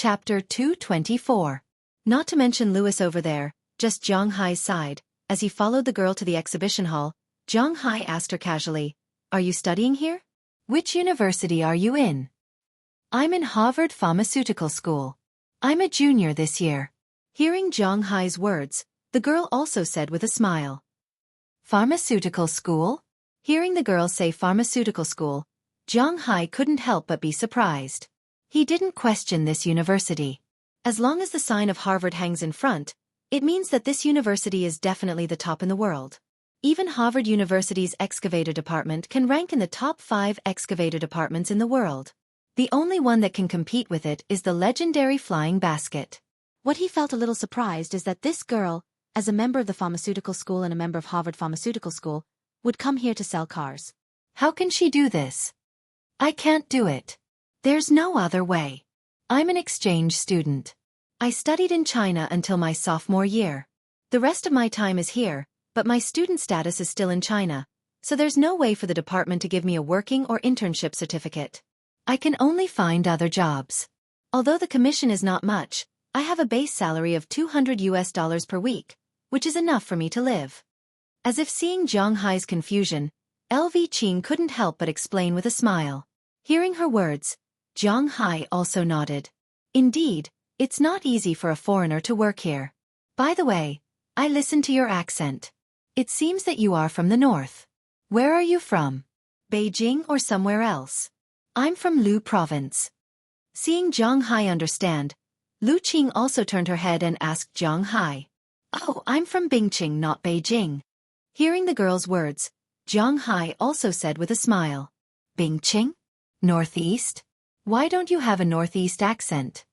Chapter 224. Not to mention Louis over there, just Zhang Hai's side. As he followed the girl to the exhibition hall, Zhang Hai asked her casually, "Are you studying here? Which university are you in?" "I'm in Harvard Pharmaceutical School. I'm a junior this year." Hearing Zhang Hai's words, the girl also said with a smile, "Pharmaceutical school?" Hearing the girl say pharmaceutical school, Zhang Hai couldn't help but be surprised. He didn't question this university. As long as the sign of Harvard hangs in front, it means that this university is definitely the top in the world. Even Harvard University's excavator department can rank in the top 5 excavator departments in the world. The only one that can compete with it is the legendary flying basket. What he felt a little surprised is that this girl, as a member of the pharmaceutical school and a member of Harvard Pharmaceutical School, would come here to sell cars. How can she do this? I can't do it. There's no other way. I'm an exchange student. I studied in China until my sophomore year. The rest of my time is here, but my student status is still in China, so there's no way for the department to give me a working or internship certificate. I can only find other jobs. Although the commission is not much, I have a base salary of $200 per week, which is enough for me to live. As if seeing Zhang Hai's confusion, LV Qing couldn't help but explain with a smile. Hearing her words, Zhang Hai also nodded. Indeed, it's not easy for a foreigner to work here. By the way, I listened to your accent. It seems that you are from the north. Where are you from? Beijing or somewhere else? I'm from Lu province. Seeing Zhang Hai understand, Lu Qing also turned her head and asked Zhang Hai. Oh, I'm from Bingqing, not Beijing. Hearing the girl's words, Zhang Hai also said with a smile. Bingqing? Northeast? Why don't you have a northeast accent?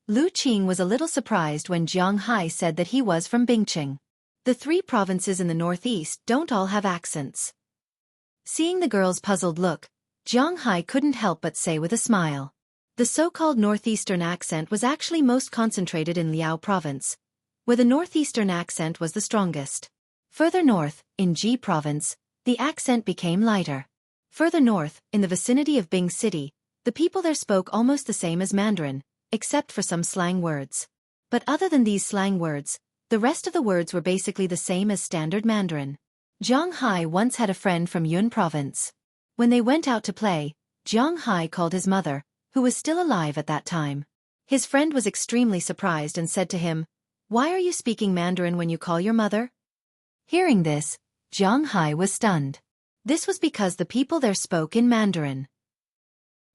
Lu Qing was a little surprised when Zhang Hai said that he was from Bingqing. The 3 provinces in the northeast don't all have accents. Seeing the girl's puzzled look, Zhang Hai couldn't help but say with a smile. The so-called northeastern accent was actually most concentrated in Liao province, where the northeastern accent was the strongest. Further north, in Ji province, the accent became lighter. Further north, in the vicinity of Bing City, the people there spoke almost the same as Mandarin, except for some slang words. But other than these slang words, the rest of the words were basically the same as standard Mandarin. Zhang Hai once had a friend from Yun province. When they went out to play, Zhang Hai called his mother, who was still alive at that time. His friend was extremely surprised and said to him, "Why are you speaking Mandarin when you call your mother?" Hearing this, Zhang Hai was stunned. This was because the people there spoke in Mandarin.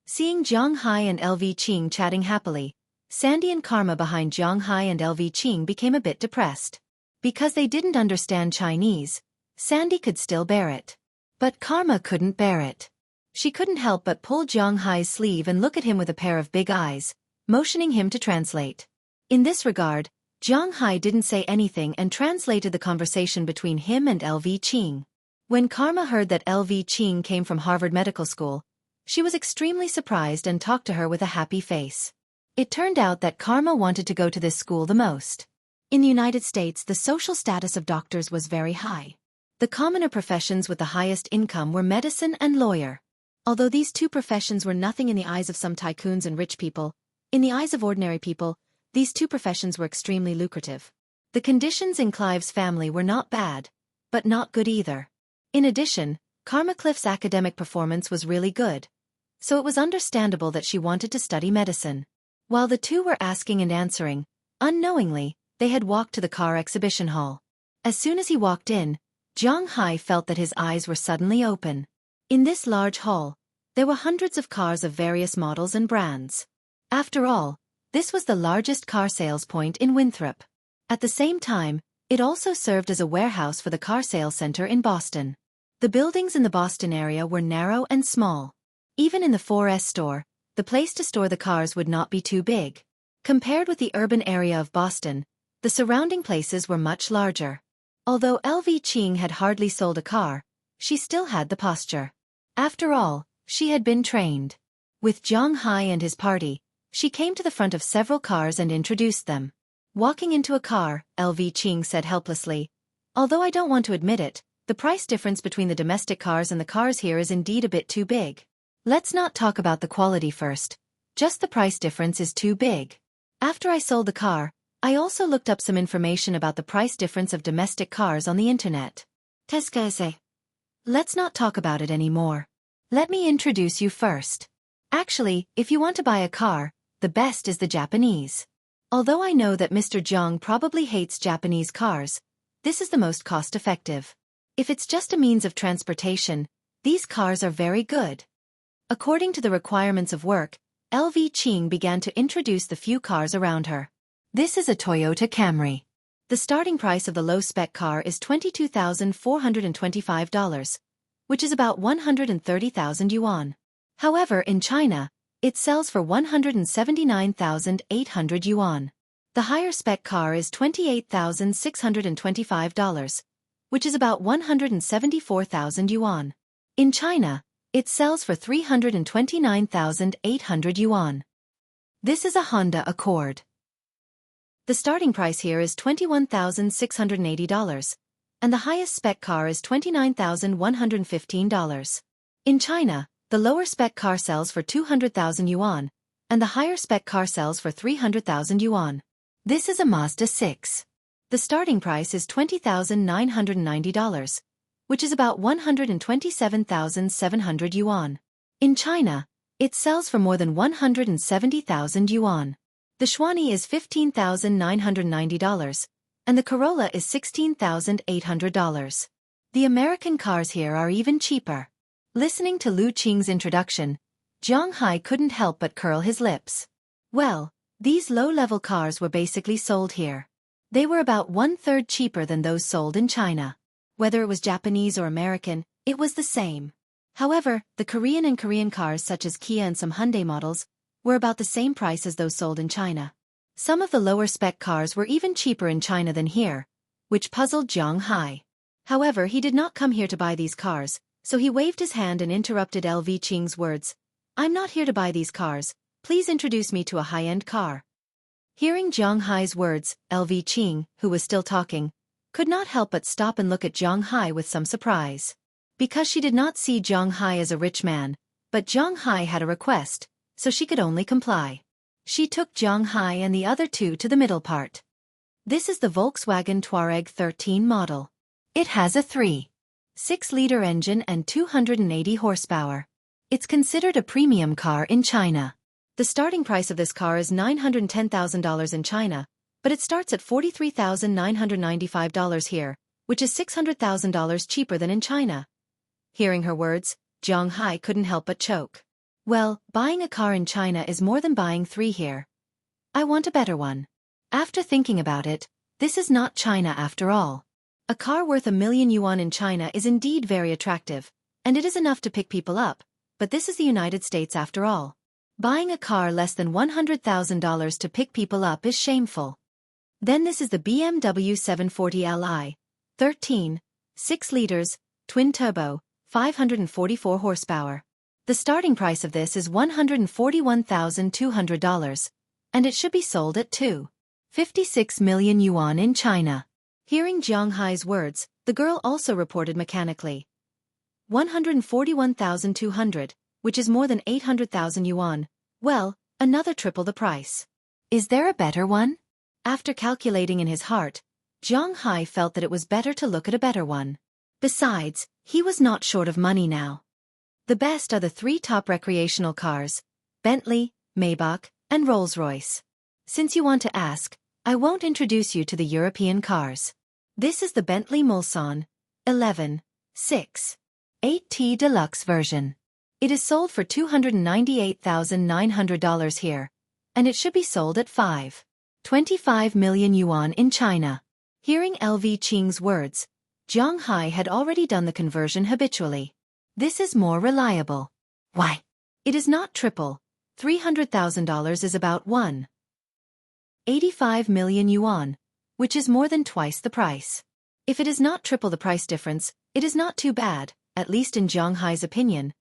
Seeing Zhang Hai and LV Qing chatting happily, Sandy and Karma behind Zhang Hai and LV Qing became a bit depressed. Because they didn't understand Chinese, Sandy could still bear it. But Karma couldn't bear it. She couldn't help but pull Zhang Hai's sleeve and look at him with a pair of big eyes, motioning him to translate. In this regard, Zhang Hai didn't say anything and translated the conversation between him and LV Qing. When Karma heard that LV Qing came from Harvard Medical School, she was extremely surprised and talked to her with a happy face. It turned out that Karma wanted to go to this school the most. In the United States, the social status of doctors was very high. The commoner professions with the highest income were medicine and lawyer. Although these 2 professions were nothing in the eyes of some tycoons and rich people, in the eyes of ordinary people, these 2 professions were extremely lucrative. The conditions in Clive's family were not bad, but not good either. In addition, Karma Cliff's academic performance was really good, so it was understandable that she wanted to study medicine. While the 2 were asking and answering, unknowingly, they had walked to the car exhibition hall. As soon as he walked in, Zhang Hai felt that his eyes were suddenly open. In this large hall, there were hundreds of cars of various models and brands. After all, this was the largest car sales point in Winthrop. At the same time, it also served as a warehouse for the car sales center in Boston. The buildings in the Boston area were narrow and small. Even in the 4S store, the place to store the cars would not be too big. Compared with the urban area of Boston, the surrounding places were much larger. Although LV Qing had hardly sold a car, she still had the posture. After all, she had been trained. With Zhang Hai and his party, she came to the front of several cars and introduced them. Walking into a car, LV Qing said helplessly, "Although I don't want to admit it, the price difference between the domestic cars and the cars here is indeed a bit too big. Let's not talk about the quality first. Just the price difference is too big." After I sold the car, I also looked up some information about the price difference of domestic cars on the internet. Tescaise. Let's not talk about it anymore. Let me introduce you first. Actually, if you want to buy a car, the best is the Japanese. Although I know that Mr. Jiang probably hates Japanese cars, this is the most cost-effective. If it's just a means of transportation, these cars are very good. According to the requirements of work, LV Ching began to introduce the few cars around her. This is a Toyota Camry. The starting price of the low-spec car is $22,425, which is about 130,000 yuan. However, in China, it sells for 179,800 yuan. The higher-spec car is $28,625, which is about 174,000 yuan. In China, it sells for 329,800 yuan. This is a Honda Accord. The starting price here is $21,680, and the highest spec car is $29,115. In China, the lower spec car sells for 200,000 yuan, and the higher spec car sells for 300,000 yuan. This is a Mazda 6. The starting price is $20,990, which is about 127,700 yuan. In China, it sells for more than 170,000 yuan. The Xueqi is $15,990, and the Corolla is $16,800. The American cars here are even cheaper. Listening to Lu Qing's introduction, Zhang Hai couldn't help but curl his lips. Well, these low-level cars were basically sold here. They were about one-third cheaper than those sold in China. Whether it was Japanese or American, it was the same. However, the Korean cars such as Kia and some Hyundai models were about the same price as those sold in China. Some of the lower-spec cars were even cheaper in China than here, which puzzled Zhang Hai. However, he did not come here to buy these cars, so he waved his hand and interrupted LV Qing's words. I'm not here to buy these cars, please introduce me to a high-end car. Hearing Zhang Hai's words, LV Qing, who was still talking, could not help but stop and look at Zhang Hai with some surprise. Because she did not see Zhang Hai as a rich man, but Zhang Hai had a request, so she could only comply. She took Zhang Hai and the other two to the middle part. This is the Volkswagen Touareg 13 model. It has a 3.6-liter engine and 280 horsepower. It's considered a premium car in China. The starting price of this car is $910,000 in China, but it starts at $43,995 here, which is $600,000 cheaper than in China. Hearing her words, Zhang Hai couldn't help but choke. Well, buying a car in China is more than buying three here. I want a better one. After thinking about it, this is not China after all. A car worth 1,000,000 yuan in China is indeed very attractive, and it is enough to pick people up, but this is the United States after all. Buying a car less than $100,000 to pick people up is shameful. Then this is the BMW 740 Li, 13, 6 liters, twin-turbo, 544 horsepower. The starting price of this is $141,200, and it should be sold at 2.56 million yuan in China. Hearing Zhang Hai's words, the girl also reported mechanically. 141,200, which is more than 800,000 yuan. Well, another triple the price. Is there a better one? After calculating in his heart, Zhang Hai felt that it was better to look at a better one. Besides, he was not short of money now. The best are the three top recreational cars, Bentley, Maybach, and Rolls-Royce. Since you want to ask, I won't introduce you to the European cars. This is the Bentley Mulsanne 11.6 8T Deluxe version. It is sold for $298,900 here, and it should be sold at 5.25 million yuan in China. Hearing LV Qing's words, Zhang Hai had already done the conversion habitually. This is more reliable. Why? It is not triple. $300,000 is about 1.85 million yuan, which is more than twice the price. If it is not triple the price difference, it is not too bad, at least in Zhang Hai's opinion.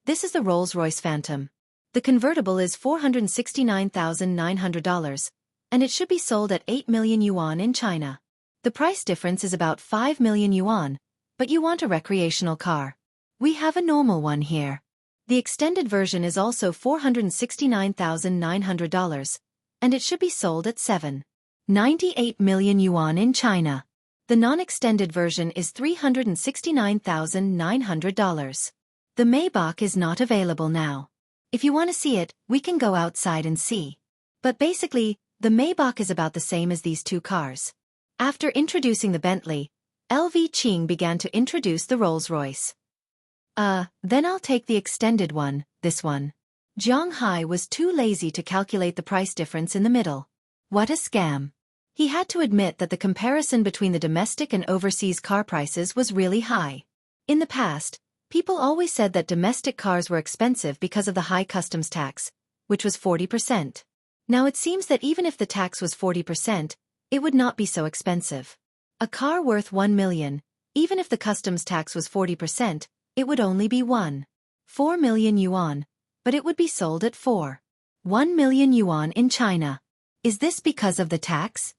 This is the Rolls-Royce Phantom. The convertible is $469,900, and it should be sold at 8 million yuan in China. The price difference is about 5 million yuan, but you want a recreational car. We have a normal one here. The extended version is also $469,900, and it should be sold at 7.98 million yuan in China. The non-extended version is $369,900. The Maybach is not available now. If you want to see it, we can go outside and see. But basically, the Maybach is about the same as these two cars. After introducing the Bentley, LV Qing began to introduce the Rolls-Royce. Then I'll take the extended one, this one. Zhang Hai was too lazy to calculate the price difference in the middle. What a scam. He had to admit that the comparison between the domestic and overseas car prices was really high. In the past, people always said that domestic cars were expensive because of the high customs tax, which was 40%. Now it seems that even if the tax was 40%, it would not be so expensive. A car worth 1 million, even if the customs tax was 40%, it would only be 1.4 million yuan, but it would be sold at 4.1 million yuan in China. Is this because of the tax?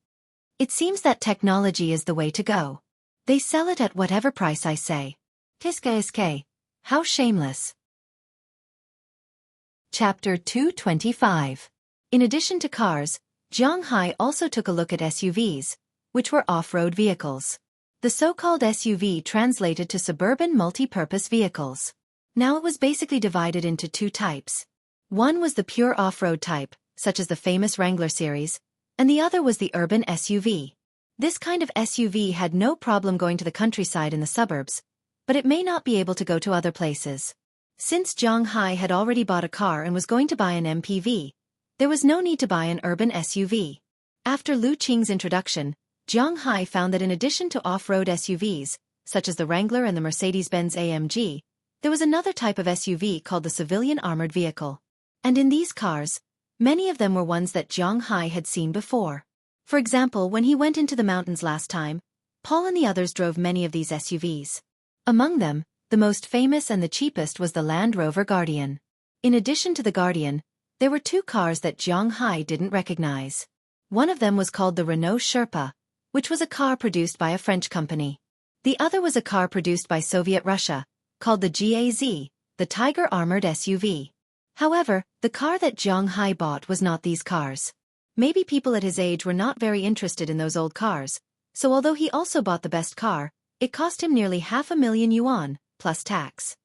It seems that technology is the way to go. They sell it at whatever price I say. Kiske. How shameless. Chapter 225. In addition to cars, Zhang Hai also took a look at SUVs, which were off-road vehicles. The so-called SUV translated to suburban multi-purpose vehicles. Now it was basically divided into two types. One was the pure off-road type, such as the famous Wrangler series, and the other was the urban SUV. This kind of SUV had no problem going to the countryside in the suburbs, but it may not be able to go to other places. Since Zhang Hai had already bought a car and was going to buy an MPV, there was no need to buy an urban SUV. After Lu Qing's introduction, Zhang Hai found that in addition to off-road SUVs, such as the Wrangler and the Mercedes-Benz AMG, there was another type of SUV called the civilian armored vehicle. And in these cars, many of them were ones that Zhang Hai had seen before. For example, when he went into the mountains last time, Paul and the others drove many of these SUVs. Among them, the most famous and the cheapest was the Land Rover Guardian. In addition to the Guardian, there were two cars that Zhang Hai didn't recognize. One of them was called the Renault Sherpa, which was a car produced by a French company. The other was a car produced by Soviet Russia, called the GAZ, the Tiger Armored SUV. However, the car that Zhang Hai bought was not these cars. Maybe people at his age were not very interested in those old cars, so although he also bought the best car, it cost him nearly 500,000 yuan, plus tax.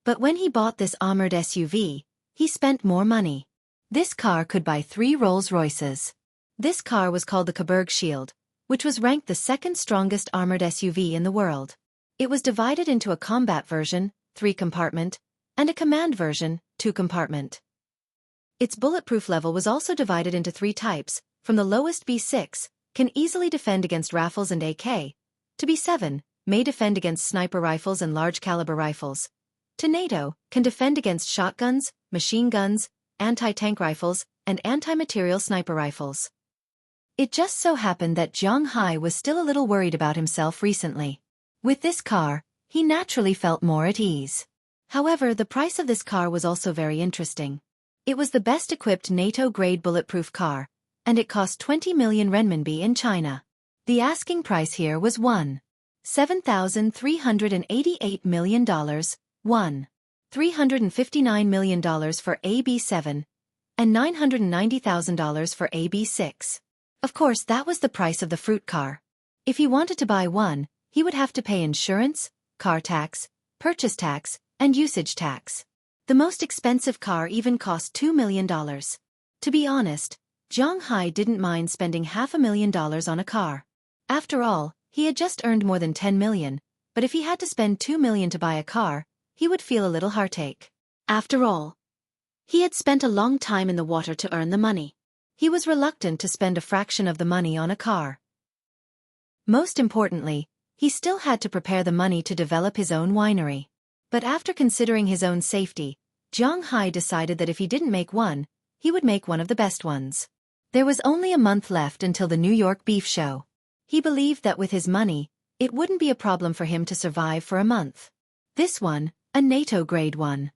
But when he bought this armored SUV, he spent more money. This car could buy 3 Rolls-Royces. This car was called the Coburg Shield, which was ranked the second strongest armored SUV in the world. It was divided into a combat version, 3-compartment, and a command version, 2-compartment. Its bulletproof level was also divided into 3 types, from the lowest B6, can easily defend against rifles and AK, to B7, may defend against sniper rifles and large-caliber rifles, to NATO, can defend against shotguns, machine guns, anti-tank rifles, and anti-material sniper rifles. It just so happened that Zhang Hai was still a little worried about himself recently. With this car, he naturally felt more at ease. However, the price of this car was also very interesting. It was the best-equipped NATO-grade bulletproof car, and it cost 20 million renminbi in China. The asking price here was $7,388 million, $359 million for AB7, and $990,000 for AB6. Of course, that was the price of the fruit car. If he wanted to buy one, he would have to pay insurance, car tax, purchase tax, and usage tax. The most expensive car even cost $2 million. To be honest, Zhang Hai didn't mind spending $500,000 on a car. After all, he had just earned more than 10 million, but if he had to spend 2 million to buy a car, he would feel a little heartache. After all, he had spent a long time in the water to earn the money. He was reluctant to spend a fraction of the money on a car. Most importantly, he still had to prepare the money to develop his own winery. But after considering his own safety, Zhang Hai decided that if he didn't make one, he would make one of the best ones. There was only a month left until the New York Beef Show. He believed that with his money, it wouldn't be a problem for him to survive for a month. This one, a NATO-grade one.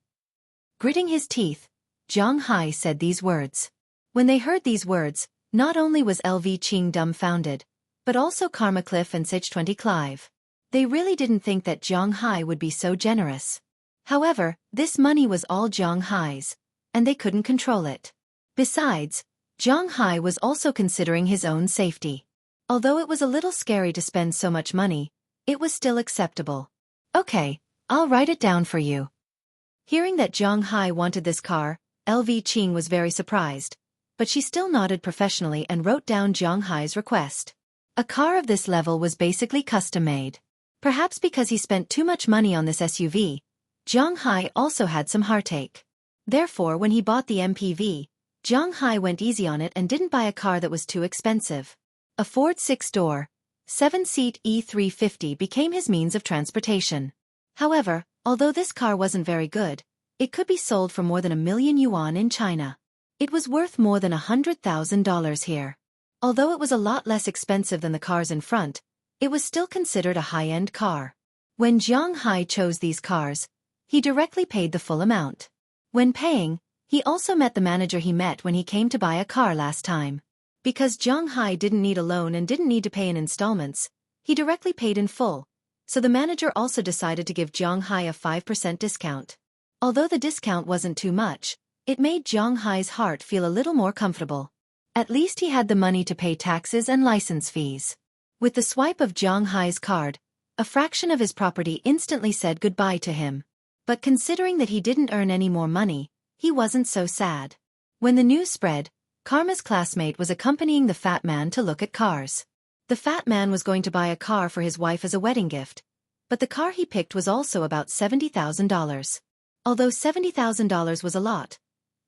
Gritting his teeth, Zhang Hai said these words. When they heard these words, not only was LV Qing dumbfounded, but also Karmacliff and Xueqi Clive. They really didn't think that Zhang Hai would be so generous. However, this money was all Zhang Hai's, and they couldn't control it. Besides, Zhang Hai was also considering his own safety. Although it was a little scary to spend so much money, it was still acceptable. Okay, I'll write it down for you. Hearing that Zhang Hai wanted this car, LV Qing was very surprised, but she still nodded professionally and wrote down Zhang Hai's request. A car of this level was basically custom-made. Perhaps because he spent too much money on this SUV, Zhang Hai also had some heartache. Therefore, when he bought the MPV, Zhang Hai went easy on it and didn't buy a car that was too expensive. A Ford 6-door, 7-seat E350 became his means of transportation. However, although this car wasn't very good, it could be sold for more than $1,000,000 in China. It was worth more than $100,000 here. Although it was a lot less expensive than the cars in front, it was still considered a high-end car. When Zhang Hai chose these cars, he directly paid the full amount. When paying, he also met the manager he met when he came to buy a car last time. Because Zhang Hai didn't need a loan and didn't need to pay in installments, he directly paid in full, so the manager also decided to give Zhang Hai a 5% discount. Although the discount wasn't too much, it made Zhang Hai's heart feel a little more comfortable. At least he had the money to pay taxes and license fees. With the swipe of Zhang Hai's card, a fraction of his property instantly said goodbye to him. But considering that he didn't earn any more money, he wasn't so sad. When the news spread, Karma's classmate was accompanying the fat man to look at cars. The fat man was going to buy a car for his wife as a wedding gift, but the car he picked was also about $70,000. Although $70,000 was a lot,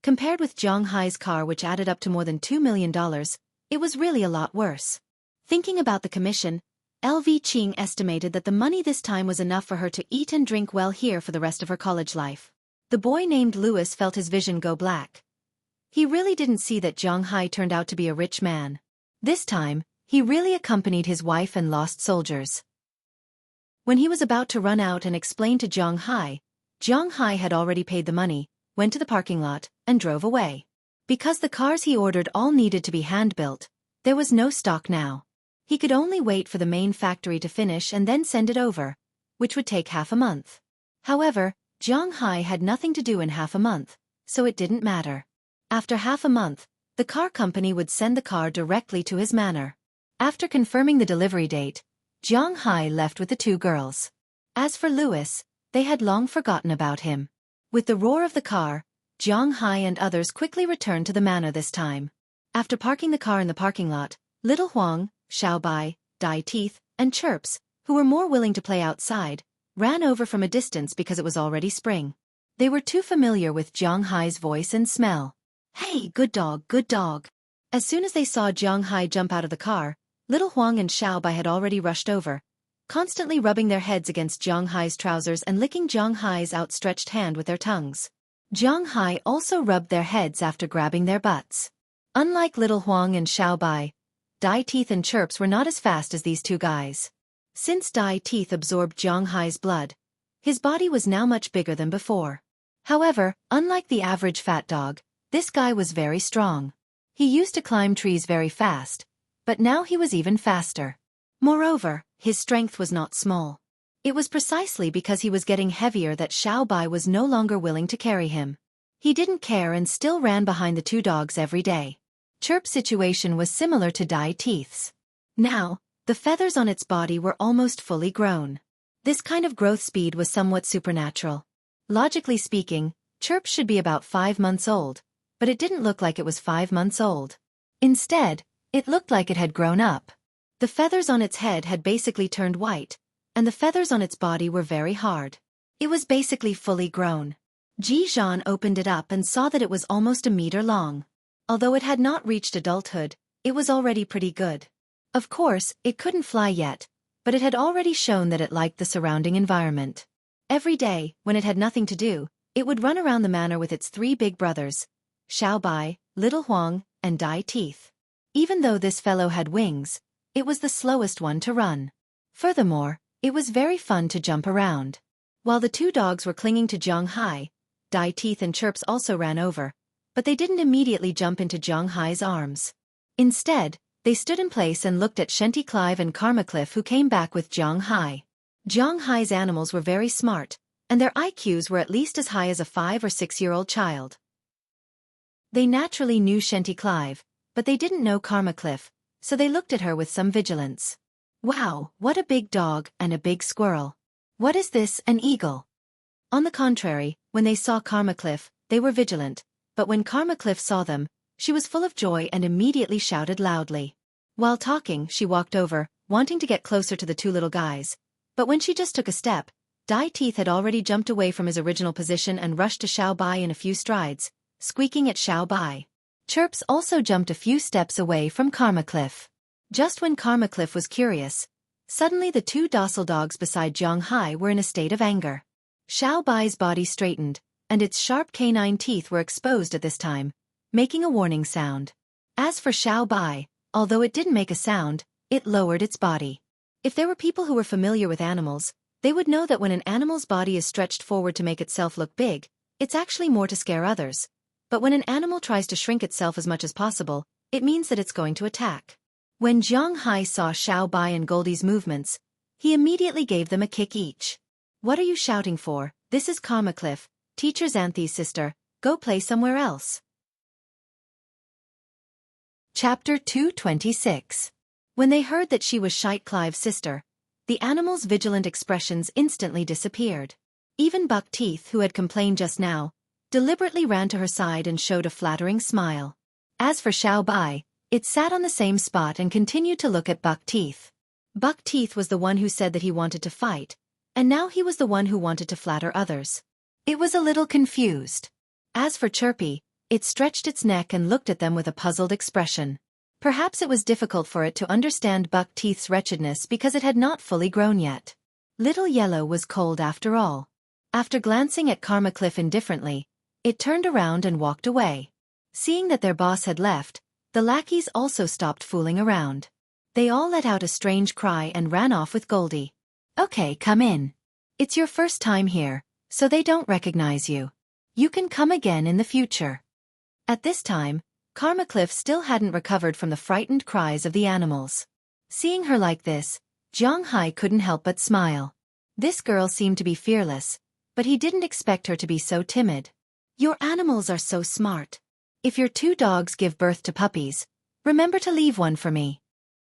compared with Zhang Hai's car which added up to more than $2 million, it was really a lot worse. Thinking about the commission, LV Qing estimated that the money this time was enough for her to eat and drink well here for the rest of her college life. The boy named Louis felt his vision go black. He really didn't see that Zhang Hai turned out to be a rich man. This time, he really accompanied his wife and lost soldiers. When he was about to run out and explain to Zhang Hai had already paid the money, went to the parking lot, and drove away. Because the cars he ordered all needed to be hand-built, there was no stock now. He could only wait for the main factory to finish and then send it over, which would take half a month. However, Zhang Hai had nothing to do in half a month, so it didn't matter. After half a month, the car company would send the car directly to his manor. After confirming the delivery date, Zhang Hai left with the two girls. As for Louis, they had long forgotten about him. With the roar of the car, Zhang Hai and others quickly returned to the manor this time. After parking the car in the parking lot, Little Huang, Xiaobai, Dai Teeth, and Chirps, who were more willing to play outside, ran over from a distance because it was already spring. They were too familiar with Zhang Hai's voice and smell. Hey, good dog, good dog. As soon as they saw Zhang Hai jump out of the car, Little Huang and Xiaobai had already rushed over, constantly rubbing their heads against Zhang Hai's trousers and licking Zhang Hai's outstretched hand with their tongues. Zhang Hai also rubbed their heads after grabbing their butts. Unlike Little Huang and Xiaobai, Dai Teeth and Chirps were not as fast as these two guys. Since Dai Teeth absorbed Zhang Hai's blood, his body was now much bigger than before. However, unlike the average fat dog, this guy was very strong. He used to climb trees very fast, but now he was even faster. Moreover, his strength was not small. It was precisely because he was getting heavier that Xiaobai was no longer willing to carry him. He didn't care and still ran behind the two dogs every day. Chirp's situation was similar to Dai Teeth's. Now, the feathers on its body were almost fully grown. This kind of growth speed was somewhat supernatural. Logically speaking, Chirp should be about 5 months old, but it didn't look like it was 5 months old. Instead, it looked like it had grown up. The feathers on its head had basically turned white, and the feathers on its body were very hard. It was basically fully grown. Ji Zhan opened it up and saw that it was almost a meter long. Although it had not reached adulthood, it was already pretty good. Of course, it couldn't fly yet, but it had already shown that it liked the surrounding environment. Every day, when it had nothing to do, it would run around the manor with its 3 big brothers, Xiaobai, Little Huang, and Dai Teeth. Even though this fellow had wings, it was the slowest one to run. Furthermore, it was very fun to jump around. While the two dogs were clinging to Zhang Hai, Dai Teeth and Chirps also ran over, but they didn't immediately jump into Zhang Hai's arms. Instead, they stood in place and looked at Shenty Clive and Karma Cliff, who came back with Zhang Hai. Zhang Hai's animals were very smart, and their IQs were at least as high as a 5 or 6-year-old child. They naturally knew Shenty Clive, but they didn't know Karma Cliff, so they looked at her with some vigilance. Wow, what a big dog and a big squirrel. What is this, an eagle? On the contrary, when they saw Karma Cliff, they were vigilant, but when Karma Cliff saw them, she was full of joy and immediately shouted loudly. While talking, she walked over, wanting to get closer to the two little guys, but when she just took a step, Dai Teeth had already jumped away from his original position and rushed to Xiao Bai in a few strides, squeaking at Xiao Bai. Chirps also jumped a few steps away from Karma Cliff. Just when Karma Cliff was curious, suddenly the two docile dogs beside Zhang Hai were in a state of anger. Xiao Bai's body straightened, and its sharp canine teeth were exposed at this time, making a warning sound. As for Xiao Bai, although it didn't make a sound, it lowered its body. If there were people who were familiar with animals, they would know that when an animal's body is stretched forward to make itself look big, it's actually more to scare others. But when an animal tries to shrink itself as much as possible, it means that it's going to attack. When Zhang Hai saw Xiao Bai and Goldie's movements, he immediately gave them a kick each. What are you shouting for? This is Karma Cliff, Teacher Xanthi's sister, go play somewhere else. Chapter 226. When they heard that she was Xueqi's sister, the animal's vigilant expressions instantly disappeared. Even Buck Teeth, who had complained just now, deliberately ran to her side and showed a flattering smile. As for Xiao Bai, it sat on the same spot and continued to look at Buck Teeth. Buck Teeth was the one who said that he wanted to fight, and now he was the one who wanted to flatter others. It was a little confused. As for Chirpy, it stretched its neck and looked at them with a puzzled expression. Perhaps it was difficult for it to understand Buck Teeth's wretchedness because it had not fully grown yet. Little Yellow was cold after all. After glancing at Karma Cliff indifferently, it turned around and walked away. Seeing that their boss had left, the lackeys also stopped fooling around. They all let out a strange cry and ran off with Goldie. Okay, come in. It's your first time here, so they don't recognize you. You can come again in the future. At this time, Karma Cliff still hadn't recovered from the frightened cries of the animals. Seeing her like this, Zhang Hai couldn't help but smile. This girl seemed to be fearless, but he didn't expect her to be so timid. Your animals are so smart. If your two dogs give birth to puppies, remember to leave one for me.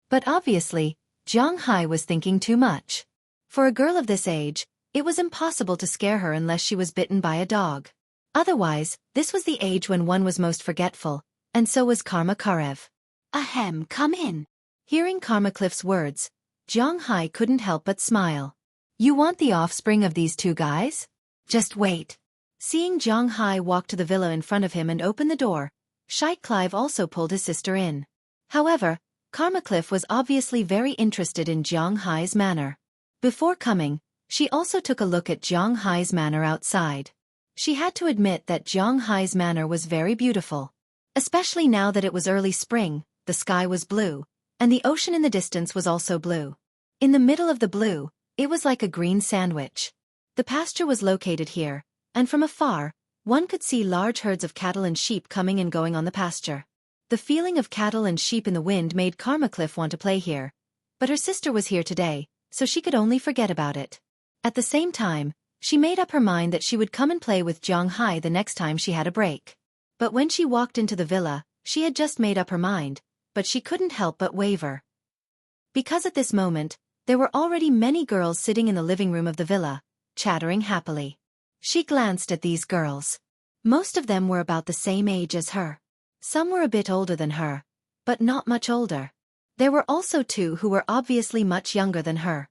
But obviously, Zhang Hai was thinking too much. For a girl of this age, it was impossible to scare her unless she was bitten by a dog. Otherwise, this was the age when one was most forgetful, and so was Karma Karev. Ahem, come in. Hearing Karma Cliff's words, Zhang Hai couldn't help but smile. You want the offspring of these two guys? Just wait. Seeing Zhang Hai walk to the villa in front of him and open the door, Xueqi also pulled his sister in. However, Karma Cliff was obviously very interested in Zhang Hai's manor. Before coming, she also took a look at Zhang Hai's manor outside. She had to admit that Zhang Hai's manor was very beautiful. Especially now that it was early spring, the sky was blue, and the ocean in the distance was also blue. In the middle of the blue, it was like a green sandwich. The pasture was located here, and from afar, one could see large herds of cattle and sheep coming and going on the pasture. The feeling of cattle and sheep in the wind made Karma Cliff want to play here, but her sister was here today, so she could only forget about it. At the same time, she made up her mind that she would come and play with Zhang Hai the next time she had a break. But when she walked into the villa, she had just made up her mind, but she couldn't help but waver. Because at this moment, there were already many girls sitting in the living room of the villa, chattering happily. She glanced at these girls. Most of them were about the same age as her. Some were a bit older than her, but not much older. There were also two who were obviously much younger than her.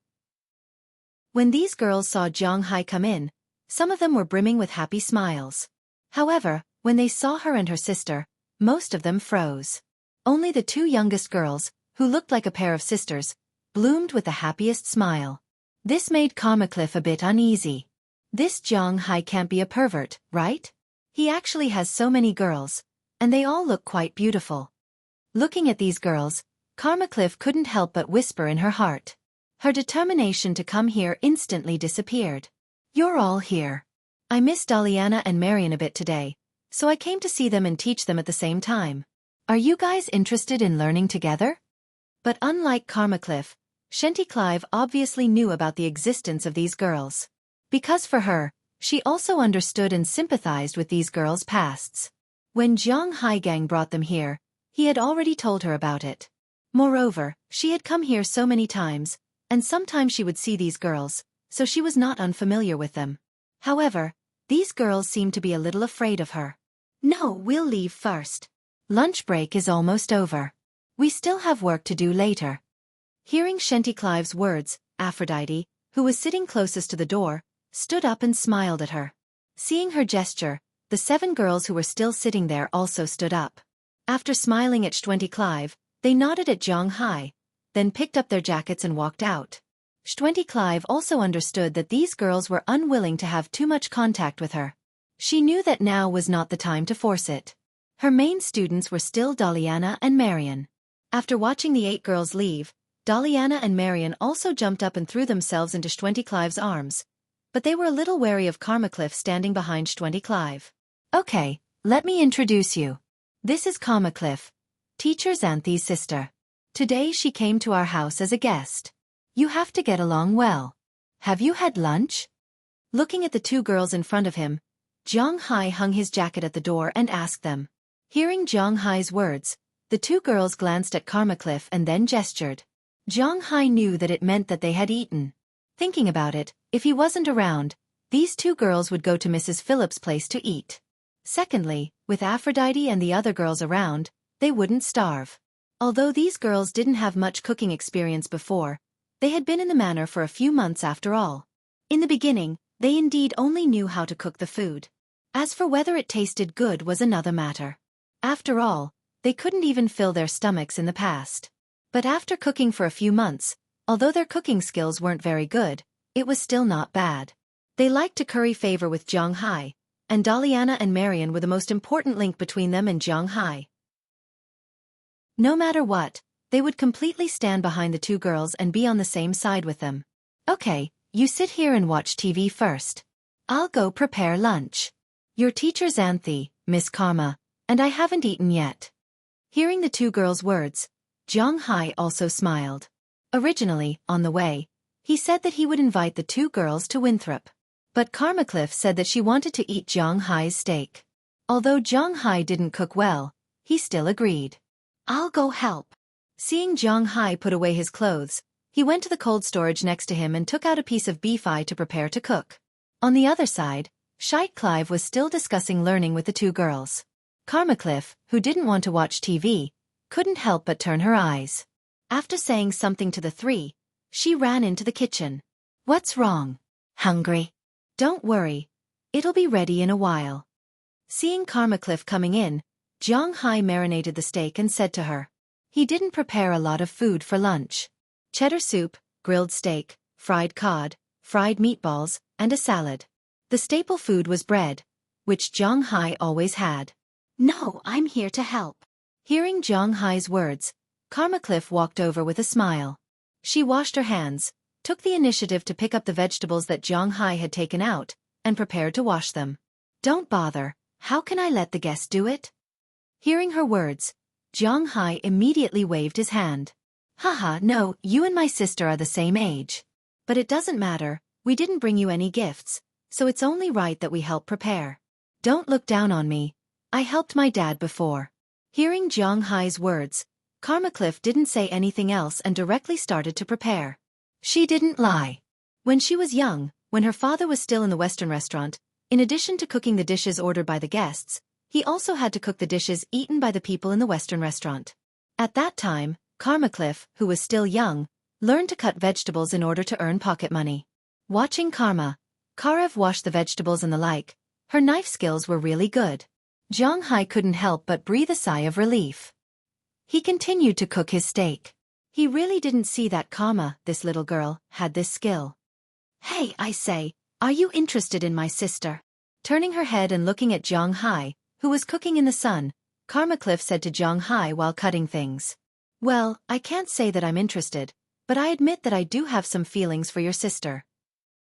When these girls saw Zhang Hai come in, some of them were brimming with happy smiles. However, when they saw her and her sister, most of them froze. Only the two youngest girls, who looked like a pair of sisters, bloomed with the happiest smile. This made Karma Cliff a bit uneasy. This Zhang Hai can't be a pervert, right? He actually has so many girls, and they all look quite beautiful. Looking at these girls, Karma Cliff couldn't help but whisper in her heart. Her determination to come here instantly disappeared. You're all here. I miss Daliana and Marion a bit today, so I came to see them and teach them at the same time. Are you guys interested in learning together? But unlike Karma Cliff, Xueqi obviously knew about the existence of these girls. Because for her, she also understood and sympathized with these girls' pasts. When Zhang Haigang brought them here, He had already told her about it. Moreover, she had come here so many times, and sometimes she would see these girls, so she was not unfamiliar with them. However, these girls seemed to be a little afraid of her. No, we'll leave first. Lunch break is almost over. We still have work to do later. Hearing Xueqi Clive's words, Aphrodite, who was sitting closest to the door, stood up and smiled at her. Seeing her gesture, the 7 girls who were still sitting there also stood up. After smiling at Xueqi Clive, they nodded at Zhang Hai, then picked up their jackets and walked out. Xueqi Clive also understood that these girls were unwilling to have too much contact with her. She knew that now was not the time to force it. Her main students were still Daliana and Marian. After watching the 8 girls leave, Daliana and Marian also jumped up and threw themselves into Xueqi Clive's arms, but they were a little wary of Karmacliff standing behind Xueqi Clive. Okay, let me introduce you. This is Karmacliff, Teacher Xanthi's sister. Today she came to our house as a guest. You have to get along well. Have you had lunch? Looking at the 2 girls in front of him, Zhang Hai hung his jacket at the door and asked them. Hearing Zhang Hai's words, the 2 girls glanced at Karmacliff and then gestured. Zhang Hai knew that it meant that they had eaten. Thinking about it, if he wasn't around, these 2 girls would go to Mrs. Phillips' place to eat. Secondly, with Aphrodite and the other girls around, they wouldn't starve. Although these girls didn't have much cooking experience before, they had been in the manor for a few months after all. In the beginning, they indeed only knew how to cook the food. As for whether it tasted good was another matter. After all, they couldn't even fill their stomachs in the past. But after cooking for a few months, although their cooking skills weren't very good, it was still not bad. They liked to curry favor with Zhang Hai, and Daliana and Marian were the most important link between them and Zhang Hai. No matter what, they would completely stand behind the 2 girls and be on the same side with them. Okay, you sit here and watch TV first. I'll go prepare lunch. Your teacher Xanthi, Miss Karma, and I haven't eaten yet. Hearing the 2 girls' words, Zhang Hai also smiled. Originally, on the way, he said that he would invite the 2 girls to Winthrop. But Karmacliff said that she wanted to eat Zhang Hai's steak. Although Zhang Hai didn't cook well, he still agreed. I'll go help. Seeing Zhang Hai put away his clothes, he went to the cold storage next to him and took out a piece of beef eye to prepare to cook. On the other side, Xueqi Clive was still discussing learning with the 2 girls. Karmacliff, who didn't want to watch TV, couldn't help but turn her eyes. After saying something to the 3, she ran into the kitchen. What's wrong? Hungry? Don't worry. It'll be ready in a while. Seeing Karmacliff coming in, Zhang Hai marinated the steak and said to her. He didn't prepare a lot of food for lunch. Cheddar soup, grilled steak, fried cod, fried meatballs, and a salad. The staple food was bread, which Zhang Hai always had. No, I'm here to help. Hearing Zhang Hai's words, Karmacliff walked over with a smile. She washed her hands, took the initiative to pick up the vegetables that Zhang Hai had taken out, and prepared to wash them. Don't bother, how can I let the guest do it? Hearing her words, Zhang Hai immediately waved his hand. Haha, no, you and my sister are the same age. But it doesn't matter, we didn't bring you any gifts, so it's only right that we help prepare. Don't look down on me, I helped my dad before. Hearing Zhang Hai's words, Karmacliff didn't say anything else and directly started to prepare. She didn't lie. When she was young, when her father was still in the Western restaurant, in addition to cooking the dishes ordered by the guests, he also had to cook the dishes eaten by the people in the Western restaurant. At that time, Karmacliff, who was still young, learned to cut vegetables in order to earn pocket money. Watching Karev wash the vegetables and the like, her knife skills were really good. Zhang Hai couldn't help but breathe a sigh of relief. He continued to cook his steak. He really didn't see that Karma, this little girl, had this skill. Hey, I say, are you interested in my sister? Turning her head and looking at Zhang Hai, who was cooking in the sun, Karmacliff said to Zhang Hai while cutting things. Well, I can't say that I'm interested, but I admit that I do have some feelings for your sister.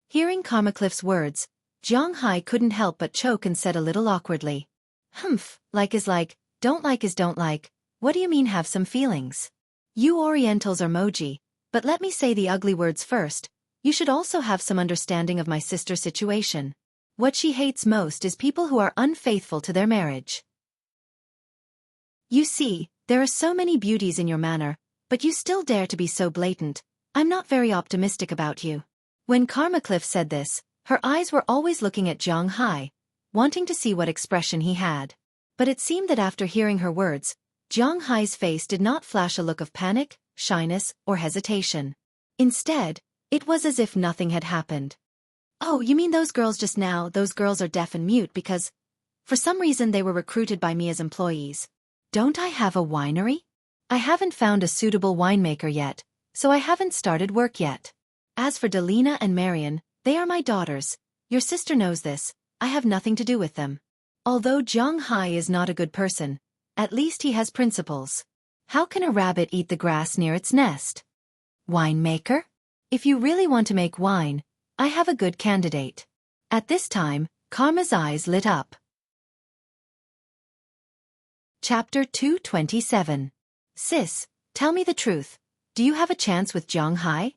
Hearing Karmacliff's words, Zhang Hai couldn't help but choke and said a little awkwardly. Humph, like is like, don't like is don't like, what do you mean have some feelings? You Orientals are moji, but let me say the ugly words first, you should also have some understanding of my sister's situation. What she hates most is people who are unfaithful to their marriage. You see, There are so many beauties in your manner, but you still dare to be so blatant. I'm not very optimistic about you. When Karma Cliff said this, her eyes were always looking at Zhang Hai, wanting to see what expression he had. But it seemed that after hearing her words, Zhang Hai's face did not flash a look of panic, shyness, or hesitation. Instead, it was as if nothing had happened. Oh, you mean those girls just now? Those girls are deaf and mute because, for some reason, they were recruited by me as employees. Don't I have a winery? I haven't found a suitable winemaker yet, so I haven't started work yet. As for Delina and Marion, they are my daughters. Your sister knows this. I have nothing to do with them. Although Zhang Hai is not a good person, at least he has principles. How can a rabbit eat the grass near its nest? Winemaker? If you really want to make wine, I have a good candidate. At this time, Karma's eyes lit up. Chapter 227. Sis, tell me the truth. Do you have a chance with Zhang Hai?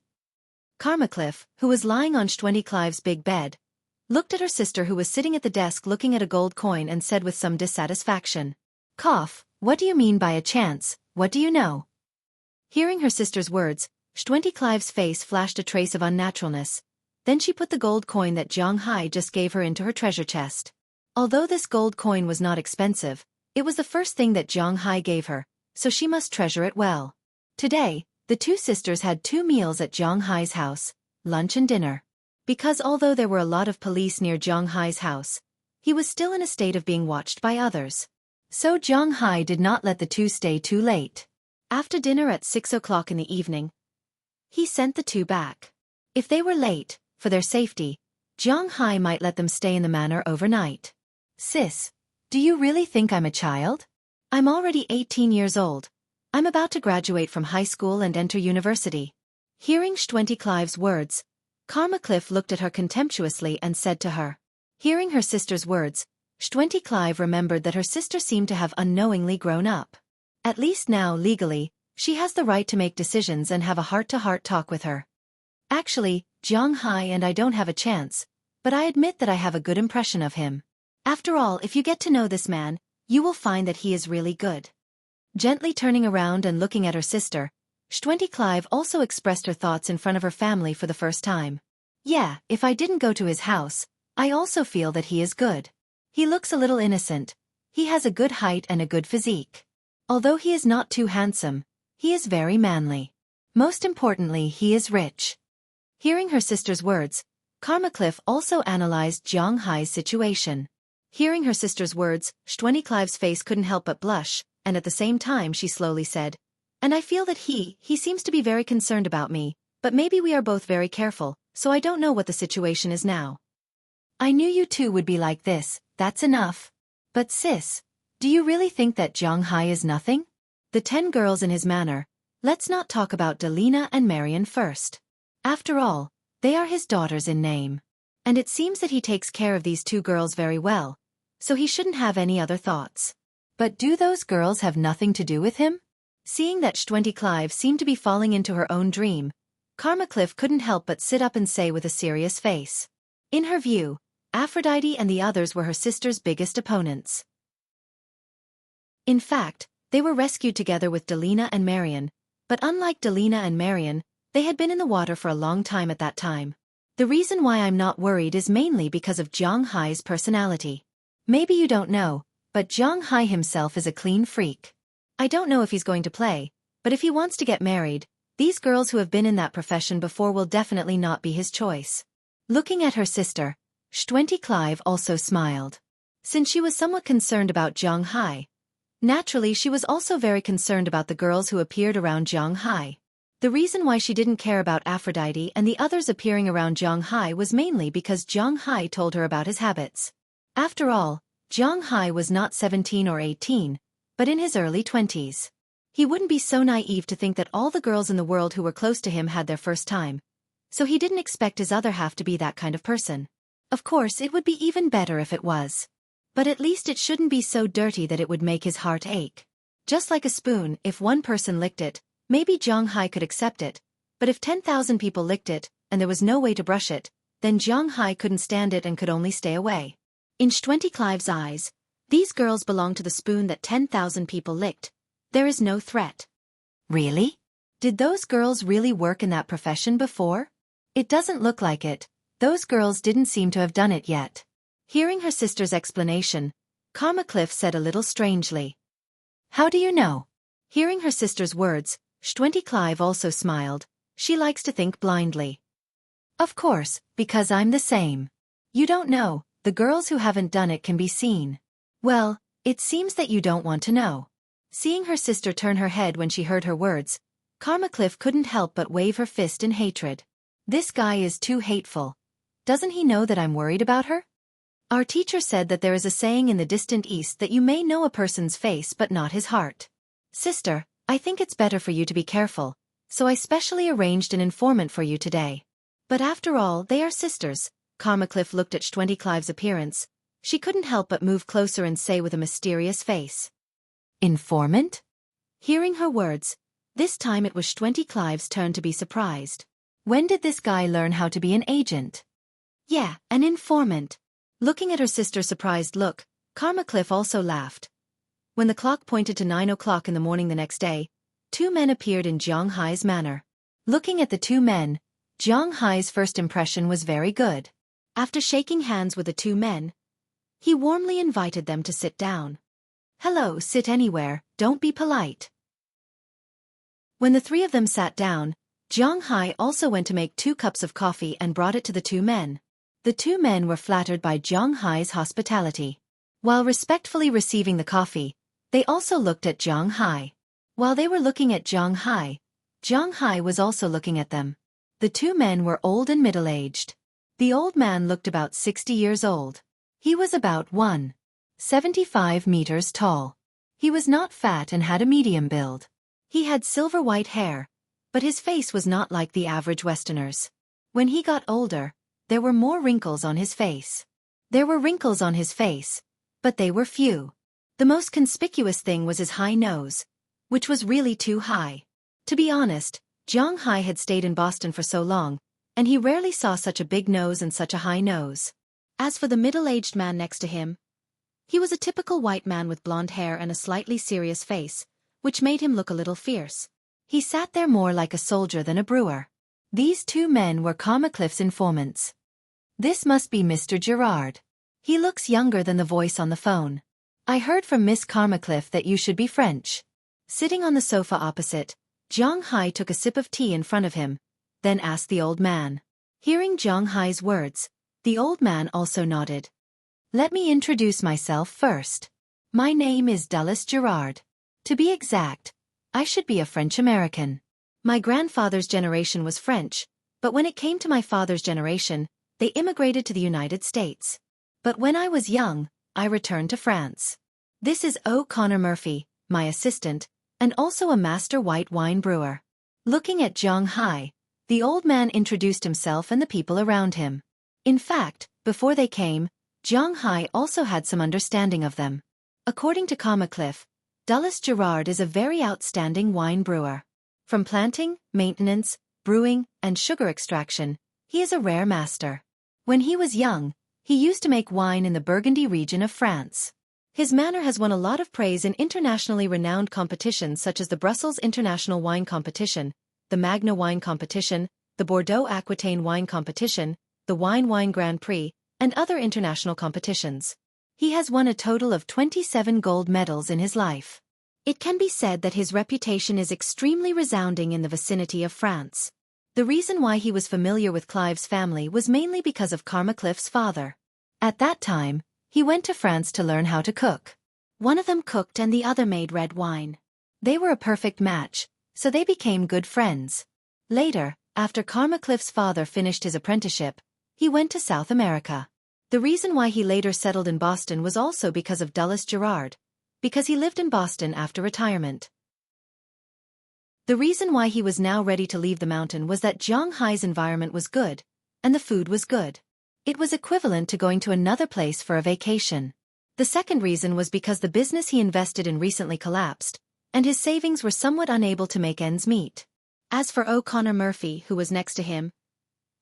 Karma Cliff, who was lying on Xueqi Clive's big bed, looked at her sister who was sitting at the desk looking at a gold coin and said with some dissatisfaction, "Cough, what do you mean by a chance? What do you know?" Hearing her sister's words, Xueqi Clive's face flashed a trace of unnaturalness. Then she put the gold coin that Zhang Hai just gave her into her treasure chest. Although this gold coin was not expensive, it was the first thing that Zhang Hai gave her, so she must treasure it well. Today, the two sisters had 2 meals at Zhang Hai's house, lunch and dinner. Because although there were a lot of police near Zhang Hai's house, he was still in a state of being watched by others. So Zhang Hai did not let the two stay too late. After dinner at 6 o'clock in the evening, he sent the two back. If they were late, for their safety, Zhang Hai might let them stay in the manor overnight. Sis, do you really think I'm a child? I'm already 18 years old. I'm about to graduate from high school and enter university. Hearing Xueqi Clive's words, Karma Cliff looked at her contemptuously and said to her. Hearing her sister's words, Xueqi Clive remembered that her sister seemed to have unknowingly grown up. At least now, legally, she has the right to make decisions and have a heart-to-heart talk with her. Actually, Zhang Hai and I don't have a chance, but I admit that I have a good impression of him. After all, if you get to know this man, you will find that he is really good. Gently turning around and looking at her sister, Xueqi Clive also expressed her thoughts in front of her family for the first time. Yeah, if I didn't go to his house, I also feel that he is good. He looks a little innocent. He has a good height and a good physique. Although he is not too handsome, he is very manly. Most importantly, he is rich. Hearing her sister's words, Karma Cliff also analyzed Zhang Hai's situation. Hearing her sister's words, Xueqi Clive's face couldn't help but blush, and at the same time she slowly said, "And I feel that he seems to be very concerned about me, but maybe we are both very careful, so I don't know what the situation is now." I knew you two would be like this, that's enough. But sis, do you really think that Zhang Hai is nothing? The 10 girls in his manor, let's not talk about Delina and Marion first. After all, they are his daughters in name. And it seems that he takes care of these 2 girls very well, so he shouldn't have any other thoughts. But do those girls have nothing to do with him? Seeing that Xueqi Clive seemed to be falling into her own dream, Karma Cliff couldn't help but sit up and say with a serious face. In her view, Aphrodite and the others were her sister's biggest opponents. In fact, they were rescued together with Delina and Marion, but unlike Delina and Marion, they had been in the water for a long time at that time. The reason why I'm not worried is mainly because of Zhang Hai's personality. Maybe you don't know, but Zhang Hai himself is a clean freak. I don't know if he's going to play, but if he wants to get married, these girls who have been in that profession before will definitely not be his choice. Looking at her sister, Xueqi Clive also smiled. Since she was somewhat concerned about Zhang Hai, naturally she was also very concerned about the girls who appeared around Zhang Hai. The reason why she didn't care about Aphrodite and the others appearing around Zhang Hai was mainly because Zhang Hai told her about his habits. After all, Zhang Hai was not 17 or 18, but in his early 20s. He wouldn't be so naive to think that all the girls in the world who were close to him had their first time, so he didn't expect his other half to be that kind of person. Of course, it would be even better if it was. But at least it shouldn't be so dirty that it would make his heart ache. Just like a spoon, if one person licked it, maybe Zhang Hai could accept it, but if 10,000 people licked it, and there was no way to brush it, then Zhang Hai couldn't stand it and could only stay away. In Xueqi Clive's eyes, these girls belonged to the spoon that 10,000 people licked, There is no threat. Really? Did those girls really work in that profession before? It doesn't look like it. Those girls didn't seem to have done it yet. Hearing her sister's explanation, Carmacliff said a little strangely. How do you know? Hearing her sister's words, Xueqi also smiled. She likes to think blindly. Of course, because I'm the same. You don't know, the girls who haven't done it can be seen. Well, it seems that you don't want to know. Seeing her sister turn her head when she heard her words, Carmacliff couldn't help but wave her fist in hatred. This guy is too hateful. Doesn't he know that I'm worried about her? Our teacher said that there is a saying in the distant east that you may know a person's face but not his heart. Sister, I think it's better for you to be careful, so I specially arranged an informant for you today. But after all, they are sisters. Carmacliff looked at Xueqi's appearance. She couldn't help but move closer and say with a mysterious face. Informant? Hearing her words, this time it was Xueqi's turn to be surprised. When did this guy learn how to be an agent? Yeah, an informant. Looking at her sister's surprised look, Carmacliff also laughed. When the clock pointed to 9 o'clock in the morning the next day, two men appeared in Zhang Hai's manor. Looking at the two men, Zhang Hai's first impression was very good. After shaking hands with the two men, he warmly invited them to sit down. Hello, sit anywhere, don't be polite. When the three of them sat down, Zhang Hai also went to make 2 cups of coffee and brought it to the two men. The two men were flattered by Zhang Hai's hospitality. While respectfully receiving the coffee, they also looked at Zhang Hai. While they were looking at Zhang Hai was also looking at them. The two men were old and middle-aged. The old man looked about 60 years old. He was about 1.75 meters tall. He was not fat and had a medium build. He had silver-white hair, but his face was not like the average Westerners. When he got older, there were more wrinkles on his face. There were wrinkles on his face, but they were few. The most conspicuous thing was his high nose, which was really too high. To be honest, Zhang Hai had stayed in Boston for so long, and he rarely saw such a big nose and such a high nose. As for the middle-aged man next to him, he was a typical white man with blonde hair and a slightly serious face, which made him look a little fierce. He sat there more like a soldier than a brewer. These two men were Carmacliff's informants. This must be Mr. Gerard. He looks younger than the voice on the phone. I heard from Miss Carmacliff that you should be French. Sitting on the sofa opposite, Zhang Hai took a sip of tea in front of him, then asked the old man. Hearing Zhang Hai's words, the old man also nodded. Let me introduce myself first. My name is Dulles Gerard. To be exact, I should be a French-American. My grandfather's generation was French, but when it came to my father's generation, they immigrated to the United States. But when I was young, I returned to France. This is O'Connor Murphy, my assistant, and also a master white wine brewer. Looking at Zhang Hai, the old man introduced himself and the people around him. In fact, before they came, Zhang Hai also had some understanding of them. According to Carmacliff, Dulles Gerard is a very outstanding wine brewer. From planting, maintenance, brewing, and sugar extraction, he is a rare master. When he was young, he used to make wine in the Burgundy region of France. His manor has won a lot of praise in internationally renowned competitions such as the Brussels International Wine Competition, the Magna Wine Competition, the Bordeaux Aquitaine Wine Competition, the Wine Grand Prix, and other international competitions. He has won a total of 27 gold medals in his life. It can be said that his reputation is extremely resounding in the vicinity of France. The reason why he was familiar with Clive's family was mainly because of Carmacliff's father. At that time, he went to France to learn how to cook. One of them cooked and the other made red wine. They were a perfect match, so they became good friends. Later, after Carmacliff's father finished his apprenticeship, he went to South America. The reason why he later settled in Boston was also because of Dulles Gerard, because he lived in Boston after retirement. The reason why he was now ready to leave the mountain was that Zhang Hai's environment was good, and the food was good. It was equivalent to going to another place for a vacation. The second reason was because the business he invested in recently collapsed, and his savings were somewhat unable to make ends meet. As for O'Connor Murphy, who was next to him,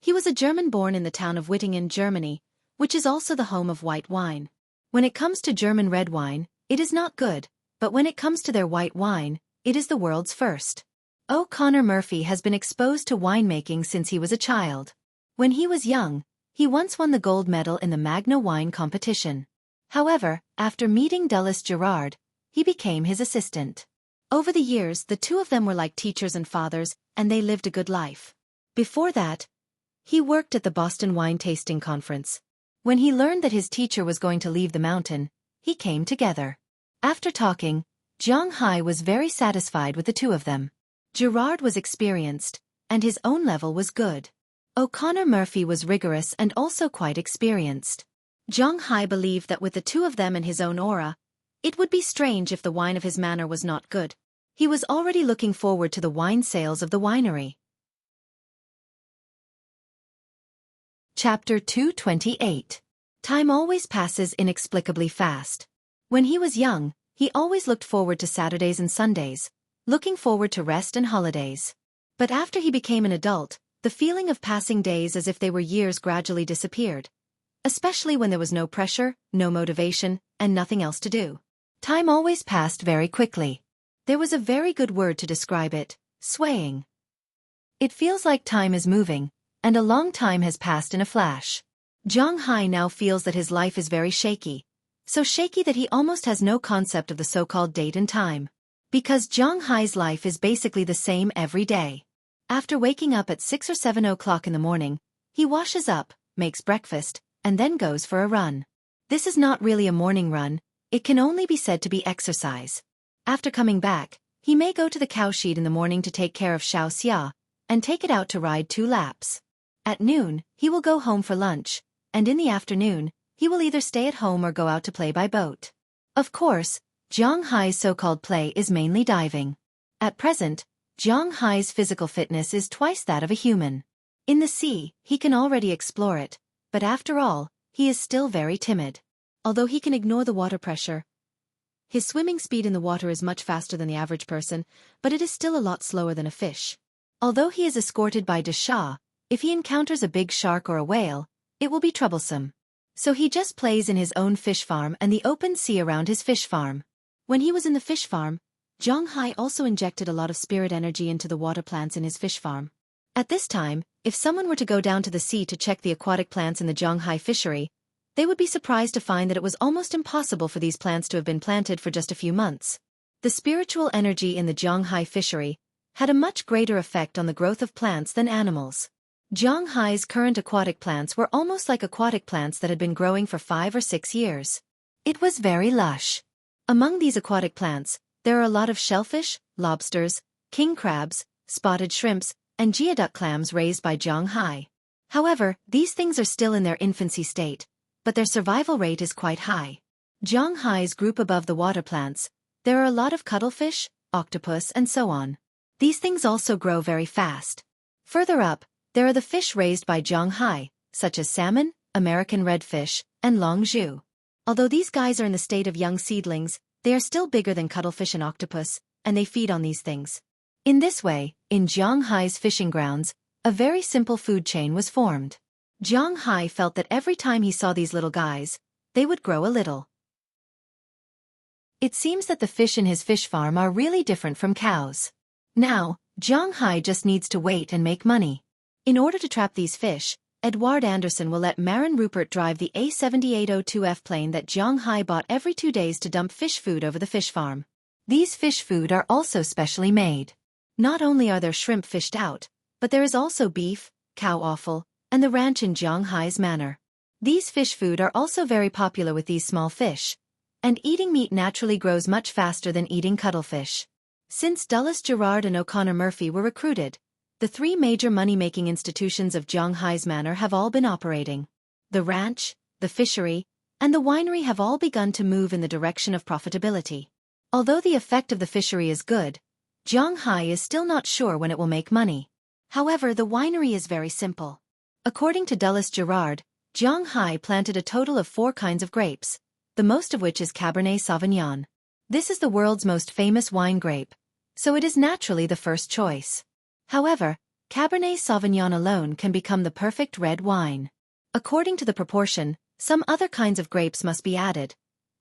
he was a German born in the town of Wittingen, Germany, which is also the home of white wine. When it comes to German red wine, it is not good, but when it comes to their white wine, it is the world's first. O'Connor Murphy has been exposed to winemaking since he was a child. When he was young, he once won the gold medal in the Magna wine competition. However, after meeting Dulles Gerard, he became his assistant. Over the years, the two of them were like teachers and fathers, and they lived a good life. Before that, he worked at the Boston Wine Tasting Conference. When he learned that his teacher was going to leave the mountain, he came together. After talking, Zhang Hai was very satisfied with the two of them. Gerard was experienced, and his own level was good. O'Connor Murphy was rigorous and also quite experienced. Zhang Hai believed that with the two of them and his own aura, it would be strange if the wine of his manor was not good. He was already looking forward to the wine sales of the winery. Chapter 228. Time always passes inexplicably fast. When he was young, he always looked forward to Saturdays and Sundays, looking forward to rest and holidays. But after he became an adult, the feeling of passing days as if they were years gradually disappeared. Especially when there was no pressure, no motivation, and nothing else to do. Time always passed very quickly. There was a very good word to describe it: swaying. It feels like time is moving, and a long time has passed in a flash. Zhang Hai now feels that his life is very shaky. So shaky that he almost has no concept of the so-called date and time. Because Zhang Hai's life is basically the same every day. After waking up at 6 or 7 o'clock in the morning, he washes up, makes breakfast, and then goes for a run. This is not really a morning run, it can only be said to be exercise. After coming back, he may go to the cowshed in the morning to take care of Xueqi, and take it out to ride 2 laps. At noon, he will go home for lunch, and in the afternoon, he will either stay at home or go out to play by boat. Of course, Zhang Hai's so-called play is mainly diving. At present, Zhang Hai's physical fitness is twice that of a human. In the sea, he can already explore it, but after all, he is still very timid. Although he can ignore the water pressure, his swimming speed in the water is much faster than the average person, but it is still a lot slower than a fish. Although he is escorted by Desha, if he encounters a big shark or a whale, it will be troublesome. So he just plays in his own fish farm and the open sea around his fish farm. When he was in the fish farm, Zhang Hai also injected a lot of spirit energy into the water plants in his fish farm. At this time, if someone were to go down to the sea to check the aquatic plants in the Zhang Hai fishery, they would be surprised to find that it was almost impossible for these plants to have been planted for just a few months. The spiritual energy in the Zhang Hai fishery had a much greater effect on the growth of plants than animals. Zhang Hai's current aquatic plants were almost like aquatic plants that had been growing for 5 or 6 years. It was very lush. Among these aquatic plants, there are a lot of shellfish, lobsters, king crabs, spotted shrimps, and geoduck clams raised by Zhang Hai. However, these things are still in their infancy state, but their survival rate is quite high. Zhang Hai's group above the water plants, there are a lot of cuttlefish, octopus, and so on. These things also grow very fast. Further up, there are the fish raised by Zhang Hai, such as salmon, American redfish, and longzhu. Although these guys are in the state of young seedlings, they are still bigger than cuttlefish and octopus, and they feed on these things. In this way, in Zhang Hai's fishing grounds, a very simple food chain was formed. Zhang Hai felt that every time he saw these little guys, they would grow a little. It seems that the fish in his fish farm are really different from cows. Now, Zhang Hai just needs to wait and make money. In order to trap these fish, Edward Anderson will let Marin Rupert drive the A7802F plane that Zhang Hai bought every 2 days to dump fish food over the fish farm. These fish food are also specially made. Not only are there shrimp fished out, but there is also beef, cow offal, and the ranch in Zhang Hai's manor. These fish food are also very popular with these small fish, and eating meat naturally grows much faster than eating cuttlefish. Since Dulles Gerard and O'Connor Murphy were recruited, the 3 major money-making institutions of Zhang Hai's manor have all been operating. The ranch, the fishery, and the winery have all begun to move in the direction of profitability. Although the effect of the fishery is good, Zhang Hai is still not sure when it will make money. However, the winery is very simple. According to Dulles Gerard, Zhang Hai planted a total of 4 kinds of grapes, the most of which is Cabernet Sauvignon. This is the world's most famous wine grape, so it is naturally the first choice. However, Cabernet Sauvignon alone can become the perfect red wine. According to the proportion, some other kinds of grapes must be added.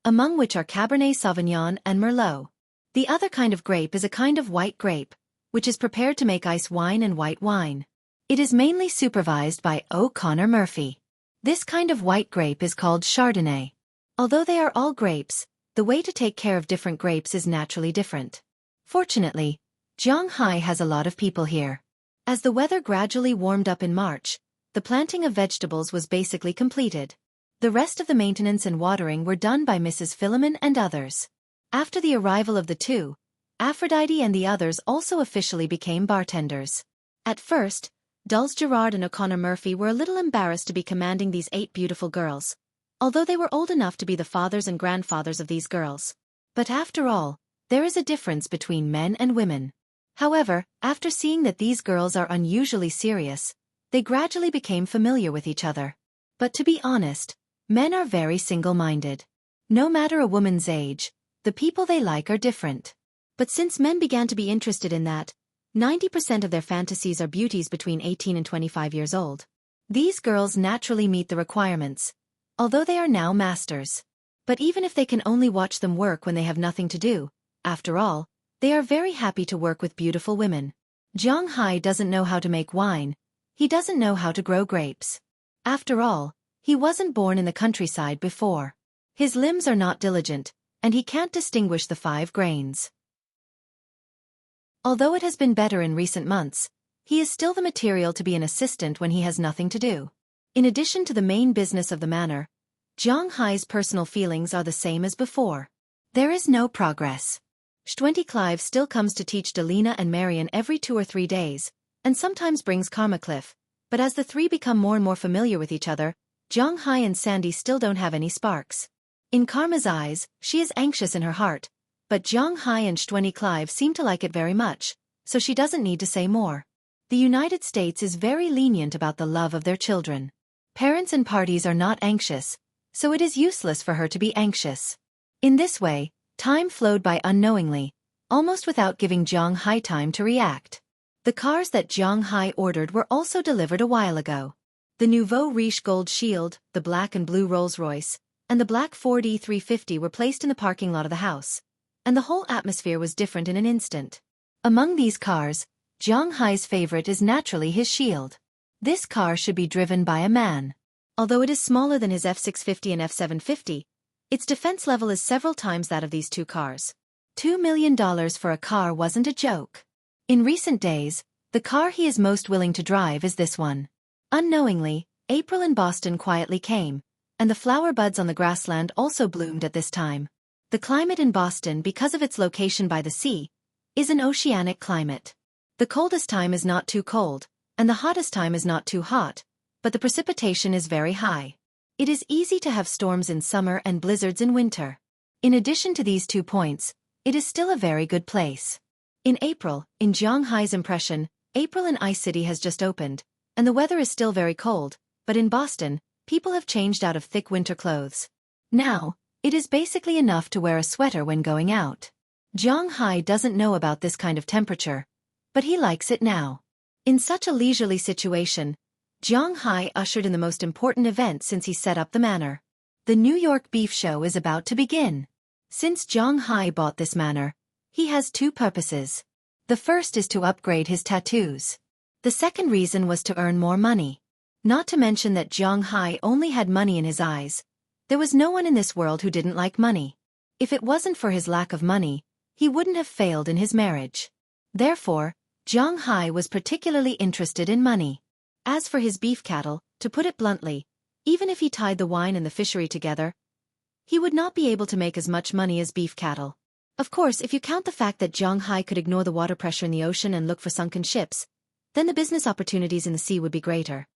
among which are Cabernet Sauvignon and Merlot. The other kind of grape is a kind of white grape, which is prepared to make ice wine and white wine. It is mainly supervised by O'Connor Murphy. This kind of white grape is called Chardonnay. Although they are all grapes, the way to take care of different grapes is naturally different. Fortunately, Zhanghai has a lot of people here. As the weather gradually warmed up in March, the planting of vegetables was basically completed. The rest of the maintenance and watering were done by Mrs. Philemon and others. After the arrival of the two, Aphrodite and the others also officially became bartenders. At first, Dulce Gerard and O'Connor Murphy were a little embarrassed to be commanding these 8 beautiful girls, although they were old enough to be the fathers and grandfathers of these girls. But after all, there is a difference between men and women. However, after seeing that these girls are unusually serious, they gradually became familiar with each other. But to be honest, men are very single-minded. No matter a woman's age, the people they like are different. But since men began to be interested in that, 90% of their fantasies are beauties between 18 and 25 years old. These girls naturally meet the requirements, although they are now masters. But even if they can only watch them work when they have nothing to do, after all, they are very happy to work with beautiful women. Zhanghai doesn't know how to make wine, he doesn't know how to grow grapes. After all, he wasn't born in the countryside before. His limbs are not diligent, and he can't distinguish the 5 grains. Although it has been better in recent months, he is still the material to be an assistant when he has nothing to do. In addition to the main business of the manor, Zhanghai's personal feelings are the same as before. There is no progress. Xueqi Clive still comes to teach Delina and Marion every 2 or 3 days, and sometimes brings Karma Cliff, but as the 3 become more and more familiar with each other, Zhanghai and Sandy still don't have any sparks. In Karma's eyes, she is anxious in her heart, but Zhanghai and Xueqi Clive seem to like it very much, so she doesn't need to say more. The United States is very lenient about the love of their children. Parents and parties are not anxious, so it is useless for her to be anxious. In this way, time flowed by unknowingly, almost without giving Zhanghai time to react. The cars that Zhanghai ordered were also delivered a while ago. The nouveau riche gold shield, the black and blue Rolls-Royce, and the black Ford E350 were placed in the parking lot of the house, and the whole atmosphere was different in an instant. Among these cars, Zhanghai's favorite is naturally his shield. This car should be driven by a man. Although it is smaller than his F650 and F750, its defense level is several times that of these 2 cars. $2 million for a car wasn't a joke. In recent days, the car he is most willing to drive is this one. Unknowingly, April in Boston quietly came, and the flower buds on the grassland also bloomed at this time. The climate in Boston, because of its location by the sea, is an oceanic climate. The coldest time is not too cold, and the hottest time is not too hot, but the precipitation is very high. It is easy to have storms in summer and blizzards in winter. In addition to these 2 points, it is still a very good place. In April, in Zhanghai's impression, April in Ice City has just opened, and the weather is still very cold, but in Boston, people have changed out of thick winter clothes. Now, it is basically enough to wear a sweater when going out. Zhanghai doesn't know about this kind of temperature, but he likes it now. In such a leisurely situation, Zhanghai ushered in the most important event since he set up the manor. The New York Beef Show is about to begin. Since Zhanghai bought this manor, he has 2 purposes. The first is to upgrade his tattoos. The second reason was to earn more money. Not to mention that Zhanghai only had money in his eyes. There was no one in this world who didn't like money. If it wasn't for his lack of money, he wouldn't have failed in his marriage. Therefore, Zhanghai was particularly interested in money. As for his beef cattle, to put it bluntly, even if he tied the wine and the fishery together, he would not be able to make as much money as beef cattle. Of course, if you count the fact that Zhanghai could ignore the water pressure in the ocean and look for sunken ships, then the business opportunities in the sea would be greater.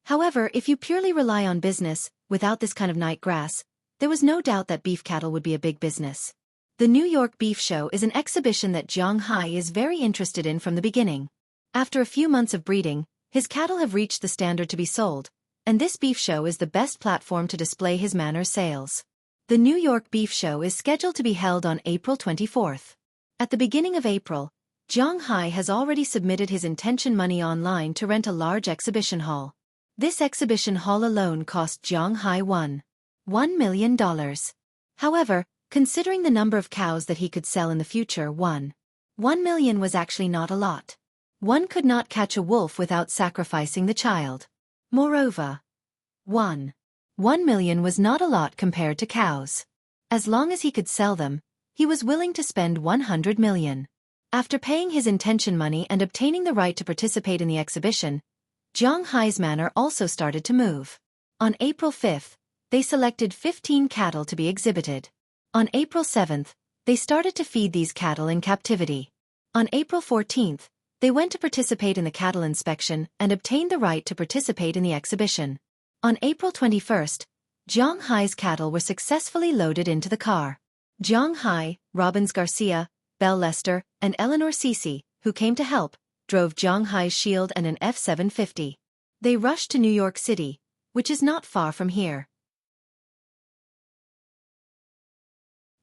However, if you purely rely on business, without this kind of night grass, there was no doubt that beef cattle would be a big business. The New York Beef Show is an exhibition that Zhanghai is very interested in from the beginning. After a few months of breeding, his cattle have reached the standard to be sold, and this beef show is the best platform to display his manor's sales. The New York Beef Show is scheduled to be held on April 24th. At the beginning of April, Zhanghai has already submitted his intention money online to rent a large exhibition hall. This exhibition hall alone cost Zhanghai $1 million. However, considering the number of cows that he could sell in the future, 1 million was actually not a lot. One could not catch a wolf without sacrificing the child. Moreover, 1 million was not a lot compared to cows. As long as he could sell them, he was willing to spend 100 million. After paying his intention money and obtaining the right to participate in the exhibition, Zhang Hai's manor also started to move. On April 5th, they selected 15 cattle to be exhibited. On April 7th, they started to feed these cattle in captivity. On April 14th, they went to participate in the cattle inspection and obtained the right to participate in the exhibition. On April 21st, Zhang Hai's cattle were successfully loaded into the car. Zhang Hai, Robbins Garcia, Belle Lester, and Eleanor Cece, who came to help, drove Zhang Hai's Shield and an F-750. They rushed to New York City, which is not far from here.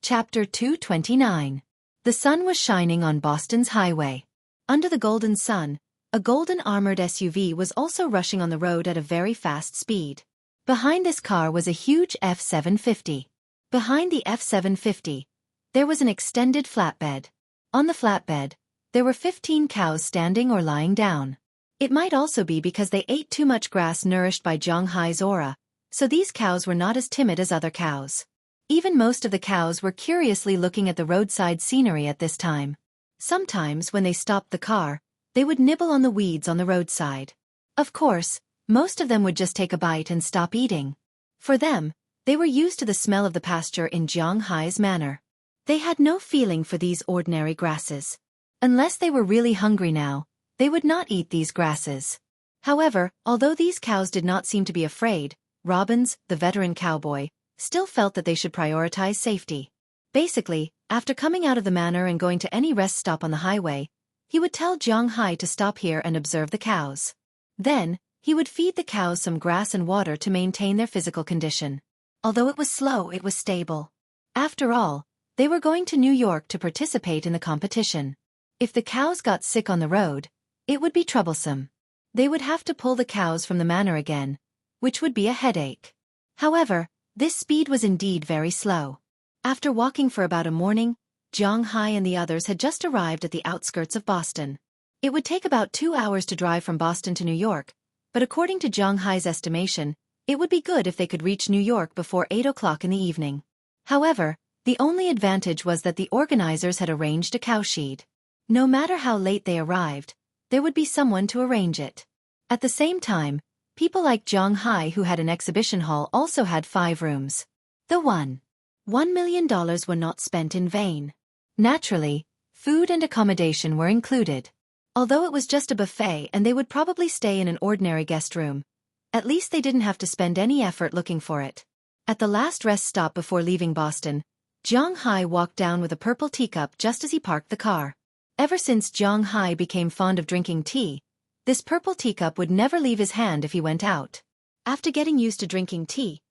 Chapter 229. The sun was shining on Boston's highway. Under the golden sun, a golden armored SUV was also rushing on the road at a very fast speed. Behind this car was a huge F-750. Behind the F-750, there was an extended flatbed. On the flatbed, there were 15 cows standing or lying down. It might also be because they ate too much grass nourished by Zhang Hai's aura, so these cows were not as timid as other cows. Even most of the cows were curiously looking at the roadside scenery at this time. Sometimes when they stopped the car, they would nibble on the weeds on the roadside. Of course, most of them would just take a bite and stop eating. For them, they were used to the smell of the pasture in Zhang Hai's manor. They had no feeling for these ordinary grasses. Unless they were really hungry now, they would not eat these grasses. However, although these cows did not seem to be afraid, Robbins, the veteran cowboy, still felt that they should prioritize safety. Basically, after coming out of the manor and going to any rest stop on the highway, he would tell Zhang Hai to stop here and observe the cows. Then, he would feed the cows some grass and water to maintain their physical condition. Although it was slow, it was stable. After all, they were going to New York to participate in the competition. If the cows got sick on the road, it would be troublesome. They would have to pull the cows from the manor again, which would be a headache. However, this speed was indeed very slow. After walking for about a morning, Zhang Hai and the others had just arrived at the outskirts of Boston. It would take about 2 hours to drive from Boston to New York, but according to Zhang Hai's estimation, it would be good if they could reach New York before 8 o'clock in the evening. However, the only advantage was that the organizers had arranged a cowshed. No matter how late they arrived, there would be someone to arrange it. At the same time, people like Zhang Hai who had an exhibition hall also had 5 rooms. The $1 million were not spent in vain. Naturally, food and accommodation were included. Although it was just a buffet and they would probably stay in an ordinary guest room, at least they didn't have to spend any effort looking for it. At the last rest stop before leaving Boston, Zhang Hai walked down with a purple teacup just as he parked the car. Ever since Zhang Hai became fond of drinking tea, this purple teacup would never leave his hand if he went out. After getting used to drinking tea,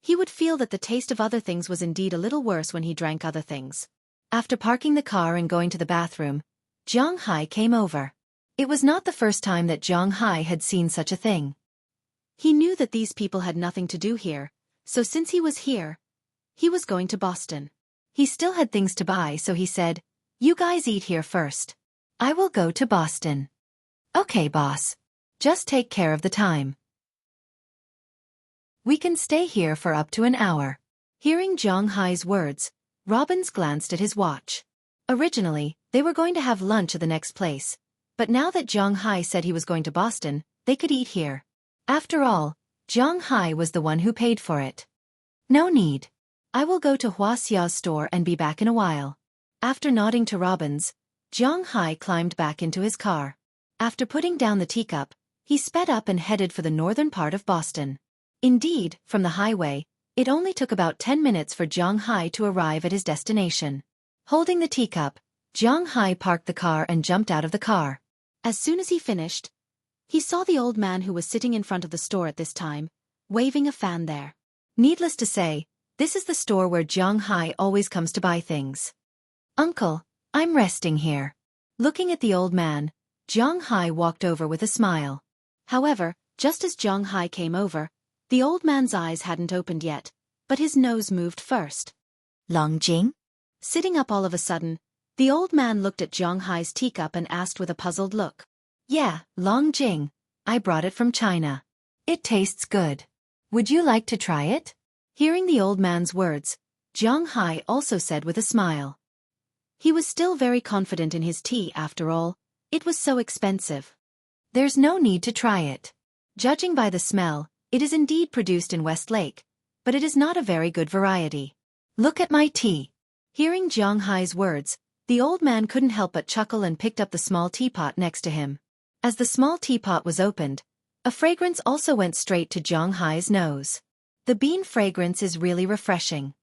he would feel that the taste of other things was indeed a little worse when he drank other things. After parking the car and going to the bathroom, Zhang Hai came over. It was not the first time that Zhang Hai had seen such a thing. He knew that these people had nothing to do here, so since he was here, he was going to Boston. He still had things to buy, so he said, "You guys eat here first. I will go to Boston." "Okay, boss. Just take care of the time. We can stay here for up to an hour." Hearing Zhang Hai's words, Robbins glanced at his watch. Originally, they were going to have lunch at the next place, but now that Zhang Hai said he was going to Boston, they could eat here. After all, Zhang Hai was the one who paid for it. "No need. I will go to Hua Xiao's store and be back in a while." After nodding to Robbins, Zhang Hai climbed back into his car. After putting down the teacup, he sped up and headed for the northern part of Boston. Indeed, from the highway, it only took about 10 minutes for Zhang Hai to arrive at his destination. Holding the teacup, Zhang Hai parked the car and jumped out of the car. As soon as he finished, he saw the old man who was sitting in front of the store at this time, waving a fan there. Needless to say, this is the store where Zhang Hai always comes to buy things. "Uncle, I'm resting here." Looking at the old man, Zhang Hai walked over with a smile. However, just as Zhang Hai came over, the old man's eyes hadn't opened yet, but his nose moved first. Longjing? Sitting up all of a sudden, the old man looked at Zhang Hai's teacup and asked with a puzzled look. Yeah, Longjing. I brought it from China. It tastes good. Would you like to try it? Hearing the old man's words, Zhang Hai also said with a smile. He was still very confident in his tea after all. It was so expensive. There's no need to try it. Judging by the smell, it is indeed produced in Westlake, but it is not a very good variety. Look at my tea. Hearing Zhang Hai's words, the old man couldn't help but chuckle and picked up the small teapot next to him. As the small teapot was opened, a fragrance also went straight to Zhang Hai's nose. The bean fragrance is really refreshing.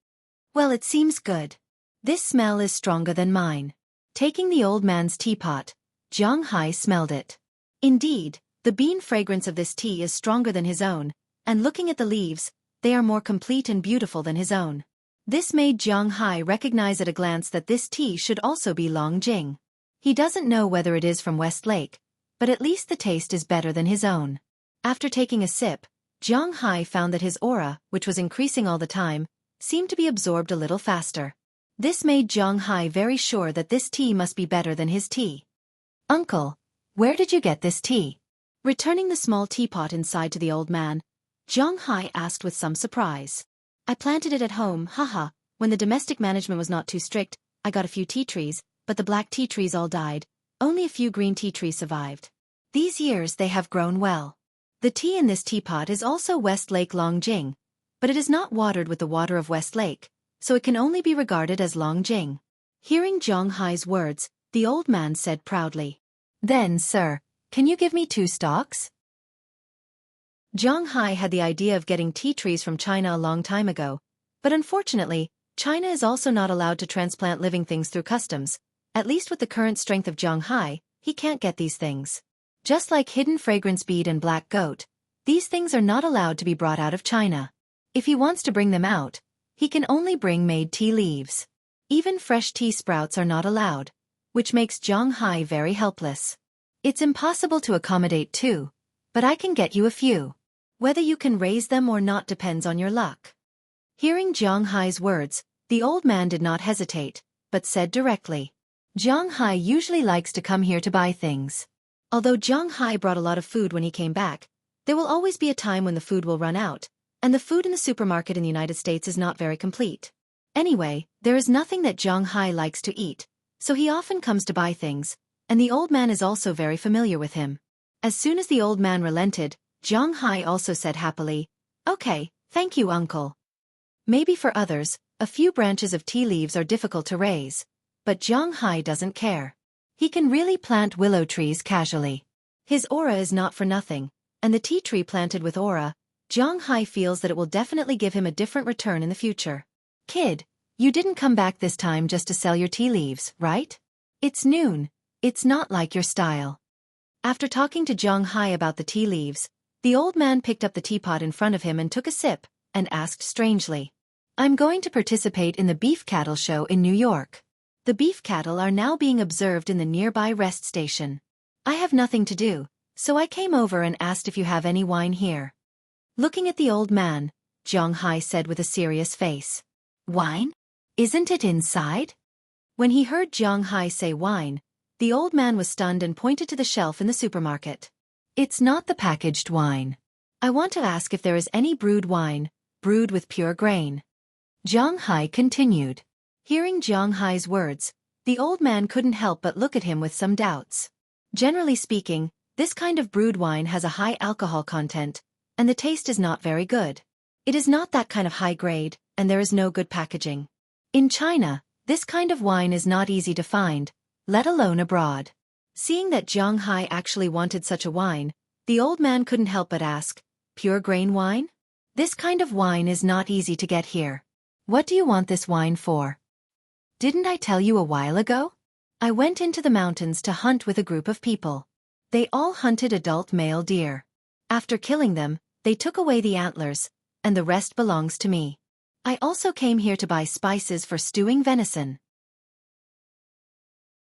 Well, it seems good. This smell is stronger than mine. Taking the old man's teapot, Zhang Hai smelled it. Indeed, the bean fragrance of this tea is stronger than his own, and looking at the leaves, they are more complete and beautiful than his own. This made Zhang Hai recognize at a glance that this tea should also be Longjing. He doesn't know whether it is from Westlake, but at least the taste is better than his own. After taking a sip, Zhang Hai found that his aura, which was increasing all the time, seemed to be absorbed a little faster. This made Zhang Hai very sure that this tea must be better than his tea. Uncle, where did you get this tea? Returning the small teapot inside to the old man, Zhang Hai asked with some surprise. I planted it at home, haha. When the domestic management was not too strict, I got a few tea trees, but the black tea trees all died. Only a few green tea trees survived. These years they have grown well. The tea in this teapot is also Westlake Longjing, but it is not watered with the water of Westlake, so it can only be regarded as Longjing. Hearing Zhang Hai's words, the old man said proudly. Then, sir, can you give me 2 stalks? Zhang Hai had the idea of getting tea trees from China a long time ago, but unfortunately, China is also not allowed to transplant living things through customs. At least with the current strength of Zhang Hai, he can't get these things. Just like hidden fragrance bead and black goat, these things are not allowed to be brought out of China. If he wants to bring them out, he can only bring made tea leaves. Even fresh tea sprouts are not allowed, which makes Zhang Hai very helpless. It's impossible to accommodate 2, but I can get you a few. Whether you can raise them or not depends on your luck. Hearing Zhang Hai's words, the old man did not hesitate, but said directly. Zhang Hai usually likes to come here to buy things. Although Zhang Hai brought a lot of food when he came back, there will always be a time when the food will run out, and the food in the supermarket in the United States is not very complete. Anyway, there is nothing that Zhang Hai likes to eat, so he often comes to buy things, and the old man is also very familiar with him. As soon as the old man relented, Zhang Hai also said happily, "Okay, thank you, uncle." Maybe for others, a few branches of tea leaves are difficult to raise, but Zhang Hai doesn't care. He can really plant willow trees casually. His aura is not for nothing, and the tea tree planted with aura, Zhang Hai feels that it will definitely give him a different return in the future. Kid, you didn't come back this time just to sell your tea leaves, right? It's noon. It's not like your style. After talking to Zhang Hai about the tea leaves, the old man picked up the teapot in front of him and took a sip, and asked strangely. I'm going to participate in the beef cattle show in New York. The beef cattle are now being observed in the nearby rest station. I have nothing to do, so I came over and asked if you have any wine here. Looking at the old man, Zhang Hai said with a serious face. Wine? Isn't it inside? When he heard Zhang Hai say wine, the old man was stunned and pointed to the shelf in the supermarket. It's not the packaged wine. I want to ask if there is any brewed wine, brewed with pure grain. Zhang Hai continued. Hearing Zhang Hai's words, the old man couldn't help but look at him with some doubts. Generally speaking, this kind of brewed wine has a high alcohol content, and the taste is not very good. It is not that kind of high grade, and there is no good packaging. In China, this kind of wine is not easy to find, let alone abroad. Seeing that Zhang Hai actually wanted such a wine, the old man couldn't help but ask, pure grain wine? This kind of wine is not easy to get here. What do you want this wine for? Didn't I tell you a while ago? I went into the mountains to hunt with a group of people. They all hunted adult male deer. After killing them, they took away the antlers, and the rest belongs to me. I also came here to buy spices for stewing venison.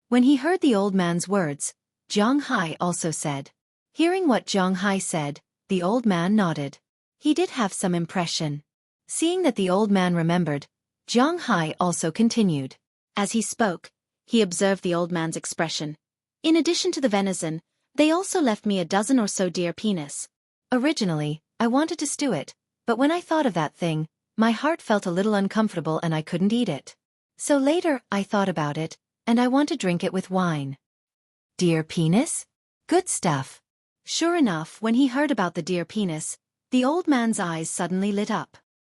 When he heard the old man's words, Zhang Hai also said. Hearing what Zhang Hai said, the old man nodded. He did have some impression. Seeing that the old man remembered, Zhang Hai also continued. As he spoke, he observed the old man's expression. In addition to the venison, they also left me a dozen or so deer penis. Originally, I wanted to stew it, but when I thought of that thing, my heart felt a little uncomfortable and I couldn't eat it. So later, I thought about it, and I want to drink it with wine. Deer penis? Good stuff. Sure enough, when he heard about the deer penis, the old man's eyes suddenly lit up.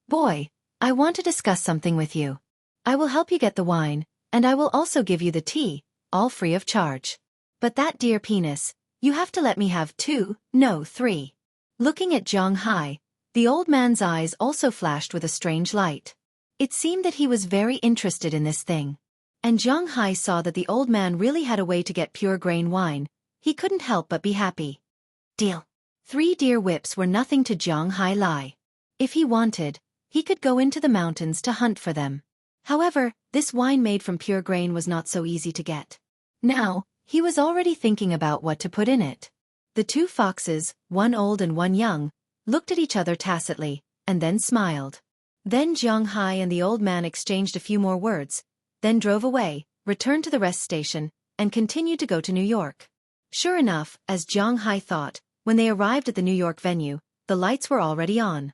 Boy, I want to discuss something with you. I will help you get the wine, and I will also give you the tea, all free of charge. But that deer penis, you have to let me have 2, no 3. Looking at Zhang Hai, the old man's eyes also flashed with a strange light. It seemed that he was very interested in this thing. And Zhang Hai saw that the old man really had a way to get pure grain wine. He couldn't help but be happy. Deal. 3 deer whips were nothing to Zhang Hai Lai. If he wanted, he could go into the mountains to hunt for them. However, this wine made from pure grain was not so easy to get. Now, he was already thinking about what to put in it. The 2 foxes, one old and one young, looked at each other tacitly, and then smiled. Then Zhang Hai and the old man exchanged a few more words, then drove away, returned to the rest station, and continued to go to New York. Sure enough, as Zhang Hai thought, when they arrived at the New York venue, the lights were already on.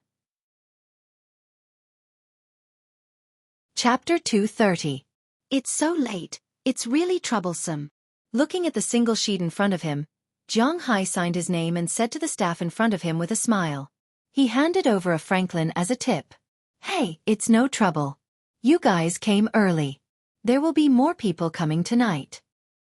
Chapter 230. It's so late, it's really troublesome. Looking at the single sheet in front of him, Zhang Hai signed his name and said to the staff in front of him with a smile. He handed over a franklin as a tip. Hey, it's no trouble. You guys came early. There will be more people coming tonight.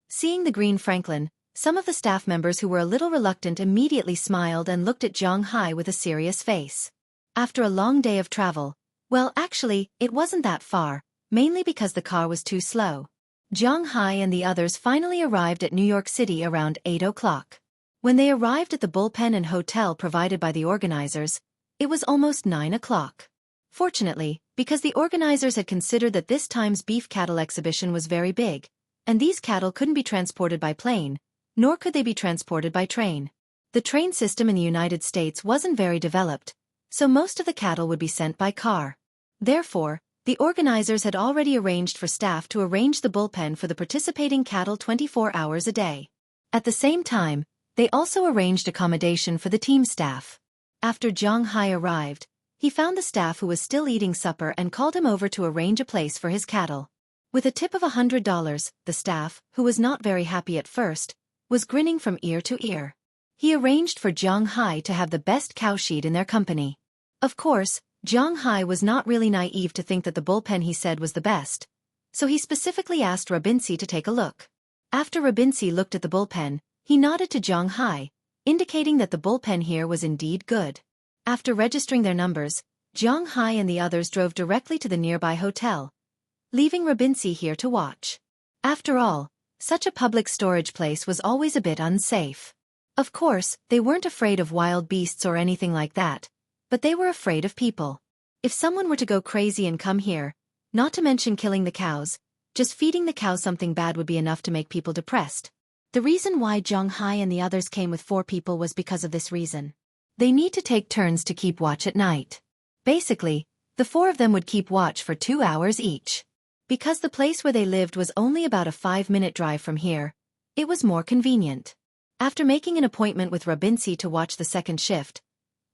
Seeing the green franklin, some of the staff members who were a little reluctant immediately smiled and looked at Zhang Hai with a serious face. After a long day of travel, well actually, it wasn't that far, mainly because the car was too slow. Zhang Hai and the others finally arrived at New York City around 8 o'clock. When they arrived at the bullpen and hotel provided by the organizers, it was almost 9 o'clock. Fortunately, because the organizers had considered that this time's beef cattle exhibition was very big, and these cattle couldn't be transported by plane, nor could they be transported by train. The train system in the United States wasn't very developed, so most of the cattle would be sent by car. Therefore, the organizers had already arranged for staff to arrange the bullpen for the participating cattle 24 hours a day. At the same time, they also arranged accommodation for the team staff. After Zhang Hai arrived, he found the staff who was still eating supper and called him over to arrange a place for his cattle. With a tip of $100, the staff, who was not very happy at first, was grinning from ear to ear. He arranged for Zhang Hai to have the best cow sheet in their company. Of course, Zhang Hai was not really naive to think that the bullpen he said was the best, so he specifically asked Rabinsi to take a look. After Rabinsi looked at the bullpen, he nodded to Zhang Hai, indicating that the bullpen here was indeed good. After registering their numbers, Zhang Hai and the others drove directly to the nearby hotel, leaving Rabinsi here to watch. After all, such a public storage place was always a bit unsafe. Of course, they weren't afraid of wild beasts or anything like that, but they were afraid of people. If someone were to go crazy and come here, not to mention killing the cows, just feeding the cows something bad would be enough to make people depressed. The reason why Zhang Hai and the others came with 4 people was because of this reason. They need to take turns to keep watch at night. Basically, the 4 of them would keep watch for 2 hours each. Because the place where they lived was only about a 5-minute drive from here, it was more convenient. After making an appointment with Rabinsi to watch the second shift,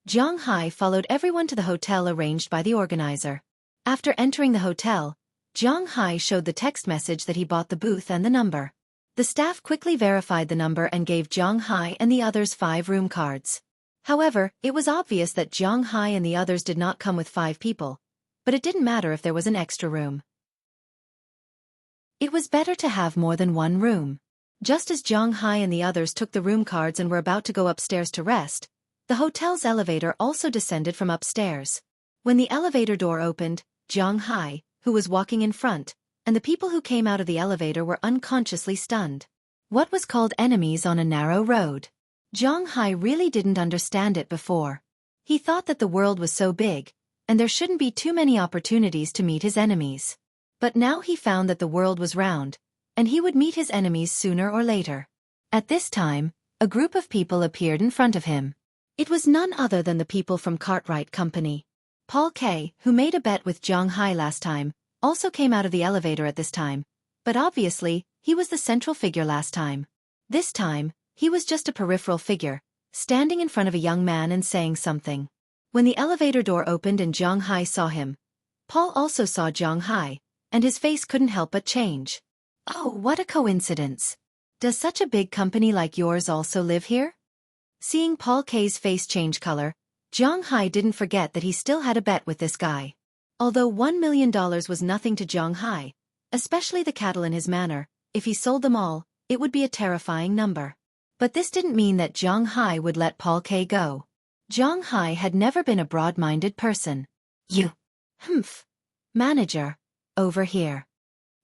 Zhang Hai followed everyone to the hotel arranged by the organizer. After entering the hotel, Zhang Hai showed the text message that he bought the booth and the number. The staff quickly verified the number and gave Zhang Hai and the others 5 room cards. However, it was obvious that Zhang Hai and the others did not come with 5 people, but it didn't matter if there was an extra room. It was better to have more than one room. Just as Zhang Hai and the others took the room cards and were about to go upstairs to rest, the hotel's elevator also descended from upstairs. When the elevator door opened, Zhang Hai, who was walking in front, and the people who came out of the elevator were unconsciously stunned. What was called enemies on a narrow road? Zhang Hai really didn't understand it before. He thought that the world was so big, and there shouldn't be too many opportunities to meet his enemies. But now he found that the world was round, and he would meet his enemies sooner or later. At this time, a group of people appeared in front of him. It was none other than the people from Cartwright Company. Paul K., who made a bet with Zhang Hai last time, also came out of the elevator at this time, but obviously, he was the central figure last time. This time, he was just a peripheral figure, standing in front of a young man and saying something. When the elevator door opened and Zhang Hai saw him, Paul also saw Zhang Hai, and his face couldn't help but change. Oh, what a coincidence. Does such a big company like yours also live here? Seeing Paul K's face change color, Zhang Hai didn't forget that he still had a bet with this guy. Although $1 million was nothing to Zhang Hai, especially the cattle in his manor, if he sold them all, it would be a terrifying number. But this didn't mean that Zhang Hai would let Paul K go. Zhang Hai had never been a broad-minded person. You. Manager. Over here.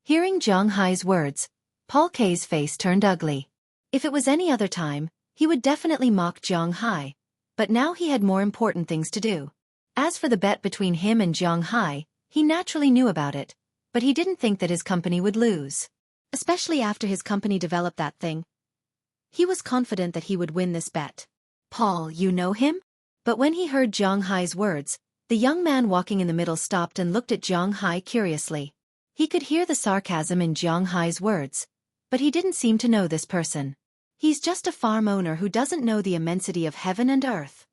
Hearing Zhang Hai's words, Paul K's face turned ugly. If it was any other time, he would definitely mock Zhang Hai, but now he had more important things to do. As for the bet between him and Zhang Hai, he naturally knew about it, but he didn't think that his company would lose. Especially after his company developed that thing. He was confident that he would win this bet. Paul, you know him? But when he heard Zhang Hai's words, the young man walking in the middle stopped and looked at Zhang Hai curiously. He could hear the sarcasm in Zhang Hai's words, but he didn't seem to know this person. He's just a farm owner who doesn't know the immensity of heaven and earth.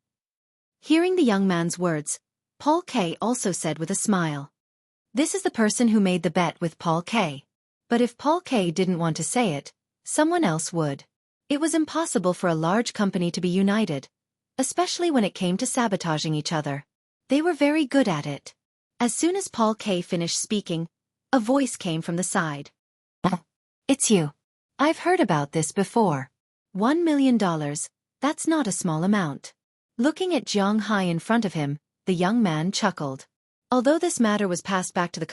Hearing the young man's words, Paul K. also said with a smile. This is the person who made the bet with Paul K. But if Paul K. didn't want to say it, someone else would. It was impossible for a large company to be united, especially when it came to sabotaging each other. They were very good at it. As soon as Paul K. finished speaking, a voice came from the side. It's you. I've heard about this before. $1 million, that's not a small amount. Looking at Zhang Hai in front of him, the young man chuckled. Although this matter was passed back to the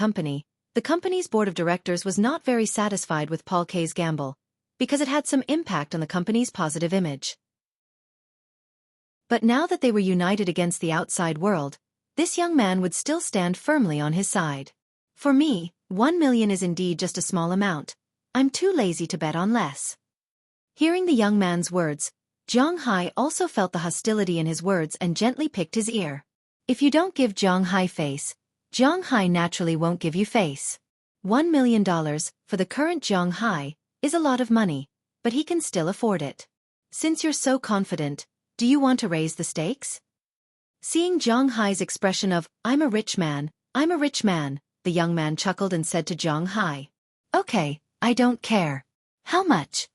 company's board of directors was not very satisfied with Paul K's gamble, because it had some impact on the company's positive image. But now that they were united against the outside world, this young man would still stand firmly on his side. For me, 1 million is indeed just a small amount. I'm too lazy to bet on less. Hearing the young man's words, Zhang Hai also felt the hostility in his words and gently picked his ear. If you don't give Zhang Hai face, Zhang Hai naturally won't give you face. $1 million, for the current Zhang Hai, is a lot of money, but he can still afford it. Since you're so confident, do you want to raise the stakes? Seeing Zhang Hai's expression of, I'm a rich man, the young man chuckled and said to Zhang Hai. Okay, I don't care. How much?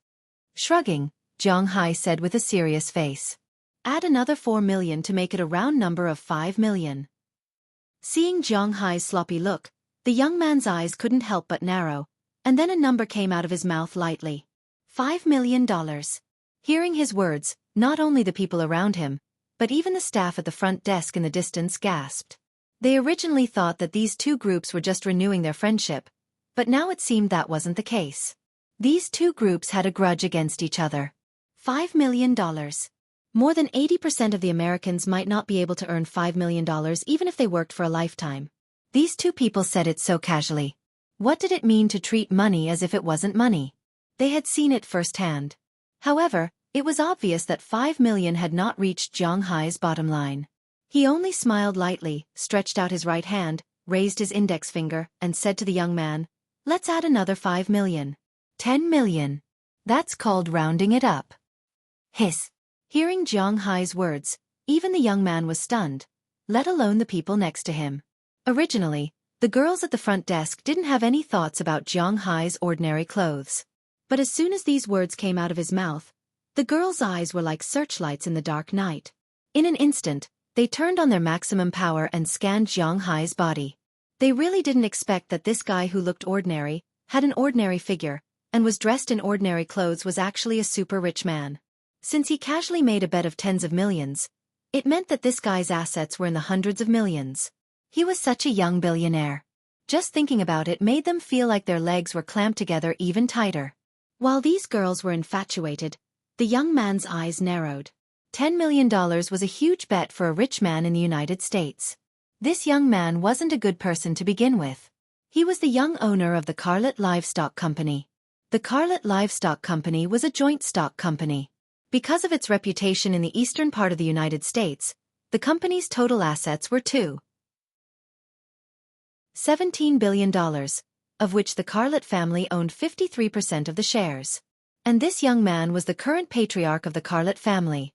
Shrugging, Zhang Hai said with a serious face. Add another 4 million to make it a round number of 5 million. Seeing Zhang Hai's sloppy look, the young man's eyes couldn't help but narrow, and then a number came out of his mouth lightly. $5 million. Hearing his words, not only the people around him, but even the staff at the front desk in the distance gasped. They originally thought that these two groups were just renewing their friendship, but now it seemed that wasn't the case. These two groups had a grudge against each other. $5 million. More than 80% of the Americans might not be able to earn $5 million even if they worked for a lifetime. These two people said it so casually. What did it mean to treat money as if it wasn't money? They had seen it firsthand. However, it was obvious that 5 million had not reached Zhang Hai's bottom line. He only smiled lightly, stretched out his right hand, raised his index finger, and said to the young man, let's add another 5 million. 10 million. That's called rounding it up. Hiss. Hearing Zhang Hai's words, even the young man was stunned, let alone the people next to him. Originally, the girls at the front desk didn't have any thoughts about Zhang Hai's ordinary clothes. But as soon as these words came out of his mouth, the girls' eyes were like searchlights in the dark night. In an instant, they turned on their maximum power and scanned Zhang Hai's body. They really didn't expect that this guy who looked ordinary, had an ordinary figure, and was dressed in ordinary clothes was actually a super rich man. Since he casually made a bet of tens of millions, it meant that this guy's assets were in the hundreds of millions. He was such a young billionaire. Just thinking about it made them feel like their legs were clamped together even tighter. While these girls were infatuated, the young man's eyes narrowed. $10 million was a huge bet for a rich man in the United States. This young man wasn't a good person to begin with. He was the young owner of the Carlet Livestock Company. The Carlet Livestock Company was a joint stock company. Because of its reputation in the eastern part of the United States, the company's total assets were $2 $17 billion, of which the Carlett family owned 53% of the shares. And this young man was the current patriarch of the Carlett family,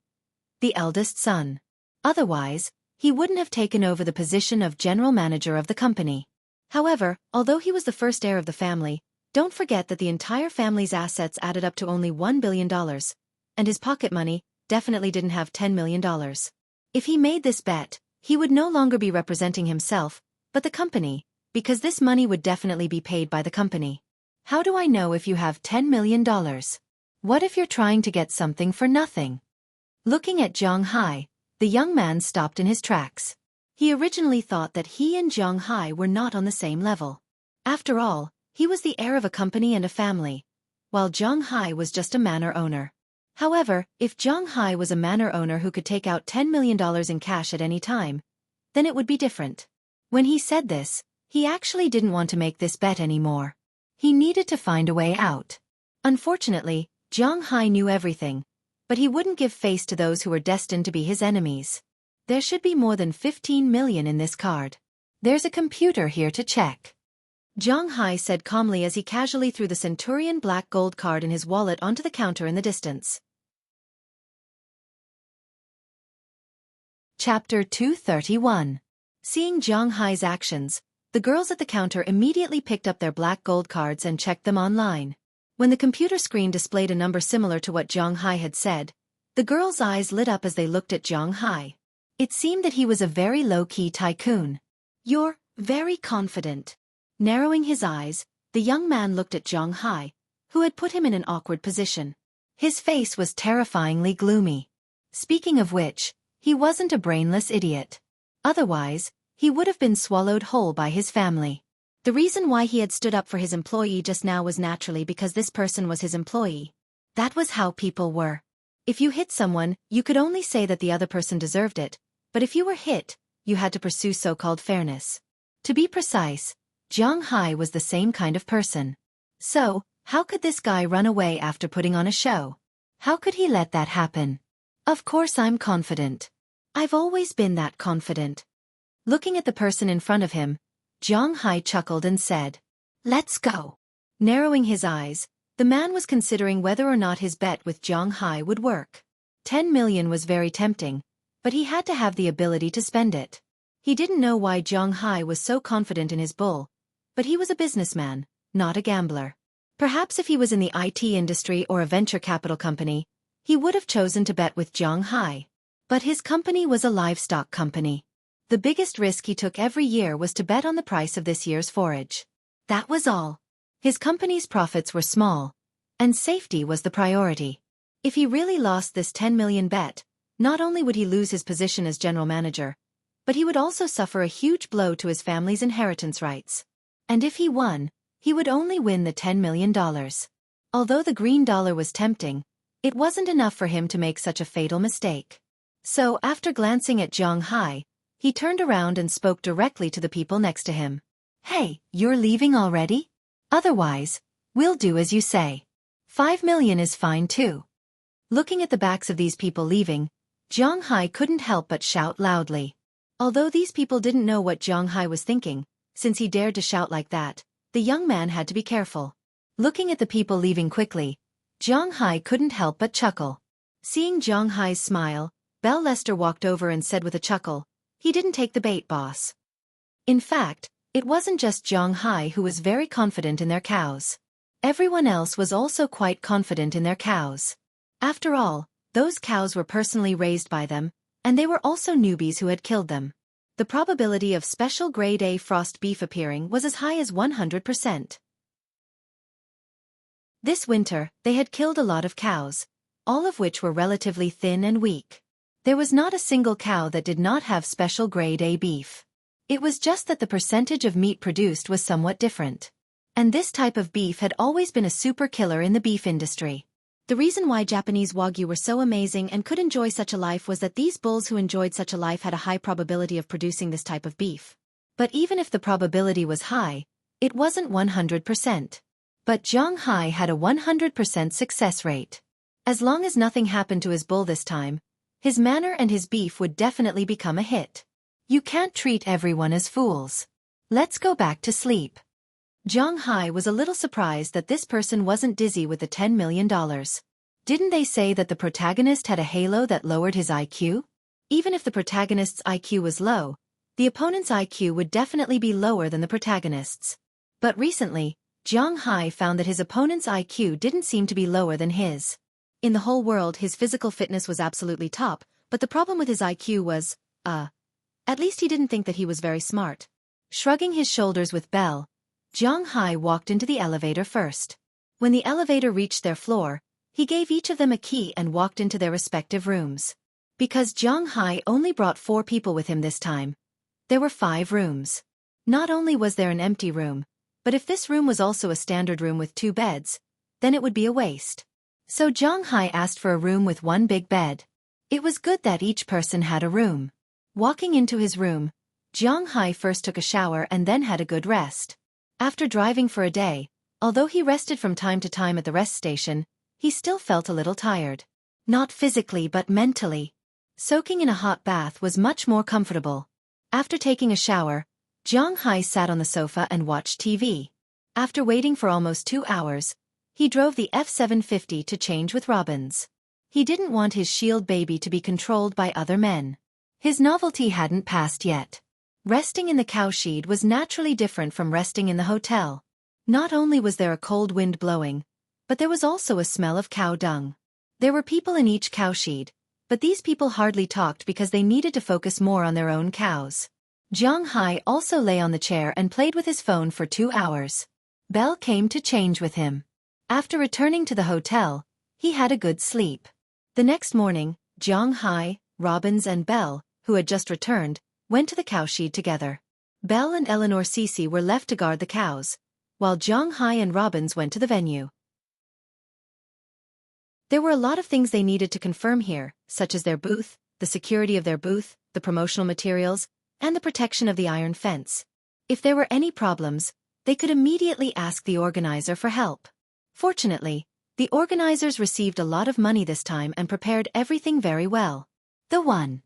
the eldest son. Otherwise, he wouldn't have taken over the position of general manager of the company. However, although he was the first heir of the family, don't forget that the entire family's assets added up to only $1 billion, and his pocket money definitely didn't have $10 million. If he made this bet, he would no longer be representing himself, but the company, because this money would definitely be paid by the company. How do I know if you have $10 million? What if you're trying to get something for nothing? Looking at Zhang Hai, the young man stopped in his tracks. He originally thought that he and Zhang Hai were not on the same level. After all, he was the heir of a company and a family, while Zhang Hai was just a manor owner. However, if Zhang Hai was a manor owner who could take out $10 million in cash at any time, then it would be different. When he said this, he actually didn't want to make this bet anymore. He needed to find a way out. Unfortunately, Zhang Hai knew everything, but he wouldn't give face to those who were destined to be his enemies. There should be more than 15 million in this card. There's a computer here to check. Zhang Hai said calmly as he casually threw the Centurion black gold card in his wallet onto the counter in the distance. Chapter 231. Seeing Zhang Hai's actions, the girls at the counter immediately picked up their black gold cards and checked them online. When the computer screen displayed a number similar to what Zhang Hai had said, the girls' eyes lit up as they looked at Zhang Hai. It seemed that he was a very low-key tycoon. "You're very confident." Narrowing his eyes, the young man looked at Zhang Hai, who had put him in an awkward position. His face was terrifyingly gloomy. Speaking of which, he wasn't a brainless idiot. Otherwise, he would have been swallowed whole by his family. The reason why he had stood up for his employee just now was naturally because this person was his employee. That was how people were. If you hit someone, you could only say that the other person deserved it, but if you were hit, you had to pursue so-called fairness. To be precise, Zhang Hai was the same kind of person. So, how could this guy run away after putting on a show? How could he let that happen? Of course I'm confident. I've always been that confident. Looking at the person in front of him, Zhang Hai chuckled and said, "Let's go." Narrowing his eyes, the man was considering whether or not his bet with Zhang Hai would work. 10 million was very tempting, but he had to have the ability to spend it. He didn't know why Zhang Hai was so confident in his bull, but he was a businessman, not a gambler. Perhaps if he was in the IT industry or a venture capital company, he would have chosen to bet with Zhang Hai. But his company was a livestock company. The biggest risk he took every year was to bet on the price of this year's forage. That was all. His company's profits were small, and safety was the priority. If he really lost this 10 million bet, not only would he lose his position as general manager, but he would also suffer a huge blow to his family's inheritance rights. And if he won, he would only win the $10 million. Although the green dollar was tempting, it wasn't enough for him to make such a fatal mistake. So after glancing at Zhang Hai, he turned around and spoke directly to the people next to him. "Hey, you're leaving already? Otherwise, we'll do as you say. 5 million is fine too." Looking at the backs of these people leaving, Zhang Hai couldn't help but shout loudly. Although these people didn't know what Zhang Hai was thinking, since he dared to shout like that, the young man had to be careful. Looking at the people leaving quickly, Zhang Hai couldn't help but chuckle. Seeing Zhang Hai's smile, Belle Lester walked over and said with a chuckle, "He didn't take the bait, boss." In fact, it wasn't just Zhang Hai who was very confident in their cows. Everyone else was also quite confident in their cows. After all, those cows were personally raised by them, and they were also newbies who had killed them. The probability of special grade A frost beef appearing was as high as 100%. This winter, they had killed a lot of cows, all of which were relatively thin and weak. There was not a single cow that did not have special grade A beef. It was just that the percentage of meat produced was somewhat different. And this type of beef had always been a super killer in the beef industry. The reason why Japanese Wagyu were so amazing and could enjoy such a life was that these bulls who enjoyed such a life had a high probability of producing this type of beef. But even if the probability was high, it wasn't 100%. But Zhang Hai had a 100% success rate. As long as nothing happened to his bull this time, his manor and his beef would definitely become a hit. You can't treat everyone as fools. Let's go back to sleep. Zhang Hai was a little surprised that this person wasn't dizzy with the $10 million. Didn't they say that the protagonist had a halo that lowered his IQ? Even if the protagonist's IQ was low, the opponent's IQ would definitely be lower than the protagonist's. But recently, Zhang Hai found that his opponent's IQ didn't seem to be lower than his. In the whole world, his physical fitness was absolutely top, but the problem with his IQ was, at least he didn't think that he was very smart. Shrugging his shoulders with Belle, Zhang Hai walked into the elevator first. When the elevator reached their floor, he gave each of them a key and walked into their respective rooms. Because Zhang Hai only brought 4 people with him this time, there were 5 rooms. Not only was there an empty room, but if this room was also a standard room with 2 beds, then it would be a waste. So Zhang Hai asked for a room with 1 big bed. It was good that each person had a room. Walking into his room, Zhang Hai first took a shower and then had a good rest. After driving for a day, although he rested from time to time at the rest station, he still felt a little tired. Not physically but mentally. Soaking in a hot bath was much more comfortable. After taking a shower, Zhang Hai sat on the sofa and watched TV. After waiting for almost 2 hours, he drove the F-750 to change with Robins. He didn't want his shield baby to be controlled by other men. His novelty hadn't passed yet. Resting in the cowshed was naturally different from resting in the hotel. Not only was there a cold wind blowing, but there was also a smell of cow dung. There were people in each cowshed, but these people hardly talked because they needed to focus more on their own cows. Zhang Hai also lay on the chair and played with his phone for 2 hours. Belle came to change with him. After returning to the hotel, he had a good sleep. The next morning, Zhang Hai, Robins and Belle, who had just returned, went to the cowshed together. Belle and Eleanor Cece were left to guard the cows, while Zhang Hai and Robins went to the venue. There were a lot of things they needed to confirm here, such as their booth, the security of their booth, the promotional materials, and the protection of the iron fence. If there were any problems, they could immediately ask the organizer for help. Fortunately, the organizers received a lot of money this time and prepared everything very well. The $1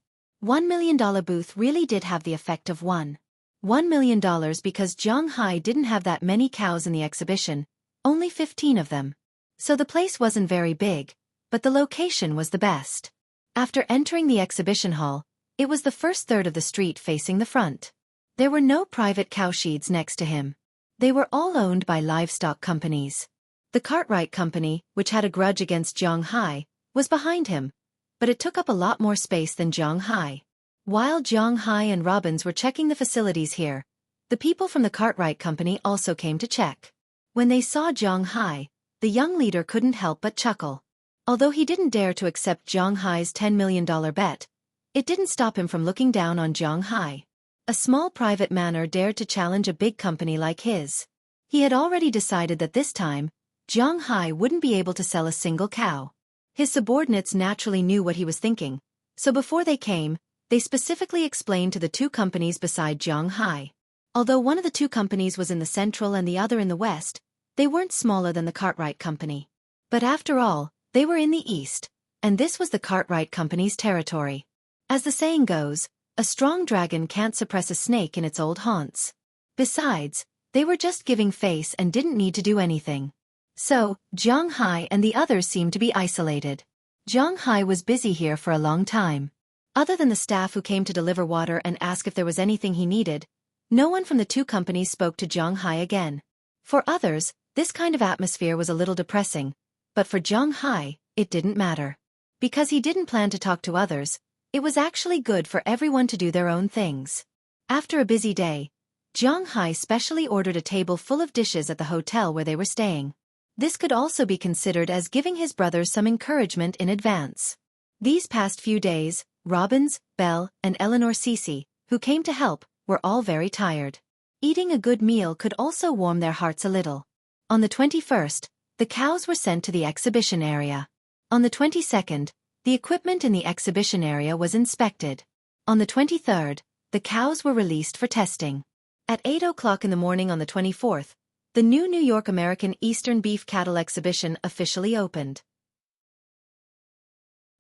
million booth really did have the effect of $1 million because Zhang Hai didn't have that many cows in the exhibition, only 15 of them. So the place wasn't very big, but the location was the best. After entering the exhibition hall, it was the first third of the street facing the front. There were no private cowsheds next to him. They were all owned by livestock companies. The Cartwright Company, which had a grudge against Zhang Hai, was behind him, but it took up a lot more space than Zhang Hai. While Zhang Hai and Robins were checking the facilities here, the people from the Cartwright Company also came to check. When they saw Zhang Hai, the young leader couldn't help but chuckle. Although he didn't dare to accept Zhang Hai's $10 million bet, it didn't stop him from looking down on Zhang Hai. A small private manor dared to challenge a big company like his. He had already decided that this time, Zhang Hai wouldn't be able to sell a single cow. His subordinates naturally knew what he was thinking, so before they came, they specifically explained to the 2 companies beside Zhang Hai. Although one of the 2 companies was in the central and the other in the west, they weren't smaller than the Cartwright Company. But after all, they were in the east, and this was the Cartwright Company's territory. As the saying goes, a strong dragon can't suppress a snake in its old haunts. Besides, they were just giving face and didn't need to do anything. So, Zhang Hai and the others seemed to be isolated. Zhang Hai was busy here for a long time. Other than the staff who came to deliver water and ask if there was anything he needed, no one from the 2 companies spoke to Zhang Hai again. For others, this kind of atmosphere was a little depressing, but for Zhang Hai, it didn't matter. Because he didn't plan to talk to others, it was actually good for everyone to do their own things. After a busy day, Zhang Hai specially ordered a table full of dishes at the hotel where they were staying. This could also be considered as giving his brothers some encouragement in advance. These past few days, Robins, Belle, and Eleanor Cece, who came to help, were all very tired. Eating a good meal could also warm their hearts a little. On the 21st, the cows were sent to the exhibition area. On the 22nd, the equipment in the exhibition area was inspected. On the 23rd, the cows were released for testing. At 8 o'clock in the morning on the 24th, the new New York American Eastern Beef Cattle Exhibition officially opened.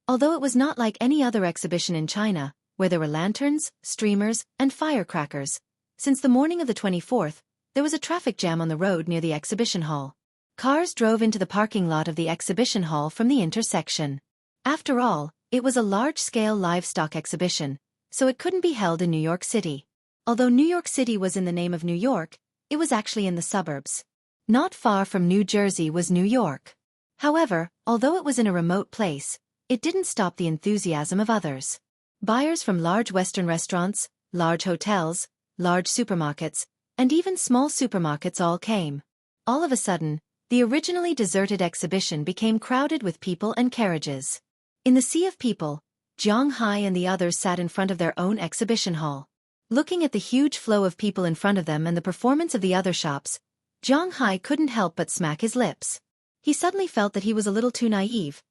Although it was not like any other exhibition in China, where there were lanterns, streamers, and firecrackers, Since the morning of the 24th, there was a traffic jam on the road near the exhibition hall. Cars drove into the parking lot of the exhibition hall from the intersection. After all, it was a large-scale livestock exhibition, so it couldn't be held in New York City. Although New York City was in the name of New York, it was actually in the suburbs. Not far from New Jersey was New York. However, although it was in a remote place, it didn't stop the enthusiasm of others. Buyers from large Western restaurants, large hotels, large supermarkets, and even small supermarkets all came. All of a sudden, the originally deserted exhibition became crowded with people and carriages. In the sea of people, Zhang Hai and the others sat in front of their own exhibition hall. Looking at the huge flow of people in front of them and the performance of the other shops, Zhang Hai couldn't help but smack his lips. He suddenly felt that he was a little too naive.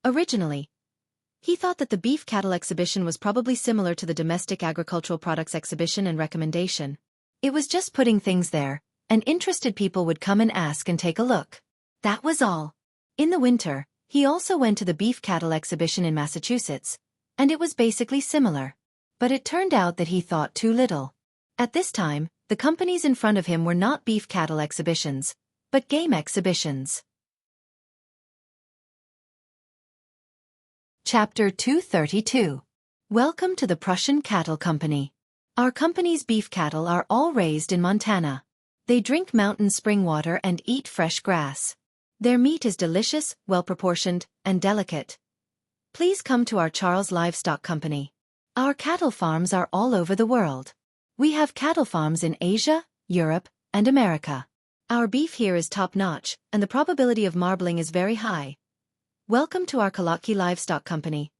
Originally, he thought that the beef cattle exhibition was probably similar to the domestic agricultural products exhibition and recommendation. It was just putting things there, and interested people would come and ask and take a look. That was all. In the winter, he also went to the beef cattle exhibition in Massachusetts, and it was basically similar. But it turned out that he thought too little. At this time, the companies in front of him were not beef cattle exhibitions, but game exhibitions. Chapter 232. Welcome to the Prussian Cattle Company. Our company's beef cattle are all raised in Montana. They drink mountain spring water and eat fresh grass. Their meat is delicious, well-proportioned, and delicate. Please come to our Charles Livestock Company. Our cattle farms are all over the world. We have cattle farms in Asia, Europe, and America. Our beef here is top-notch, and the probability of marbling is very high. Welcome to our Xueqi Livestock Company.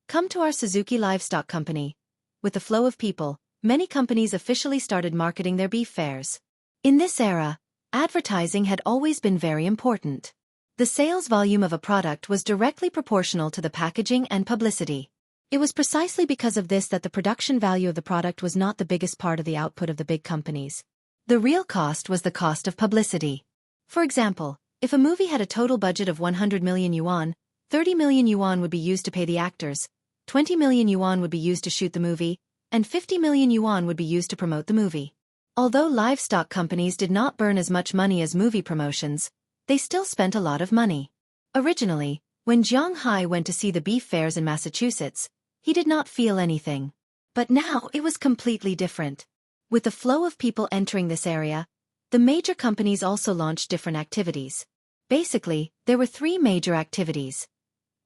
Come to our Xueqi Livestock Company. With the flow of people, many companies officially started marketing their beef fairs. In this era, advertising had always been very important. The sales volume of a product was directly proportional to the packaging and publicity. It was precisely because of this that the production value of the product was not the biggest part of the output of the big companies. The real cost was the cost of publicity. For example, if a movie had a total budget of 100 million yuan, 30 million yuan would be used to pay the actors, 20 million yuan would be used to shoot the movie, and 50 million yuan would be used to promote the movie. Although livestock companies did not burn as much money as movie promotions, they still spent a lot of money. Originally, when Zhang Hai went to see the beef fairs in Massachusetts, he did not feel anything. But now it was completely different. With the flow of people entering this area, the major companies also launched different activities. Basically, there were three major activities: